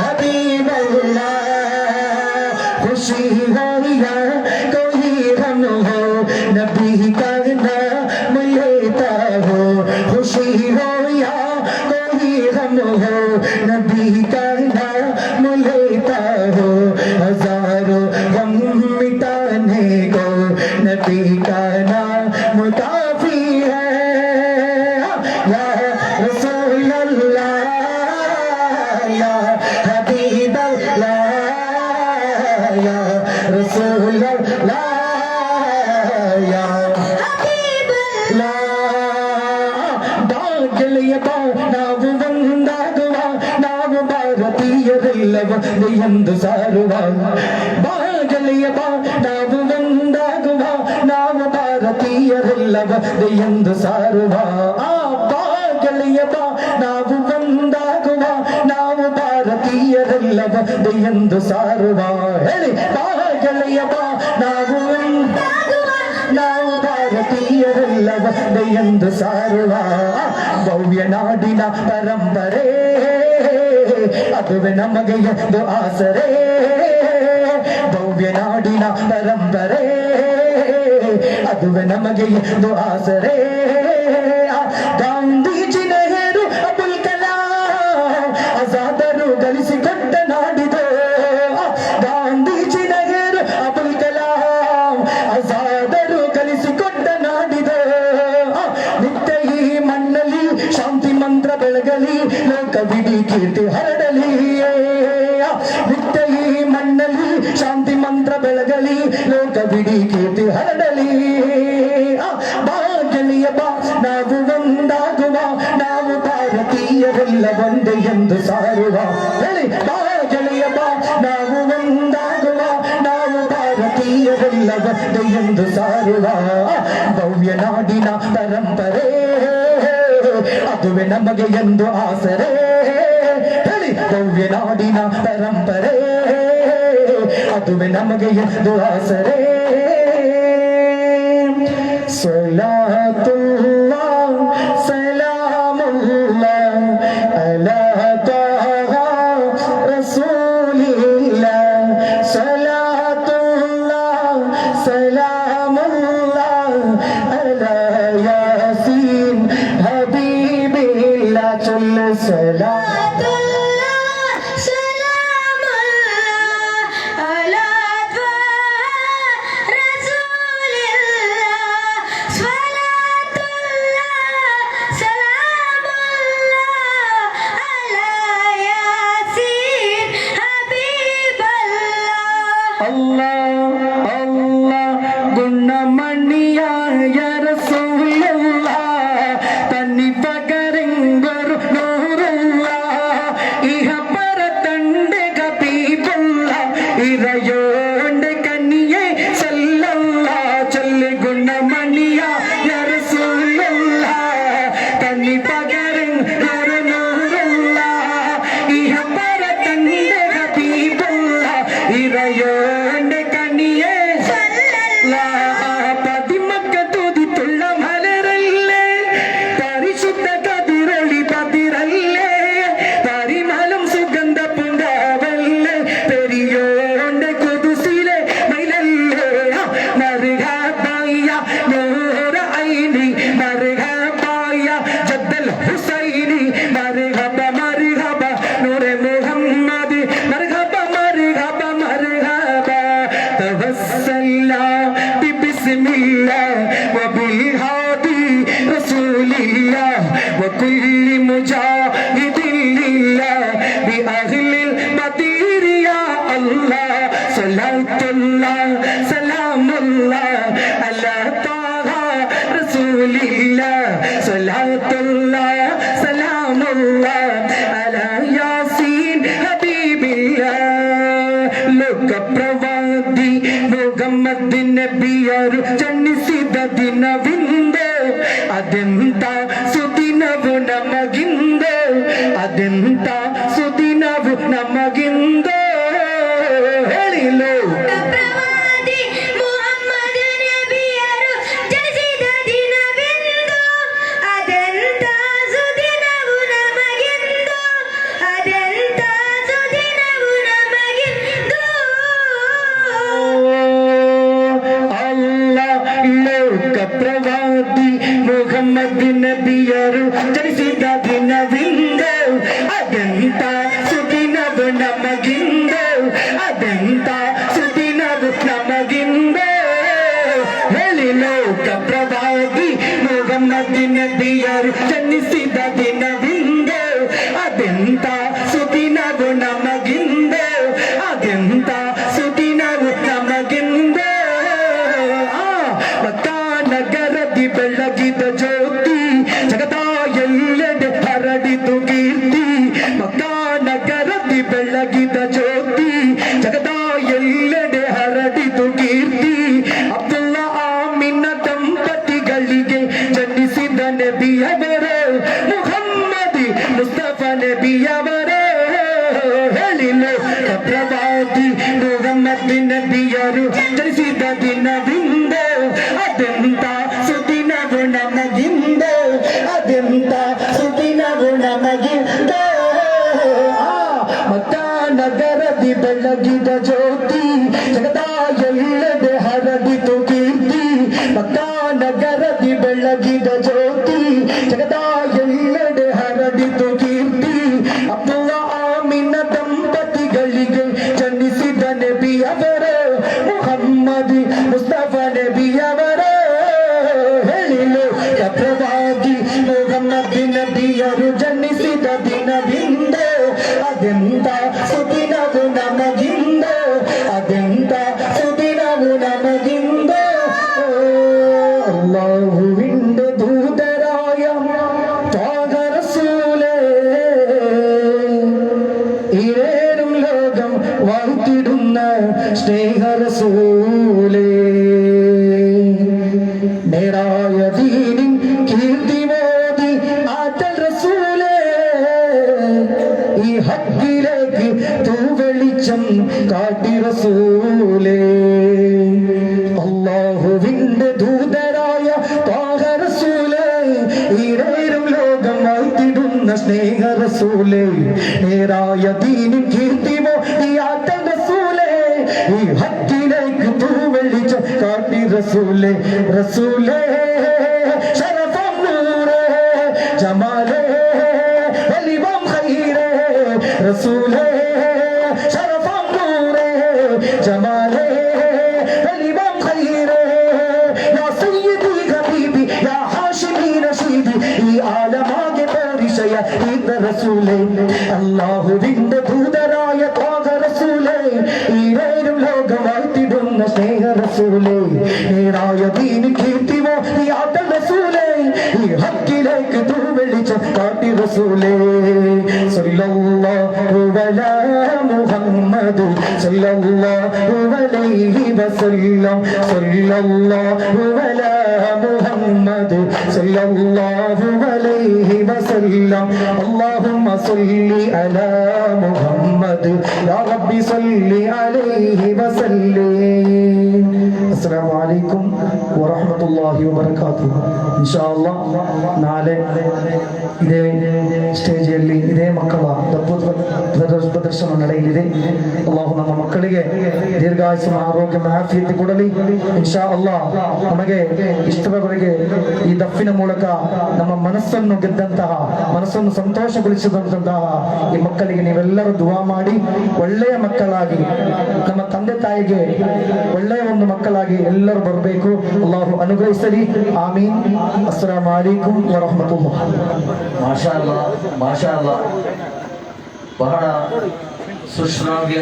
हबीब अल्लाह. खुशी हो या कोई हो नबी का नाम लेता हो हजारों गम मिटाने को नबी का नाम काफी है या रसूल अल्लाह या हबीब अल्लाह या रसूल अल्लाह या हबीब अल्लाह ಗೆಳೆಯ ಬಾ ನಾವು ಒಂದಾಗುವ ನಾವು ಭಾರತೀಯರೆಲ್ಲವ ಎಂದು ಸಾರುವ ಬಾ ಗೆಳೆಯ ಬಾ ನಾವು ಒಂದಾಗುವ ನಾವು ಭಾರತೀಯರೆಲ್ಲವ ಎಂದು ಸಾರುವ ಆ ಬಾ ಗೆಳೆಯ ಬಾ ನಾವು ಒಂದಾಗುವ ನಾವು ಭಾರತೀಯರೆಲ್ಲವ ಎಂದು ಸಾರುವ ಹೇಳಿ ಬಾ ಗೆಳೆಯ ಬಾ ನಾವು ನಾವು ಭಾರತೀಯರೆಲ್ಲವ ಎಂದು ಸಾರುವ ಭವ್ಯ ನಾಡಿನ ಪರಂಪರೆ ಅದುವೆ ನಮಗೆ ಎಂದು ಆಸರೆ ಭವ್ಯ ನಾಡಿನ ಪರಂಪರೆ ಅದುವೆ ನಮಗೆ ಎಂದು ಆಸರೆ ಗಾಂಧೀಜಿ ನೆಹರು ಅಬುಲ್ ಕಲಾಂ ಆಜಾದರು ಗಳಿಸಿಕೊಟ್ಟ ನಾಡಿದು ಗಾಂಧೀಜಿ ನೆಹರು ಅಬುಲ್ ಕಲಾಂ ಆಜಾದರು ಗಳಿಸಿಕೊಟ್ಟ ನಾಡಿದು ನಿತ್ಯ ಈ ಮಣ್ಣಲ್ಲಿ ಶಾಂತಿ ಮಂತ್ರ ಬೆಳಗಲಿ ಲೋಕವಿಡೀ ಕೀರ್ತಿ ಹರಡಲಿ ನಿತ್ಯ ಈ ಮಣ್ಣಲ್ಲಿ ಶಾಂತಿ ಮಂತ್ರ ಬೆಳಗಲಿ ಲೋಕವಿಡೀ ಕೀರ್ತಿ ಹರಡಲಿ ಬಾ ಗೆಳೆಯ ಬಾ ನಾವು ಒಂದಾಗುವ ನಾವು ಭಾರತೀಯರೆಲ್ಲ ಒಂದೇ ಎಂದು ಸಾರುವ ಹೇಳಿ ಬಾ ಗೆಳೆಯ ಬಾ ನಾವು ಒಂದಾಗುವ ನಾವು ಭಾರತೀಯರೆಲ್ಲ ಒಂದೇ ಎಂದು ಸಾರುವ ಭವ್ಯ ನಾಡಿನ ಪರಂಪರೆ ಅದುವೆ ನಮಗೆ ಎಂದು ಆಸರೆ ಹೇಳಿ ಭವ್ಯ ನಾಡಿನ ಪರಂಪರೆ ಅದುವೆ ನಮಗೆ ಎಂದು ಆಸರೆ ಸಲಾತುಲ್ಲಾಹ್ ಸಲಾಮುಲ್ಲಾಹ್ ಅಲಾ ತಾಹ ರಸೂಲಿಲ್ಲಾಹ್ ಸಲಾತುಲ್ಲಾಹ್ ಸಲಾಮುಲ್ಲಾಹ್ ಅಲಾ Yaseen ಹಬೀಬಿಲ್ಲಾಹ್ ಚೊಲ್ಲು Allah Allah gunnamaniya ya Rasulullah tani pagarengur nurullah iha paratande habibullah irayonde kaniye sallallahu challe gunnamaniya ya Rasulullah tani pagarengur nurullah iha paratande habibullah irayonde kaniye പതിമക്ക തുതിത്തുള്ള മലരല്ലേ പരിശുദ്ധ കതിരളി പതിരല്ലേ പരിമളം സുഗന്ധ പുണ്ടാവല്ലേ പെരിയോന്റെ കുതുസിലെ മൈലല്ലേ മർഹബായ നൂറ ഐനി മർഹബായ ജദ്ദൽ ഹുസൈനി മർഹബ മർഹബ നൂറെ മുഹമ്മദ് മർഹബ മർഹബ മർഹബ തവസ്സൽനാ بسم الله وبالهادي رسول الله وكل مجاهد لله بأهل البدير يا الله صلاة الله سلام الله على طه رسول الله صلاة الله سلام الله على ياسين حبيب الله لك ಪ್ರವಾದಿ ಮೊಹಮ್ಮದ್ ನಬಿಯರು ಜನಿಸಿದ ದಿನವಿಂದು ಅದೆಂತ ಸುದಿನವು ನಮಗಿಂದು ಅದೆಂತ ಸುದಿನವು ನಮಗಿಂದು ಹೇಳಿಲು ಪ್ರವಾದಿ ಮೊಹಮ್ಮದ್ ನಬಿಯರು ಜನಿಸಿದ ದಿನವಿಂದು ಅದೆಂತ ಸುದಿನವು ನಮಗಿಂದು, ಅದೆಂತ ಸುದಿನವು ನಮಗಿಂದು. ಹೇಳಿ ಲೋಕ ಪ್ರವಾದಿ ಮೊಹಮ್ಮದ್ ನಬಿಯರು ಜನಿಸಿದ ದಿನವಿಂದು. ಅದೆಂತ ಸುದಿನವು ನಮಗಿಂದು, ಅದೆಂತ ಸುದಿನವು ನಮಗಿಂದು. ಮಕ್ಕಾ ನಗರದಿ ಬೆಳಗಿದ ಜ್ಯೋತಿ ಜಗದ ಎಲ್ಲೆಡೆ ಹರಡಿತು ಕೀರ್ತಿ. ಮಕ್ಕಾ ನಗರದಿ ಬೆಳಗಿದ ಜ್ಯೋತಿ ಜಗದ ಎಲ್ಲೆಡೆ ಹರಡಿತು ಕೀರ್ತಿ. ಅಬ್ದುಲ್ಲಾ ಆಮಿನ ದಂಪತಿಗಳಿಗೆ ಜನಿಸಿದ ನಬಿಯವರೇ ಮುಹಮ್ಮದಿ ಮುಸ್ತಫಾ ನಬಿಯವರೇ. ಹೇಳಿಲು ಪ್ರವಾದಿ ಮುಹಮ್ಮದ್ ನಬಿಯರು ಜನಿಸಿದ ದಿನವಿಂದು. ಅದೆಂತ ಸುದಿನವು ನಮಗಿಂದು, ಅದೆಂತ ಸುದಿನವು ನಮಗಿಂದು. ಮಕ್ಕಾ ನಗರದಿ ಬೆಳಗಿದ ಜ್ಯೋತಿ ಜಗದ ಎಲ್ಲೆಡೆ ಹರಡಿತು ಕೀರ್ತಿ. ಮಕ್ಕಾ ನಗರದಿ ಬೆಳಗಿದ ಜ್ಯೋತಿ ಜಗದ ಎಲ್ಲೆಡೆ ಹರಡಿತು ಕೀರ್ತಿ. ಅಬ್ದುಲ್ಲಾ ಆಮಿನ ದಂಪತಿಗಳಿಗೆ ಜನಿಸಿದ ನಬಿಯವರೇ ಮುಹಮ್ಮದಿ ಮುಸ್ತಫಾ ನಬಿಯವರೇ. ಹೇಳಿಲು ಪ್ರವಾದಿ ಮುಹಮ್ಮದ್ ನಬಿಯರು ಜನಿಸಿದ ದಿನವಿಂದು. ಅದೆಂತ ಸುದಿನವು ನಮಗಿಂದು, ಅದೆಂತ ಸುದಿನವು ನಮಗಿಂದು. അല്ലാഹുവിന്റെ ദൂതരായ ത്വാഹ റസൂലേ, ഇരേറും ലോകം വാഴ്ത്തിടുന്ന സ്നേഹ റസൂലേ. നേരായ ദീനിൻ കീർത്തി മോദി ആറ്റൽ റസൂലേ. ഈ ഹക്കിലേക്ക് തൂ വെളിച്ചം കാട്ടി റസൂലേ. അല്ലാഹുവിന്റെ ദൂതരായ ത്വാഹ റസൂലേ, ഇരേറും ലോകം വാഴ്ത്തിടുന്ന സ്നേഹ റസൂലേ. നേരായ ദീനിൻ കീർത്തി മോദി ആറ്റൽ റസൂലേ. ഈ ഹക്കിലേക്ക് തൂ വെളിച്ചം കാട്ടി റസൂലേ. റസൂലേ ശരഫം നൂറേ ജമാലേ വലിവം ഖൈറേ. റസൂലേ ശരഫം നൂറേ ജമാലേ വലിവം ഖൈറേ. യാ സയ്യിദി ഹബീബി യാ ഹാഷിമി നശീബി, ഈ ആലമാകെ പരിശയ ഈദ റസൂലേ. അല്ലാഹുവിന്റെ ദൂതരായ ത്വാഹ റസൂലേ, ഈരേറും ലോകം വാഴ്ത്തിടുന്ന സ്നേഹ റസൂലേ. നേരായ ദീനിൻ കീർത്തി മോദി ആറ്റൽ റസൂലേ. ഈ ഹക്കിലേക്ക് തൂ വെളിച്ചം കാട്ടി റസൂലേ. സല്ലല്ലാഹു അലാ മുഹമ്മദ് സല്ലല്ലാഹു അലൈഹി വസല്ലം. സല്ലല്ലാഹു അലാ മുഹമ്മദ് സല്ലല്ലാഹു അലൈഹി വസല്ലം. അല്ലാഹുമ്മ സല്ലി അലാ മുഹമ്മദ് യാ റബ്ബി സല്ലി അലൈഹി വസല്ലം. അസ്സലാമു അലൈക്കും വറഹ്മത്തുള്ളാഹി വബറകാതുഹു. ಇನ್ಶಾ ಅಲ್ಲಾಹ್ ನಾಳೆ ಇದೇ ಸ್ಟೇಜಿಯಲ್ಲಿ ಇದೇ ಮಕ್ಕಳ ಪ್ರದರ್ಶನ ನಡೆಯಲಿದೆ. ಅಲ್ಲಾಹು ನಮ್ಮ ಮಕ್ಕಳಿಗೆ ದೀರ್ಘಾಯುಸ್ಸು ಆರೋಗ್ಯ ಆಫಿಯತ್ ಕೊಡಲಿ. ಇನ್ಶಾ ಅಲ್ಲಾಹ್ ನಮಗೆ ಇಷ್ಟರವರೆಗೆ ಈ ದಫಿನ ಮೂಲಕ ನಮ್ಮ ಮನಸ್ಸನ್ನು ಗೆದ್ದಂತಹ, ಮನಸ್ಸನ್ನು ಸಂತೋಷಗೊಳಿಸಿದಂತಹ ಈ ಮಕ್ಕಳಿಗೆ ನೀವೆಲ್ಲರೂ ದುವಾ ಮಾಡಿ ಒಳ್ಳೆಯ ಮಕ್ಕಳಾಗಿ, ನಮ್ಮ ತಂದೆ ತಾಯಿಗೆ ಒಳ್ಳೆಯ ಒಂದು ಮಕ್ಕಳಾಗಿ ಎಲ್ಲರೂ ಬರಬೇಕು. ಅಲ್ಲಾಹು ಅನುಗ್ರಹಿಸಲಿ. ಆಮೀನ್. ಅಸ್ಸಲಾಮು ಅಲೈಕುಂ ವರಹಮತುಲ್ಲಾಹ್. ಮಾಷಾ ಅಲ್ಲಾ, ಮಾಷಾ ಅಲ್ಲಾ. ಬಹಳ ಸುಶ್ರಾವ್ಯ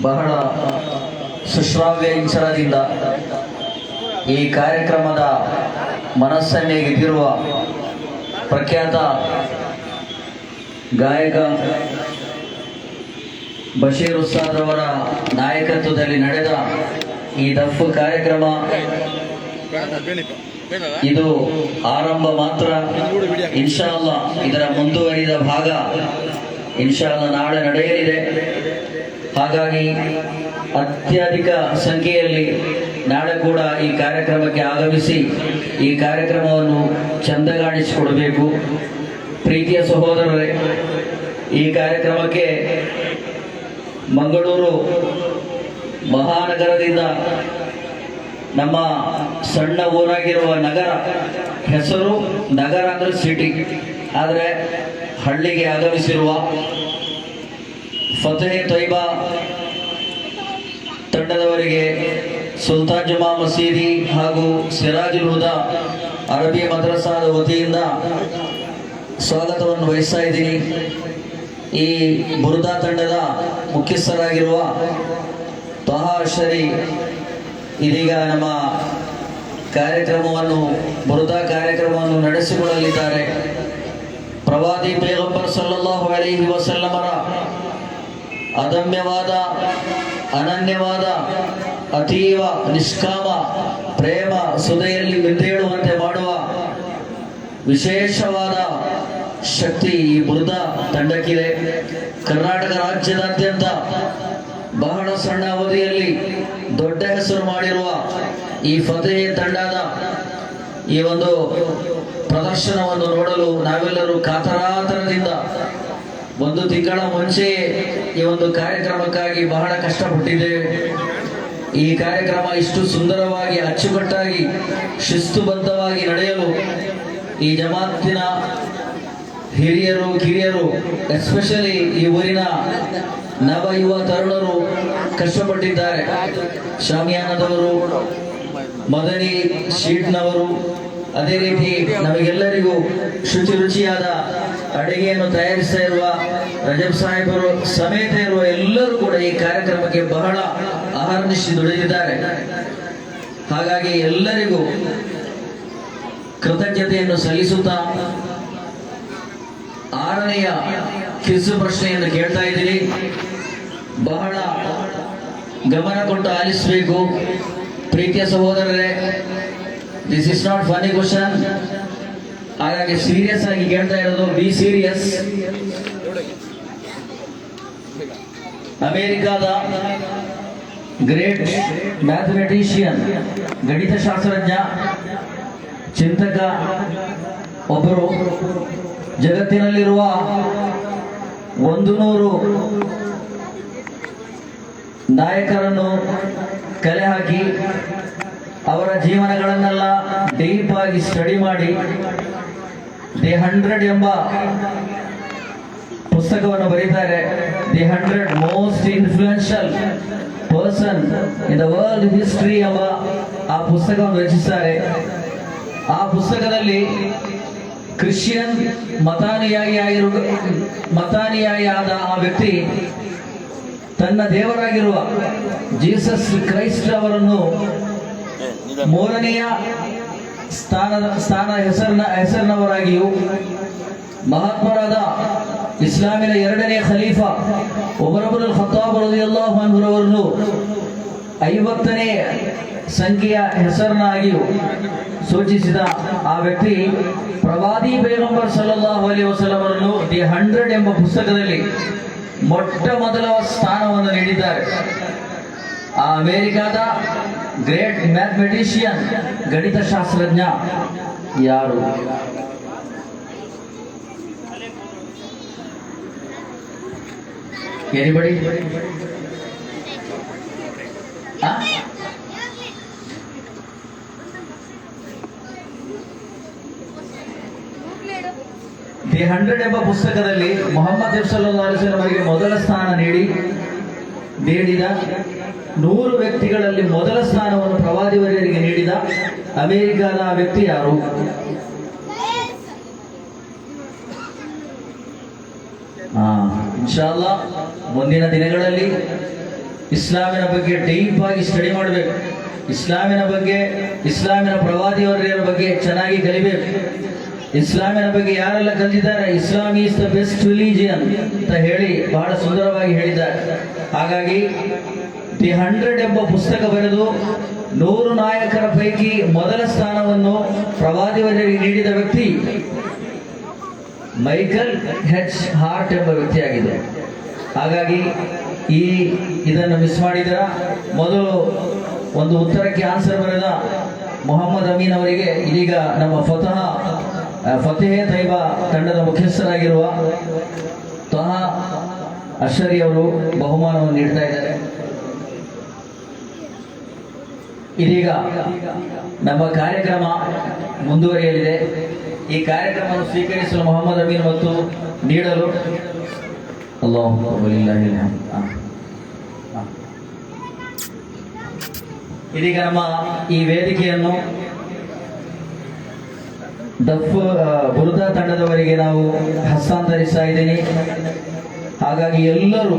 ಬಹಳ ಸುಶ್ರಾವ್ಯ ಇಂಚರದಿಂದ ಈ ಕಾರ್ಯಕ್ರಮದ ಮನಸ್ಸನ್ನೇ ಗೆದ್ದಿರುವ ಪ್ರಖ್ಯಾತ ಗಾಯಕ ಬಶೀರ್ ಉಸ್ತಾದ್ ಅವರ ನಾಯಕತ್ವದಲ್ಲಿ ನಡೆದ ಈ ದಫ್ ಕಾರ್ಯಕ್ರಮ ಇದು ಆರಂಭ ಮಾತ್ರ. ಇನ್ಶಾ ಅಲ್ಲಾ ಇದರ ಮುಂದುವರಿದ ಭಾಗ ಇನ್ಶಾ ಅಲ್ಲಾ ನಾಳೆ ನಡೆಯಲಿದೆ. ಹಾಗಾಗಿ ಅತ್ಯಧಿಕ ಸಂಖ್ಯೆಯಲ್ಲಿ ನಾಳೆ ಕೂಡ ಈ ಕಾರ್ಯಕ್ರಮಕ್ಕೆ ಆಗಮಿಸಿ ಈ ಕಾರ್ಯಕ್ರಮವನ್ನು ಚಂದಗಾಣಿಸಿಕೊಡಬೇಕು. ಪ್ರೀತಿಯ ಸಹೋದರರೇ, ಈ ಕಾರ್ಯಕ್ರಮಕ್ಕೆ ಮಂಗಳೂರು ಮಹಾನಗರದಿಂದ ನಮ್ಮ ಸಣ್ಣ ಊರಾಗಿರುವ ನಗರ, ಹೆಸರು ನಗರ ಅಂದರೆ ಸಿಟಿ, ಆದರೆ ಹಳ್ಳಿಗೆ ಆಗಮಿಸಿರುವ ಫತಹೆ ತೈಬಾ ತಂಡದವರಿಗೆ ಸುಲ್ತಾನ್ ಜುಮಾ ಮಸೀದಿ ಹಾಗೂ ಸಿರಾಜುಲ್ ಹುದಾ ಅರಬಿ ಮದ್ರಸಾದ ವತಿಯಿಂದ ಸ್ವಾಗತವನ್ನು ವಹಿಸ್ತಾ ಇದ್ದೀನಿ. ಈ ಬುರ್ದಾ ತಂಡದ ಮುಖ್ಯಸ್ಥರಾಗಿರುವ ತ್ವಹಾ ಅಶ್ಶರಿ ಇದೀಗ ನಮ್ಮ ಬುರ್ದಾ ಕಾರ್ಯಕ್ರಮವನ್ನು ನಡೆಸಿಕೊಳ್ಳಲಿದ್ದಾರೆ. ಪ್ರವಾದಿ ಪೈಗಂಬರ್ ಸಲ್ಲಲ್ಲಾಹು ಅಲೈಹಿ ವಸಲ್ಲಮರ ಅದಮ್ಯವಾದ, ಅನನ್ಯವಾದ, ಅತೀವ ನಿಷ್ಕಾಮ ಪ್ರೇಮ ಸುದೆಯಲ್ಲಿ ಮಿಂದೇಳುವಂತೆ ಮಾಡುವ ವಿಶೇಷವಾದ ಶಕ್ತಿ ಈ ಬುರ್ದಾ ತಂಡಕ್ಕಿದೆ. ಕರ್ನಾಟಕ ರಾಜ್ಯದಾದ್ಯಂತ ಬಹಳ ಸಣ್ಣ ಅವಧಿಯಲ್ಲಿ ದೊಡ್ಡ ಹೆಸರು ಮಾಡಿರುವ ಈ ಫತಹೆ ತಂಡದ ಈ ಒಂದು ಪ್ರದರ್ಶನವನ್ನು ನೋಡಲು ನಾವೆಲ್ಲರೂ ಕಾತರಾತರದಿಂದ ಒಂದು ತಿಂಗಳ ಮುಂಚೆಯೇ ಈ ಒಂದು ಕಾರ್ಯಕ್ರಮಕ್ಕಾಗಿ ಬಹಳ ಕಷ್ಟಪಟ್ಟಿದ್ದೇವೆ. ಈ ಕಾರ್ಯಕ್ರಮ ಇಷ್ಟು ಸುಂದರವಾಗಿ, ಅಚ್ಚುಕಟ್ಟಾಗಿ, ಶಿಸ್ತುಬದ್ಧವಾಗಿ ನಡೆಯಲು ಈ ಜಮಾತಿನ ಹಿರಿಯರು, ಕಿರಿಯರು, ಎಸ್ಪೆಷಲಿ ಈ ಊರಿನ ನವ ಯುವ ತರುಣರು ಕಷ್ಟಪಟ್ಟಿದ್ದಾರೆ. ಶಾಮಿಯಾನದವರು, ಮದನಿ ಶೀಟ್ನವರು, ಅದೇ ರೀತಿ ನಮಗೆಲ್ಲರಿಗೂ ಶುಚಿ ರುಚಿಯಾದ ಅಡಿಗೆಯನ್ನು ತಯಾರಿಸ್ತಾ ಇರುವ ರಜಬ್ ಸಾಹೇಬರು ಸಮೇತ ಇರುವ ಎಲ್ಲರೂ ಕೂಡ ಈ ಕಾರ್ಯಕ್ರಮಕ್ಕೆ ಬಹಳ ಅಹರ್ನಿಶಿ ದುಡಿದಿದ್ದಾರೆ. ಹಾಗಾಗಿ ಎಲ್ಲರಿಗೂ ಕೃತಜ್ಞತೆಯನ್ನು ಸಲ್ಲಿಸುತ್ತಾ 6ನೆಯ ಕಿಸು ಪ್ರಶ್ನೆಯನ್ನು ಕೇಳ್ತಾ ಇದ್ದೀನಿ. ಬಹಳ ಗಮನ ಕೊಟ್ಟು ಆಲಿಸಬೇಕು ಪ್ರೀತಿಯ ಸಹೋದರರೇ. This is not funny question, ಹಾಗಾಗಿ ಸೀರಿಯಸ್ ಆಗಿ ಕೇಳ್ತಾ ಇರೋದು. Be serious. ಅಮೆರಿಕಾದ ಗ್ರೇಟ್ ಮ್ಯಾಥಮೆಟಿಷಿಯನ್, ಗಣಿತಶಾಸ್ತ್ರಜ್ಞ, ಚಿಂತಕ ಒಬ್ಬರು ಜಗತ್ತಿನಲ್ಲಿರುವ 100 ನಾಯಕರನ್ನು ಕಲೆ ಹಾಕಿ ಅವರ ಜೀವನಗಳನ್ನೆಲ್ಲ ಡೀಪ್ ಆಗಿ ಸ್ಟಡಿ ಮಾಡಿ ದಿ 100 ಎಂಬ ಪುಸ್ತಕವನ್ನು ಬರೀತಾರೆ. The 100 most influential person in the world history ಎಂಬ ಆ ಪುಸ್ತಕವನ್ನು ರಚಿಸ್ತಾರೆ. ಆ ಪುಸ್ತಕದಲ್ಲಿ ಕ್ರಿಶ್ಚಿಯನ್ ಮತಾನುಯಾಯಿ ಆದ ಆ ವ್ಯಕ್ತಿ ತನ್ನ ದೇವರಾಗಿರುವ ಜೀಸಸ್ ಕ್ರೈಸ್ಟ್ ಅವರನ್ನು 3ನೆಯ ಹೆಸರಿನವರಾಗಿಯೂ, ಮಹಾತ್ಮರಾದ ಇಸ್ಲಾಮಿನ 2ನೇ ಖಲೀಫಾ ಉಮರ್ ಇಬ್ನುಲ್ ಖತ್ತಾಬ್ ರಲಿಯಲ್ಲಾಹು ಅನ್ಹು ಅವರನ್ನು 50ನೇ ಸಂಖ್ಯೆಯ ಹೆಸರನ್ನಾಗಿಯೂ ಸೂಚಿಸಿದ ಆ ವ್ಯಕ್ತಿ ಪ್ರವಾದಿ ಪೈಗಂಬರ್ ಸಲ್ಲಲ್ಲಾಹು ಅಲೈಹಿ ವಸಲ್ಲಂ ಅವರನ್ನು ದಿ 100 ಎಂಬ ಪುಸ್ತಕದಲ್ಲಿ ಮೊಟ್ಟ ಮೊದಲ ಸ್ಥಾನವನ್ನು ನೀಡಿದ್ದಾರೆ. ಆ ಅಮೆರಿಕಾದ ಗ್ರೇಟ್ ಮ್ಯಾಥಮೆಟಿಷಿಯನ್, ಗಣಿತಶಾಸ್ತ್ರಜ್ಞ ಯಾರು? ಎನಿಬಡಿ? ದಿ 100 ಎಂಬ ಪುಸ್ತಕದಲ್ಲಿ ಮೊಹಮ್ಮದ್ ಸಲ್ಲಲ್ಲಾಹು ಅಲೈಹಿ ವಸಲ್ಲಂ ಅವರಿಗೆ ಮೊದಲ ಸ್ಥಾನ ನೀಡಿದ 100 ವ್ಯಕ್ತಿಗಳಲ್ಲಿ ಮೊದಲ ಸ್ಥಾನವನ್ನು ಪ್ರವಾದಿವರಿಗೆ ನೀಡಿದ ಅಮೆರಿಕದ ವ್ಯಕ್ತಿ ಯಾರು? ಇನ್ಶಾಅಲ್ಲಾ ಮುಂದಿನ ದಿನಗಳಲ್ಲಿ ಇಸ್ಲಾಮಿನ ಬಗ್ಗೆ ಡೀಪ್ ಆಗಿ ಸ್ಟಡಿ ಮಾಡಬೇಕು. ಇಸ್ಲಾಮಿನ ಬಗ್ಗೆ, ಇಸ್ಲಾಮಿನ ಪ್ರವಾದಿಯವರ ಬಗ್ಗೆ ಚೆನ್ನಾಗಿ ಕಲಿಬೇಕು. ಇಸ್ಲಾಮಿನ ಬಗ್ಗೆ ಯಾರೆಲ್ಲ ಕಲಿತಿದ್ದಾರೆ, ಇಸ್ಲಾಂ ಈಸ್ ದ ಬೆಸ್ಟ್ ರಿಲಿಜಿಯನ್ ಅಂತ ಹೇಳಿ ಬಹಳ ಸುಂದರವಾಗಿ ಹೇಳಿದ್ದಾರೆ. ಹಾಗಾಗಿ ದಿ 100 ಎಂಬ ಪುಸ್ತಕ ಬರೆದು 100 ನಾಯಕರ ಪೈಕಿ ಮೊದಲ ಸ್ಥಾನವನ್ನು ಪ್ರವಾದಿವರಿಗೆ ನೀಡಿದ ವ್ಯಕ್ತಿ ಮೈಕಲ್ ಹೆಚ್ ಹಾರ್ಟ್ ಎಂಬ ವ್ಯಕ್ತಿಯಾಗಿದೆ. ಹಾಗಾಗಿ ಇದನ್ನು ಮಿಸ್ ಮಾಡಿದರ ಮೊದಲು ಒಂದು ಉತ್ತರಕ್ಕೆ ಆನ್ಸರ್ ಬರೆದ ಮೊಹಮ್ಮದ್ ಅಮೀನ್ ಅವರಿಗೆ ಇದೀಗ ನಮ್ಮ ಫತಹೆ ತೈಬಾ ತಂಡದ ಮುಖ್ಯಸ್ಥರಾಗಿರುವ ತ್ವಹಾ ಅಶ್ಶರಿ ಅವರು ಬಹುಮಾನವನ್ನು ನೀಡ್ತಾ ಇದ್ದಾರೆ. ಇದೀಗ ನಮ್ಮ ಕಾರ್ಯಕ್ರಮ ಮುಂದುವರಿಯಲಿದೆ. ಈ ಕಾರ್ಯಕ್ರಮವನ್ನು ಸ್ವೀಕರಿಸಲು ಮೊಹಮ್ಮದ್ ಅಮೀನ್ ಮತ್ತು ನೀಡಲು ಇದೀಗ ನಮ್ಮ ಈ ವೇದಿಕೆಯನ್ನು ಬುರುದಾ ತಂಡದವರಿಗೆ ನಾವು ಹಸ್ತಾಂತರಿಸ್ತಾ ಇದ್ದೀನಿ. ಹಾಗಾಗಿ ಎಲ್ಲರೂ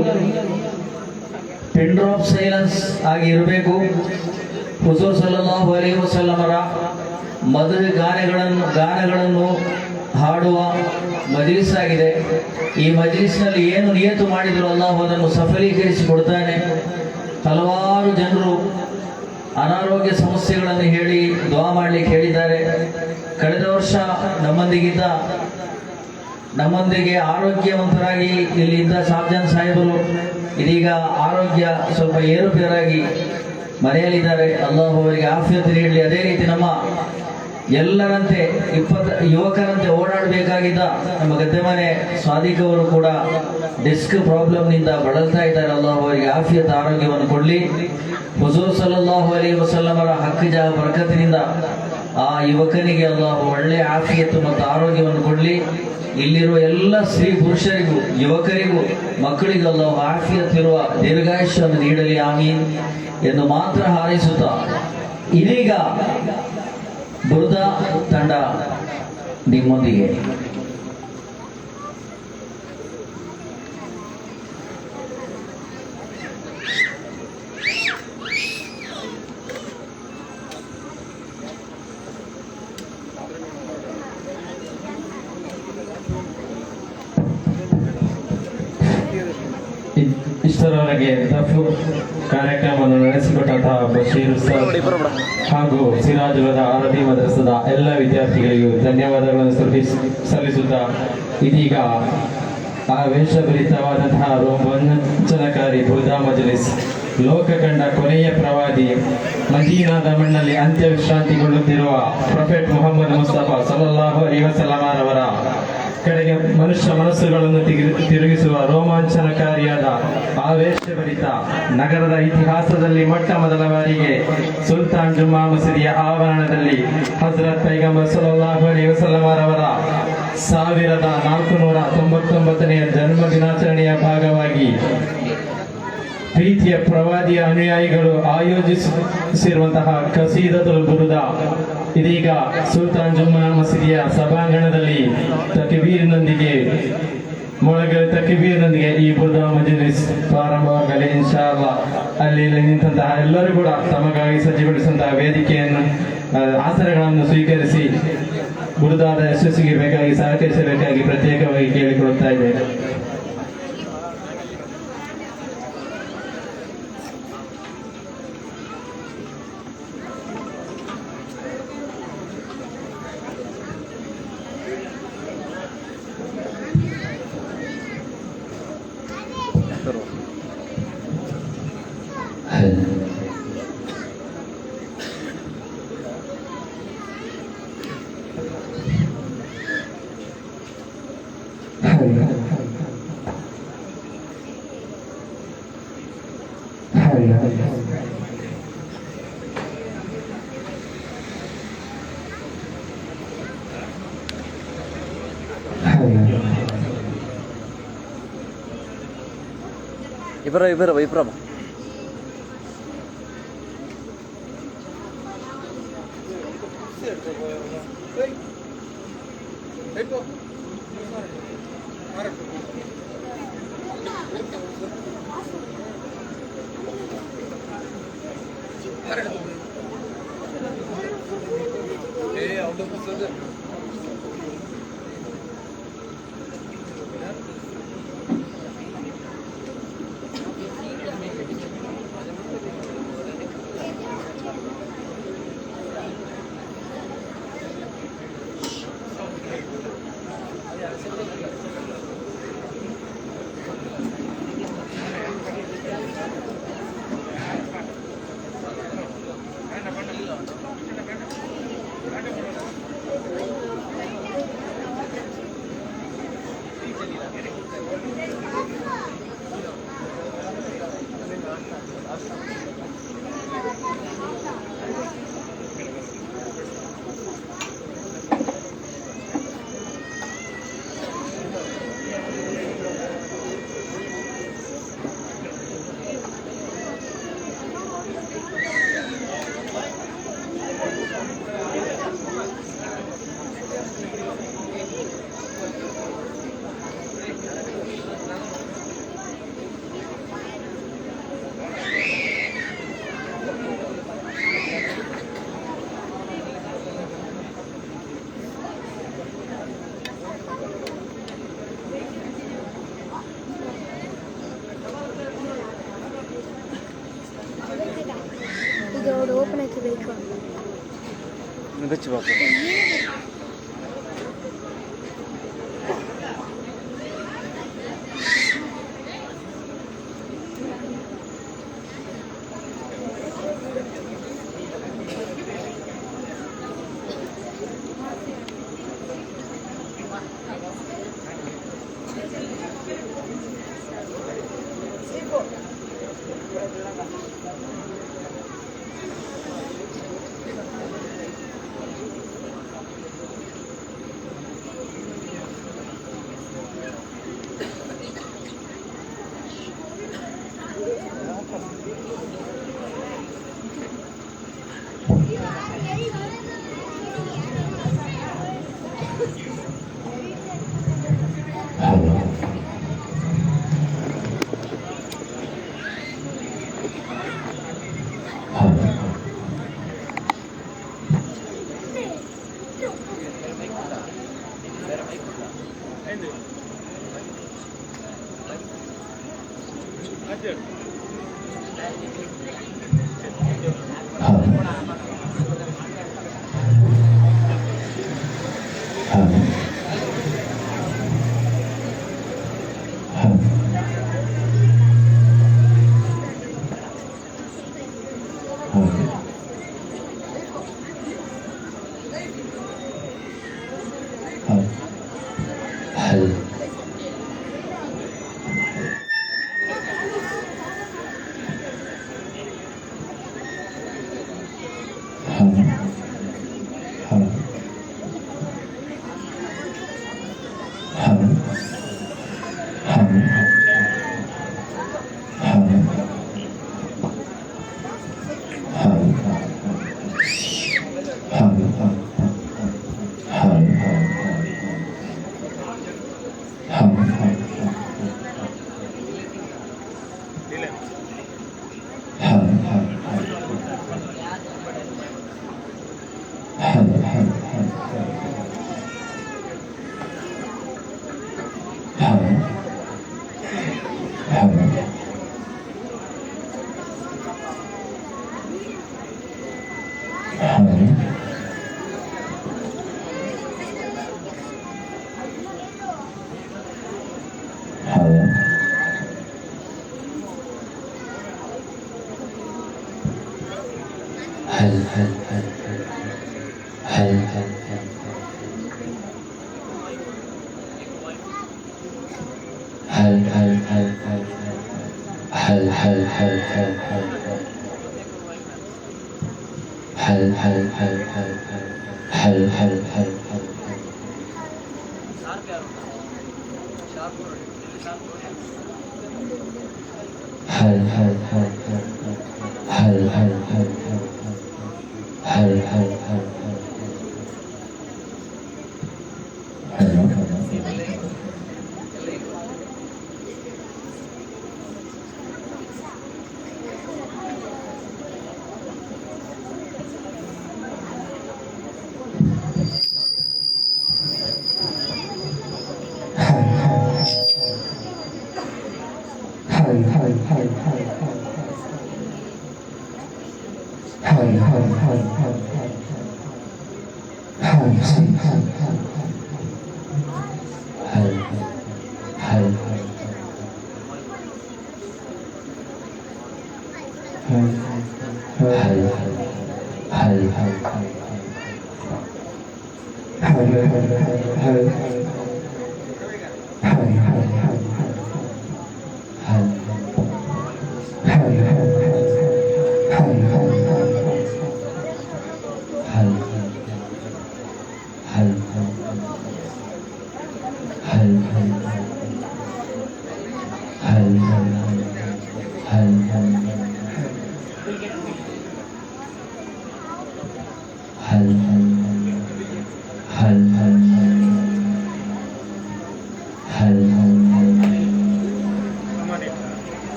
ಪಿನ್ ಡ್ರಾಪ್ ಸೈಲೆನ್ಸ್ ಆಗಿ ಇರಬೇಕು. ಹುಜೂರ್ ಸಲ್ಲಲ್ಲಾಹು ಅಲೈಹಿ ವಸಲ್ಲಮರ ಮದುವೆ ಗಾನಗಳನ್ನು ಹಾಡುವ ಮಜ್ಲಿಸ್ ಆಗಿದೆ. ಈ ಮಜ್ಲಿಸ್ನಲ್ಲಿ ಏನು ನಿಯತು ಮಾಡಿದ್ರು ಅಲ್ಲಾಹು ಅದನ್ನು ಸಫಲೀಕರಿಸಿ ಕೊಡ್ತಾನೆ. ಹಲವಾರು ಜನರು ಅನಾರೋಗ್ಯ ಸಮಸ್ಯೆಗಳನ್ನು ಹೇಳಿ ದುಆ ಮಾಡಲಿಕ್ಕೆ ಹೇಳಿದ್ದಾರೆ. ಕಳೆದ ವರ್ಷ ನಮ್ಮೊಂದಿಗೆ ಆರೋಗ್ಯವಂತರಾಗಿ ಇಲ್ಲಿದ್ದ ಸಾಬ್ಜಾನ್ ಸಾಹೇಬರು ಇದೀಗ ಆರೋಗ್ಯ ಸ್ವಲ್ಪ ಏರುಪೇರಾಗಿ ಮರೆಯಲಿದ್ದಾರೆ. ಅಲ್ಲಾಹು ಅವರಿಗೆ ಆಫಿಯತ್ ನೀಡಲಿ. ಅದೇ ರೀತಿ ನಮ್ಮ ಎಲ್ಲರಂತೆ ಯುವಕರಂತೆ ಓಡಾಡಬೇಕಾಗಿದ್ದ ನಮ್ಮ ಗದ್ದೆಮನೆ ಸ್ವಾದಿಕ್ ಅವರು ಕೂಡ ಡಿಸ್ಕ್ ಪ್ರಾಬ್ಲಮ್ನಿಂದ ಬಳಲ್ತಾ ಇದ್ದಾರೆ. ಅಲ್ಲಾಹು ಅವರಿಗೆ ಆಫಿಯತ್ ಆರೋಗ್ಯವನ್ನು ಕೊಡಲಿ. ಹುಜೂರ್ ಸಲ್ಲಲ್ಲಾಹು ಅಲೈಹಿ ವಸಲ್ಲಮರ ಹಕ್ಕಿಜ ಬರಕತ್ತಿನಿಂದ ಆ ಯುವಕನಿಗೆ ಅಲ್ಲಾಹು ಒಳ್ಳೆಯ ಆಫಿಯತ್ ಮತ್ತು ಆರೋಗ್ಯವನ್ನು ಕೊಡಲಿ. ಇಲ್ಲಿರುವ ಎಲ್ಲ ಸ್ತ್ರೀ ಪುರುಷರಿಗೂ ಯುವಕರಿಗೂ ಮಕ್ಕಳಿಗೂ ಅಲ್ಲಾಹು ಆಫಿಯತ್ ಇರುವ ದೀರ್ಘಾಯುಷ್ಯವನ್ನು ನೀಡಲಿ ಆಮೀನ್ ಎಂದು ಮಾತ್ರ ಹಾರೈಸುತ್ತಾ ಇದೀಗ ಬುರುದಾ ತಂಡ ನಿಮ್ಮೊಂದಿಗೆ ಇಷ್ಟರವರೆಗೆ ದಫು ಕಾರ್ಯಕ್ರಮವನ್ನು ನಡೆಸಿಕೊಟ್ಟಂತಹ ಬಶೀರ್ ಸರ್ ಹಾಗೂ ಸಿರಾಜುಲದ ಅರಬಿ ಮದ್ರಸದ ಎಲ್ಲ ವಿದ್ಯಾರ್ಥಿಗಳಿಗೂ ಧನ್ಯವಾದಗಳನ್ನು ಸಲ್ಲಿಸುತ್ತಾ ಇದೀಗ ಆವೇಶಭರಿತವಾದಂತಹ ರೋಮಾಂಚನಕಾರಿ ಬುರುದಾ ಮಜ್ಲಿಸ್ ಲೋಕ ಕಂಡ ಕೊನೆಯ ಪ್ರವಾದಿ ಮದೀನಾದ ಮಣ್ಣಲ್ಲಿ ಅಂತ್ಯವಿಶ್ರಾಂತಿಗೊಳ್ಳುತ್ತಿರುವ ಪ್ರೊಫೆಟ್ ಮುಹಮ್ಮದ್ ಮುಸ್ತಫಾ ಸಲ್ಲಲ್ಲಾಹು ಅಲೈಹಿ ವಸಲ್ಲಮರವರ ಕಡೆಗೆ ಮನುಷ್ಯ ಮನಸ್ಸುಗಳನ್ನು ತಿರುಗಿಸುವ ರೋಮಾಂಚನಕಾರಿಯಾದ ಆವೇಶಭರಿತ ನಗರದ ಇತಿಹಾಸದಲ್ಲಿ ಮೊಟ್ಟ ಮೊದಲ ಬಾರಿಗೆ ಸುಲ್ತಾನ್ ಜುಮ್ಮಾ ಮಸೀದಿಯ ಆವರಣದಲ್ಲಿ ಹಜರತ್ ಪೈಗಂಬರ್ ಸಲ್ಲಲ್ಲಾಹು ಅಲೈಹಿ ವಸಲ್ಲಮರವರ 1499ನೇ ಜನ್ಮ ದಿನಾಚರಣೆಯ ಭಾಗವಾಗಿ ಪ್ರೀತಿಯ ಪ್ರವಾದಿಯ ಅನುಯಾಯಿಗಳು ಆಯೋಜಿಸಿರುವಂತಹ ಕಸೀದತುಲ್ ಬುರುದಾ ಇದೀಗ ಸುಲ್ತಾನ್ ಜುಮ್ಮಾ ಮಸೀದಿಯ ಸಭಾಂಗಣದಲ್ಲಿ ತಕ್ಬೀರ್ನೊಂದಿಗೆ ಈ ಬುರುದಾ ಮಜ್ಲಿಸ್ ಪ್ರಾರಂಭವಾಗಲಿ ಇನ್ಶಾ ಅಲ್ಲಾ. ಅಲ್ಲಿ ನಿಂತಹ ಎಲ್ಲರೂ ಕೂಡ ತಮಗಾಗಿ ಸಜ್ಜುಗೊಳಿಸಿದಂತಹ ವೇದಿಕೆಯನ್ನು ಆಸನಗಳನ್ನು ಸ್ವೀಕರಿಸಿ ಬುರುದಾದ ಯಶಸ್ಸಿಗೆ ಬೇಕಾಗಿ ಸಹಕರಿಸಬೇಕಾಗಿ ಪ್ರತ್ಯೇಕವಾಗಿ ಕೇಳಿಕೊಳ್ಳುತ್ತಾ ಇದ್ದೇನೆ. Ibra. ಗಚ್ಚಿ Bapu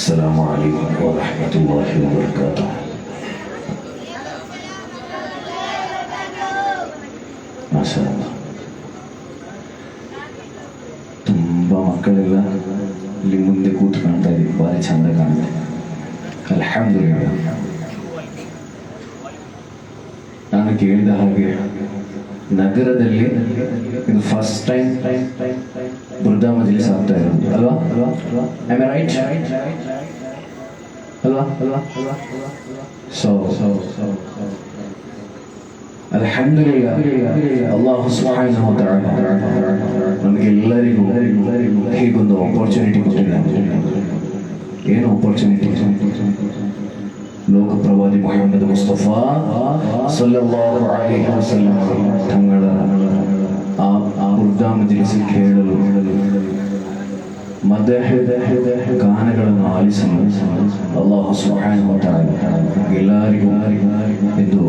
Assalamu alaikum warahmatullahi wabarakatuh. ಮಾಷಾಅಲ್ಲಾ, ತುಂಬ ಮಕ್ಕಳೆಲ್ಲ ಇಲ್ಲಿ ಮುಂದೆ ಕೂತ್ಕೊಳ್ತಾ ಇದ್ದೀವಿ, ಭಾರಿ ಚಂದ ಕಾಣುತ್ತೆ. ಅಲ್ಹಮ್ದುಲಿಲ್ಲಾಹ್. ನಾನು ಕೇಳಿದ ಹಾಗೆ ನಗರದಲ್ಲಿ ಇದು ಫಸ್ಟ್ ಟೈಮ್ ಬುರ್ದಾ ಮಜ್ಲಿಸ್ ಆಗ್ತಾ ಇರೋದು ಅಲ್ವಾ? Am I right? ಅಲ್ವಾ? ಸೊ ಅಲ್ಹಮ್ದುಲಿಲ್ಲಾಹ್, ಅಲ್ಲಾಹು ಸುಬ್ಹಾನಹು ವ ತಆಲಾ ನಮಗೆಲ್ಲರಿಗೂ ಹೀಗೊಂದು ಆಪರ್ಚುನಿಟಿ ಕೊಟ್ಟಿದ್ದಾನೆ. ಏನು ಆಪರ್ಚುನಿಟಿ? ಲೋಕ ಪ್ರವಾದಿ ಮುಹಮ್ಮದ್ ಮುಸ್ತಫಾ ಸಲ್ಲಲ್ಲಾಹು ಅಲೈಹಿ ವಸಲ್ಲಂ ತಗಳ ಆ ಬುರ್ದಾ ಮಜ್ಲಿಸ್ ಕೇಳಲು, ಮದಹ್ ಗಾನಗಳನ್ನು ಆಲಿಸಲು ಅಲ್ಲಾಹು ಸುಬ್ಹಾನಹು ವ ತಆಲಾ ಎಲ್ಲರಿಗೂ ಎಂದು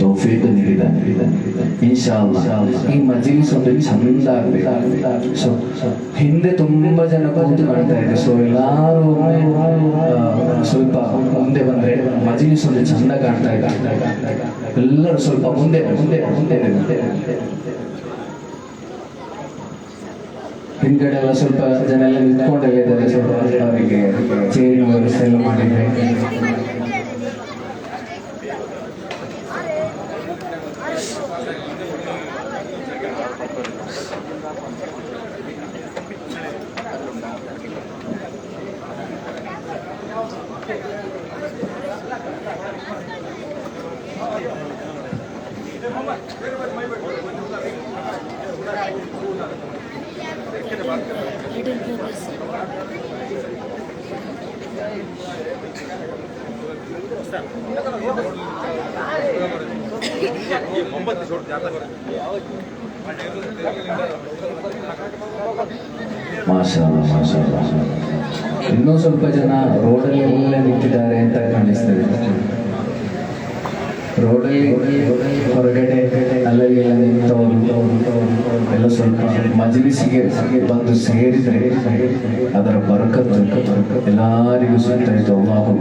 ತೌಫೀಕ್ ನೀಡಿದ್ದಾನೆ. ಇನ್ಶಾ ಅಲ್ಲಾಹ್ ಈ ಮಜ್ಲಿಸ್ ಒಂದು ಚಂದ ಆಗಬೇಕು. ಸೊ ಹಿಂದೆ ತುಂಬಾ ಜನ ಕೂತು ಕಾಣ್ತಾ ಇದೆ. ಸೊ ಎಲ್ಲರೂ ಸ್ವಲ್ಪ ಮುಂದೆ ಬಂದ್ರೆ ಮಜ್ಲಿಸ್ ಒಂದು ಚಂದ ಕಾಣ್ತಾ ಇದೆ. ಎಲ್ಲರೂ ಸ್ವಲ್ಪ ಮುಂದೆ ಮುಂದೆ ಮುಂದೆ ಹಿಂದ್ಗಡೆ ಎಲ್ಲ ಸ್ವಲ್ಪ ಜನ ಎಲ್ಲ ನಿಂತ್ಕೊಂಡೆಲ್ಲ ಇದ್ದಾರೆ. ಸ್ವಲ್ಪ ಅವರಿಗೆ ಚೇರಿನ ವ್ಯವಸ್ಥೆ ಎಲ್ಲ ಮಾಡಿದ್ರೆ ಮಾಷಾಅಲ್ಲಾ, ಮಾಷಾಅಲ್ಲಾ. ಇನ್ನೂ ಸ್ವಲ್ಪ ಜನ ರೋಡಲ್ಲಿ ಎಲ್ಲ ನಿಂತಿದ್ದಾರೆ ಅಂತ ಕಾಣಿಸ್ತದೆ. ರೋಡಲ್ಲಿ ಹೊರಗಡೆ ಅಲ್ಲಲ್ಲಿ ಎಲ್ಲ ನಿಂತವರು ಎಲ್ಲ ಸ್ವಲ್ಪ ಮಜ್ಲಿಸಿಗೆ ಬಂದು ಸೇರಿದ್ರೆ ಅದರ ಬರಕತ್ತು ಎಲ್ಲರಿಗೂ ಸಿಗ್ತಾ ಇತ್ತು. ಅಲ್ಲಾಹು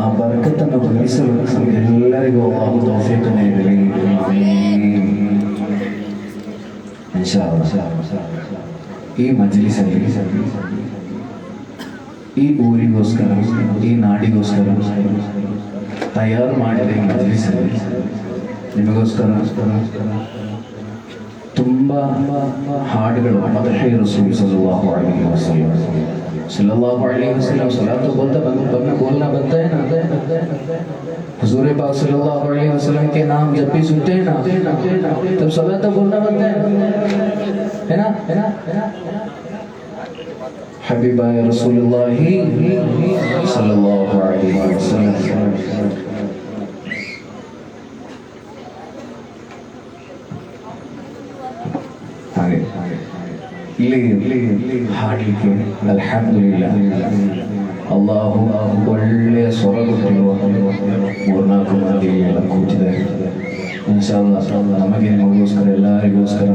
ಆ ಬರಕತ್ತನ್ನು ಗಳಿಸಲು ಎಲ್ಲರಿಗೂ ಅಲ್ಲಾಹು ತೌಫೀಕ್ ನೀಡಲಿ. ಇನ್ಶಾ ಅಲ್ಲಾಹ್ ಈ ಮಜ್ಲಿಸಲ್ಲಿ ಈ ಊರಿಗೋಸ್ಕರ, ಈ ನಾಡಿಗೋಸ್ಕರ ತಯಾರು ಮಾಡಿದ ಈ ಮಜ್ಲಿಸಲ್ಲಿ ನಿಮಗೋಸ್ಕರ ತುಂಬಾ ಹಾಡುಗಳು ಮದಹಿ ರಸೂಲ್ ಸಲ್ಲಲ್ಲಾಹು ಅಲೈಹಿ ವಸಲ್ಲಂ सल्लल्लाहु अलैहि वसल्लम सलात तो बोलता बनना बोलना बनता है ना। हुजूर पाक सल्लल्लाहु अलैहि वसल्लम के नाम जब भी सुनते हैं ना तब सलात तो बोलना बनता है ना हबीबा रसूलुल्लाह सल्लल्लाहु अलैहि वसल्लम। ಇಲ್ಲಿ ಹಾಡಲಿಕ್ಕೆ ಅಲ್ಹಮ್ದುಲಿಲ್ಲಾಹ್ ಅಲ್ಲಾಹು ಒಳ್ಳೆಯ ಸ್ವರ ಕೊಟ್ಟಿರುವ 3-4 ಮಂದಿ ಎಲ್ಲ ಕೂತಿದ್ದಾರೆ. ಇನ್ಶಾ ಅಲ್ಲಾಹ್ ನಮಗೆ ನಿಮಗೋಸ್ಕರ ಎಲ್ಲರಿಗೋಸ್ಕರ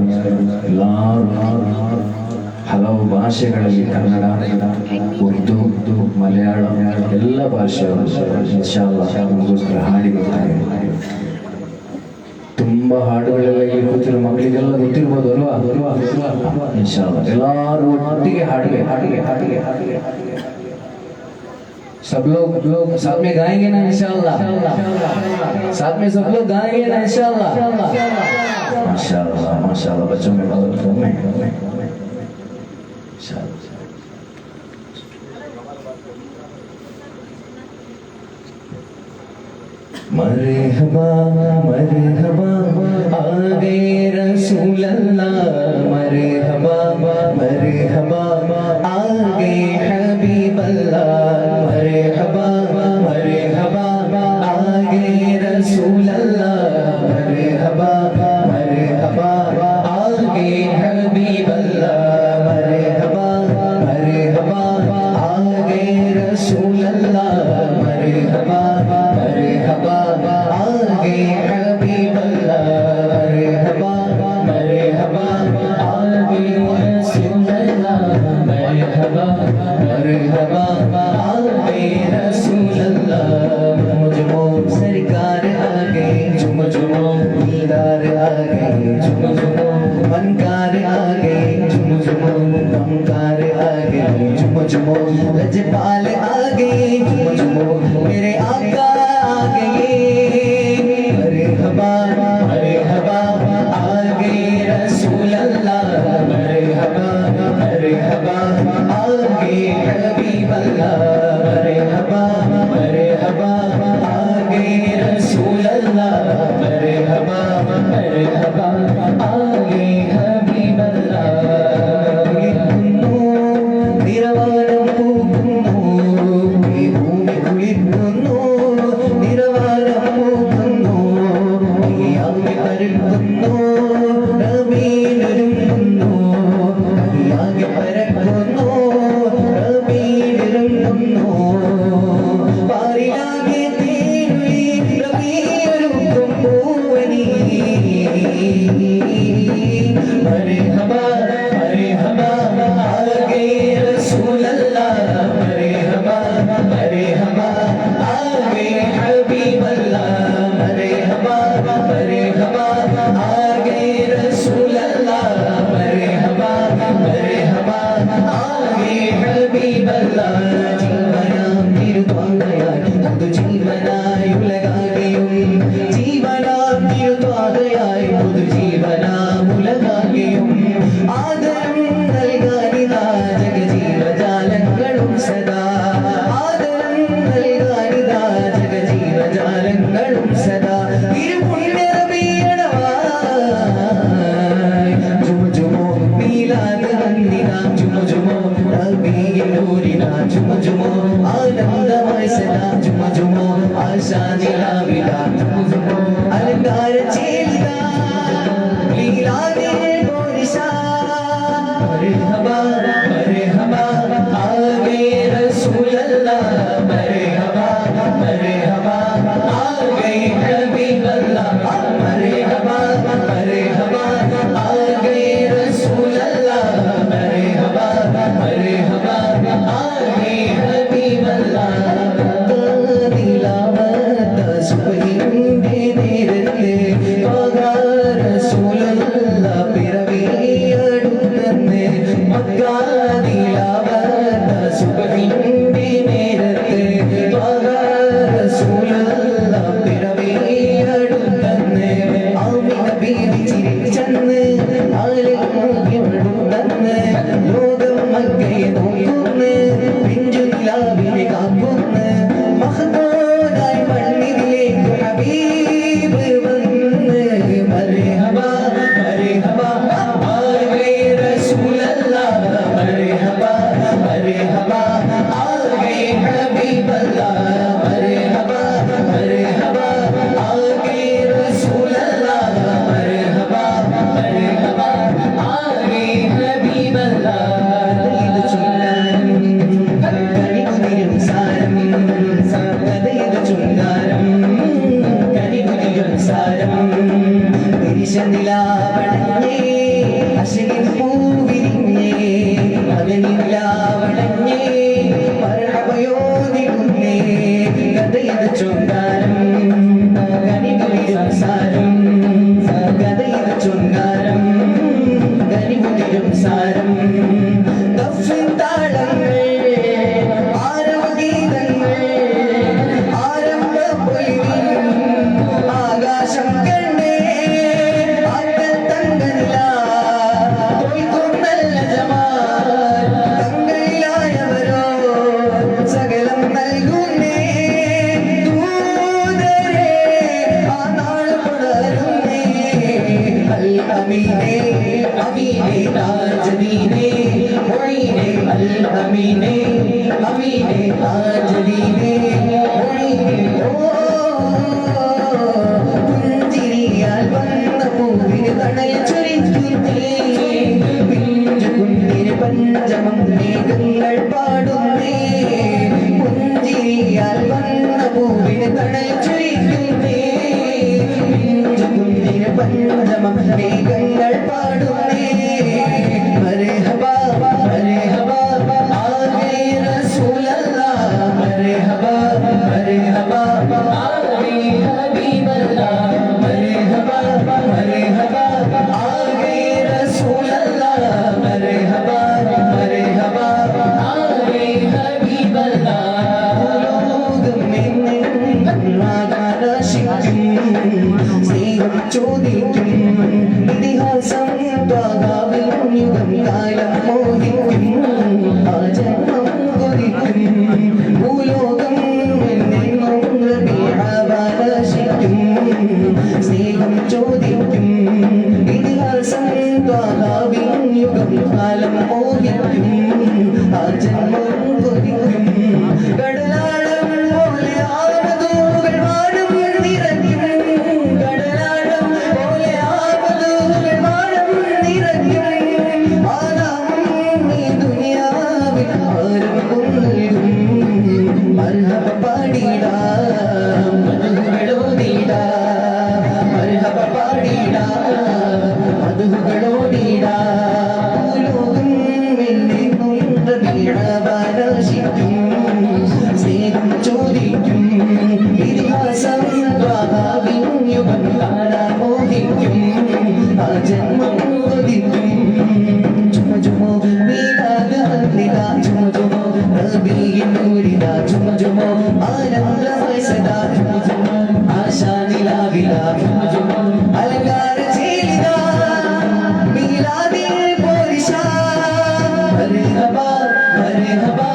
ಎಲ್ಲರೂ ಹಲವು ಭಾಷೆಗಳಲ್ಲಿ ಕನ್ನಡ, ಉರ್ದು, ಮಲಯಾಳಂ ಎಲ್ಲ ಭಾಷೆಯವರು ಇನ್ಶಾ ಅಲ್ಲಾಹ್ ನಮಗೋಸ್ಕರ ಹಾಡಿ ಬರ್ತಾರೆ. ತುಂಬಾ ಹಾಡುಗಳೆಲ್ಲ ಇಲ್ಲಿ ಕೂತಿರೋ ಮಕ್ಕಳಿಗೆಲ್ಲ ಗೊತ್ತಿರ್ಬೋದು ಅಲ್ವಾ? ಇನ್ಶಾ ಅಲ್ಲಾಹ್ ಎಲ್ಲರೂ ಒಟ್ಟಿಗೆ ಹಾಡಿಗೆ सब लोग साथ में गाएंगे ना इंशाअल्लाह? साथ में सब लोग गाएंगे ना इंशाअल्लाह? माशाअल्लाह बच्चों में बहुत कम है इंशाअल्लाह। मरहबा मरहबा आ गए रसूल अल्लाह, मरहबा मरहबा आ गए हबीब अल्लाह, मरहबा मरहबा आ गए रसूल अल्लाह, मरहबा मरहबा आ गए हबीब अल्लाह, मरहबा मरहबा आ गए रसूल अल्लाह, मरहबा मरहबा आगे हबीब अल्लाह, मरहबा मरहबा आगे रसूल अल्लाह, मरहबा मरहबा आगे रसूल अल्लाह। झुमझुमो सरकार आगे, झुमझुमो दीदार आगे, झुमझुमो फनकार आगे, झुमझुमो फनकार आगे, झुमझुमो लजपाल आगे, झुमझुमो मेरे आका आगे, मरहबा मरहबा आगे रसूल अल्लाह, मरहबा मरहबा आगे हबीब अल्लाह, मरहबा मरहबा आगे रसूल अल्लाह, मरहबा मरहबा आगे हबीब अल्लाह। നിരവാനം പോകുന്നു ഈ ഭൂമി കുളിക്കുന്നു, നിരവാനം പോകുന്നു ഈ അഗ്നി പരക്കുന്നു, നബീനൊരുങ്ങുന്നു ഈ അഗ്നി പരക്കുന്നു, നബീനൊരുങ്ങുന്നു പാരിലാകെ തേനുളി നബീനൊരുങ്ങും പൂവനി, മർഹബാ മർഹബा आगे रसूल अल्लाह, मरहबा मरहबा आगे हबीब अल्लाह, मरहबा मरहबा आगे रसूल अल्लाह, मरहबा मरहबा आगे हबीब अल्लाह। जीवनाം തിരുത്വാഹയായി പുതു ജീവനായുലകാകെയും, ജീവനാം തിരുത്വാഹയായി പുതു ജീവനാമുലകാകെയും, ആദരം നൽകാനിതാ ജഗജീവജാലങ്ങളും സദാ, ആദരം നൽകാനിതാ ജഗജീവജാലങ്ങളും സദാ, തിരുപുണ്യറബിയണവായി ജുമുജുമോ മീലാദ് വന്നിതാ, ജുമുജുമോ റബീയൂരിനാ, ജുമുജുമോ ആനന്ദമായി സദാ, ജുമുജുമോ ആശാനിലാവിലാ, ജുമുജുമോ അലങ്കാര ചേലിതാ ലീലാദേ പോരിശാ, मरहबा मरहबा आगे रसूल अल्लाह, मरहबा मरहबा आगे हबीब अल्लाह, मरहबा मरहबा आगे रसूल अल्लाह, मरहबा मरहबा आगे हबीब अल्लाह। दिलावत सुबहिंदे നേരത്തെ ആകാ റസൂൽ അല്ലാഹ് പിറവിയടുത്തന്നെ, മക്കാദിലാവത്ത സുബഹിന്റെ നേരത്തെ ആകാ റസൂൽ അല്ലാഹ് നിലാവണഞ്ഞേ അശകിൻ പൂവിരിഞ്ഞേ മകനിലാവണഞ്ഞേ മരണമയോദിക്കുന്നേ കഥയത് ചൊങ്കാരം കനിമുതിരും സാരം കഥയത് ചൊങ്കാരം കനിമുതിരും സാരം കഫിൻ താളങ്ങൾ ആരവഗീതങ്ങൾ ആരംഭ പൊലിവിൻ ആകാശം കണ്ടേ ആക്കൽ തങ്കനില തോൽക്കും നല്ല ജമാൽ തങ്കയിലായവരോ സകലം നൽകുന്നേ ദൂതരേ ആ നാൾ പുണരുന്നേ അൽ അമീനേ അമീനേ താജദീനേ മൊഴീനേ അൽ അമീനേ അമീനേ താജദീനേ മൊഴീനേ പുഞ്ചിരിയാൽ വന്ന പൂവിന് തണൽ ചൊരിക്കുന്നേ പിഞ്ചു കുഞ്ഞിന് പഞ്ചമം മേഘങ്ങൾ പാടുന്നേ പുഞ്ചിരിയാൽ വന്ന പൂവിന് തണൽ ചൊരിക്കുന്നേ പിഞ്ചു കുഞ്ഞിന് പഞ്ചമം മേഘങ്ങൾ പാടുന്നേ മർഹബാ മർഹബാ ആഗേ റസൂലല്ലാഹ് മർഹബാ മർഹബാ ആഗേ ഹബീബല്ലാഹ് മർഹബാ മർഹബാ ആഗേ റസൂലല്ലാഹ് മർഹബാ മർഹബാ ആഗേ ഹബീബല്ലാഹ് ലോകം എന്നെന്നും ആകാശിക്കും സ്നേഹം ചോദിക്കും ഇതിഹാസം ത്വാഗാവിൽ യുഗം കാലം മോഹിക്കും ആ ജന്മം കൊതിക്കും ഭൂലോകം എന്നെന്നും റബീഅവാദശിക്കും സ്നേഹം ചോദിക്കും ഇതിഹാസം ത്വാഗാവിൽ യുഗം കാലം മോഹിക്കും ആ ജന്മം കൊതിക്കും കടലാളം പോലെ ആവതൂകൾ വാടും നിറയ്ക്കും കടലാളം പോലെ ആവതൂകൾ വാടും നിറയ്ക്കും ആദാമും ഈ ദുനിയാവിൽ ആരും നൽകും മർഹബ പാടിടാം മധുകളോടിടാം മർഹബ പാടിടാം മധുകളോടിടാം ലോകം എന്നെന്നും റബീഅവാദശിക്കും സ്നേഹം ചോദിക്കും ഇതിഹാസം ത്വാഗാവിൻ യുഗം കാണാൻ മോഹിക്കും ആ ജന്മം കൊതിക്കും ചുമ ചുമോ മീലാദ് ഹന്നിദാ ചുമ ചുമോ റബീഇൻ നൂരിദാ ചുമ ചുമോ ആനന്ദമയ സദാ ചുമ ചുമോ ആശാ നിലാവിലാ ചുമ ചുമോ അലങ്കാര ചേലിദാ മീലാദിൽ പോരിശാ മർഹബാ മർഹബാ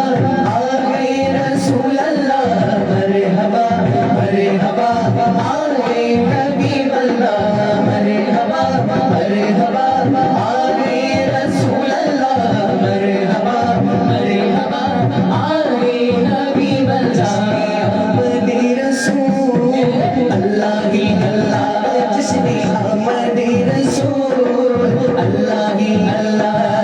ആഗേ റസൂലല്ലാഹ് മർഹബാ മർഹബാ ആഗേ ഹബീബല്ലാഹ് മർഹബാ മർഹബാ ആഗേ റസൂലല്ലാഹ് മർഹബാ മർഹബാ ആഗേ ഹബീബല്ലാഹ് അഹ്മദി റസൂൽ അല്ലാഹി അല്ലാഹ് ജിസ്മി അഹ്മദി റസൂൽ അല്ലാഹി അല്ലാഹ്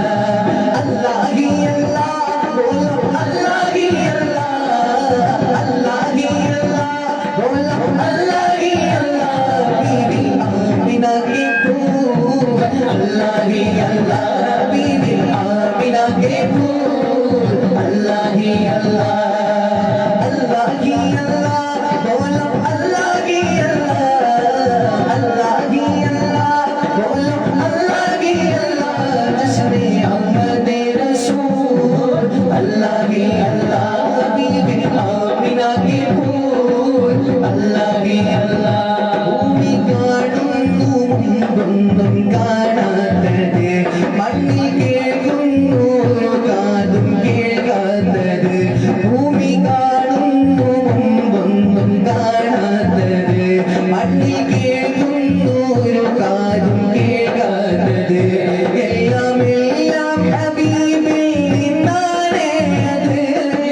അല്ലാഹി അല്ലാഹ് ബോലോ അല്ലാഹി അല്ലാഹ് അല്ലാഹി അല്ലാഹ് ബോലോ അല്ലാഹി അല്ലാഹ് ബീബി ആമിന के फूल अल्लाही अल्लाह बीबी आमिना के फूल अल्लाही अल्लाह अल्लाही अल्लाह बोलो अल्लाही अल्लाह अल्लाही अल्लाह बोलो अल्लाही अल्लाह जश्न अहमद रसूल अल्लाही अल्लाह बीबी आमिना के फूल अल्लाही अल्लाह ഭൂമി കാണുന്നു മുമ്പൊന്നും കാണാത്തത് മണ്ണിൽ കേൾക്കുന്നു കാതും കേൾക്കാത്തത് ഭൂമി കാണുന്നു മുമ്പൊന്നും കാണാത്തത് മണ്ണിൽ കേൾക്കുന്നു കാതും കേൾക്കാത്തത് എല്ലാം എല്ലാം ഹബീബിൽ നിന്നാണേ അത്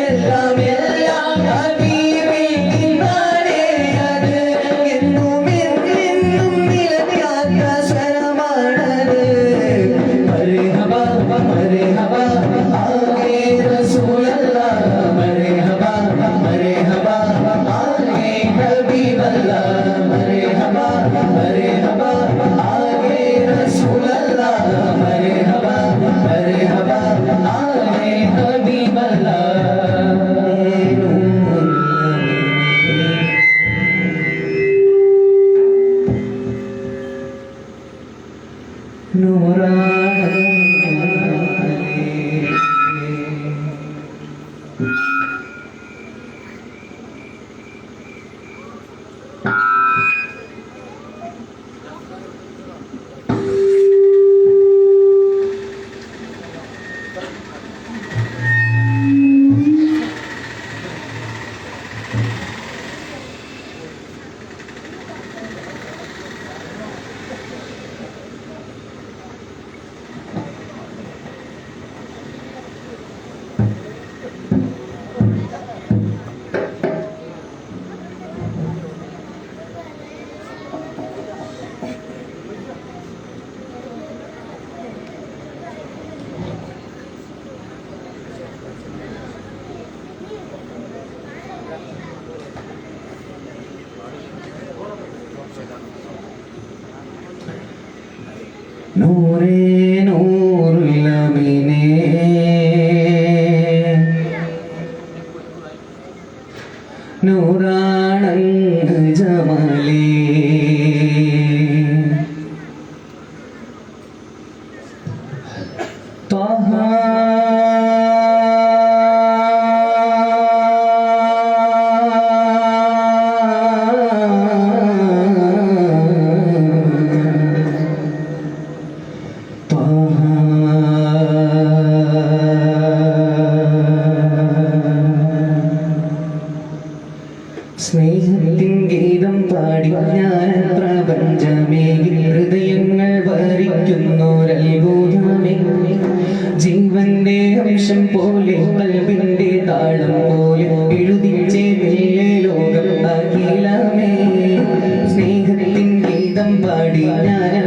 എല്ലാം എല്ലാം ഹബീബിൽ നിന്നാണേ അത് നൂറേ നൂറുല്ലമീനേ നൂറാണങ്ങ് ജമാലേ ത്വഹ സ്നേഹത്തിൻ ഗീതം പാടി ഞാൻ പ്രപഞ്ചമേ ഹൃദയങ്ങൾ വരിക്കുന്നൊരത്ഭുതമേ ജീവന്റെ അംശം പോലെ കൽബിന്റെ താളം പോലെ എഴുതിച്ചേരില്ലേ ലോകം അഖിലമേ സ്നേഹത്തിൻ ഗീതം പാടി ഞാൻ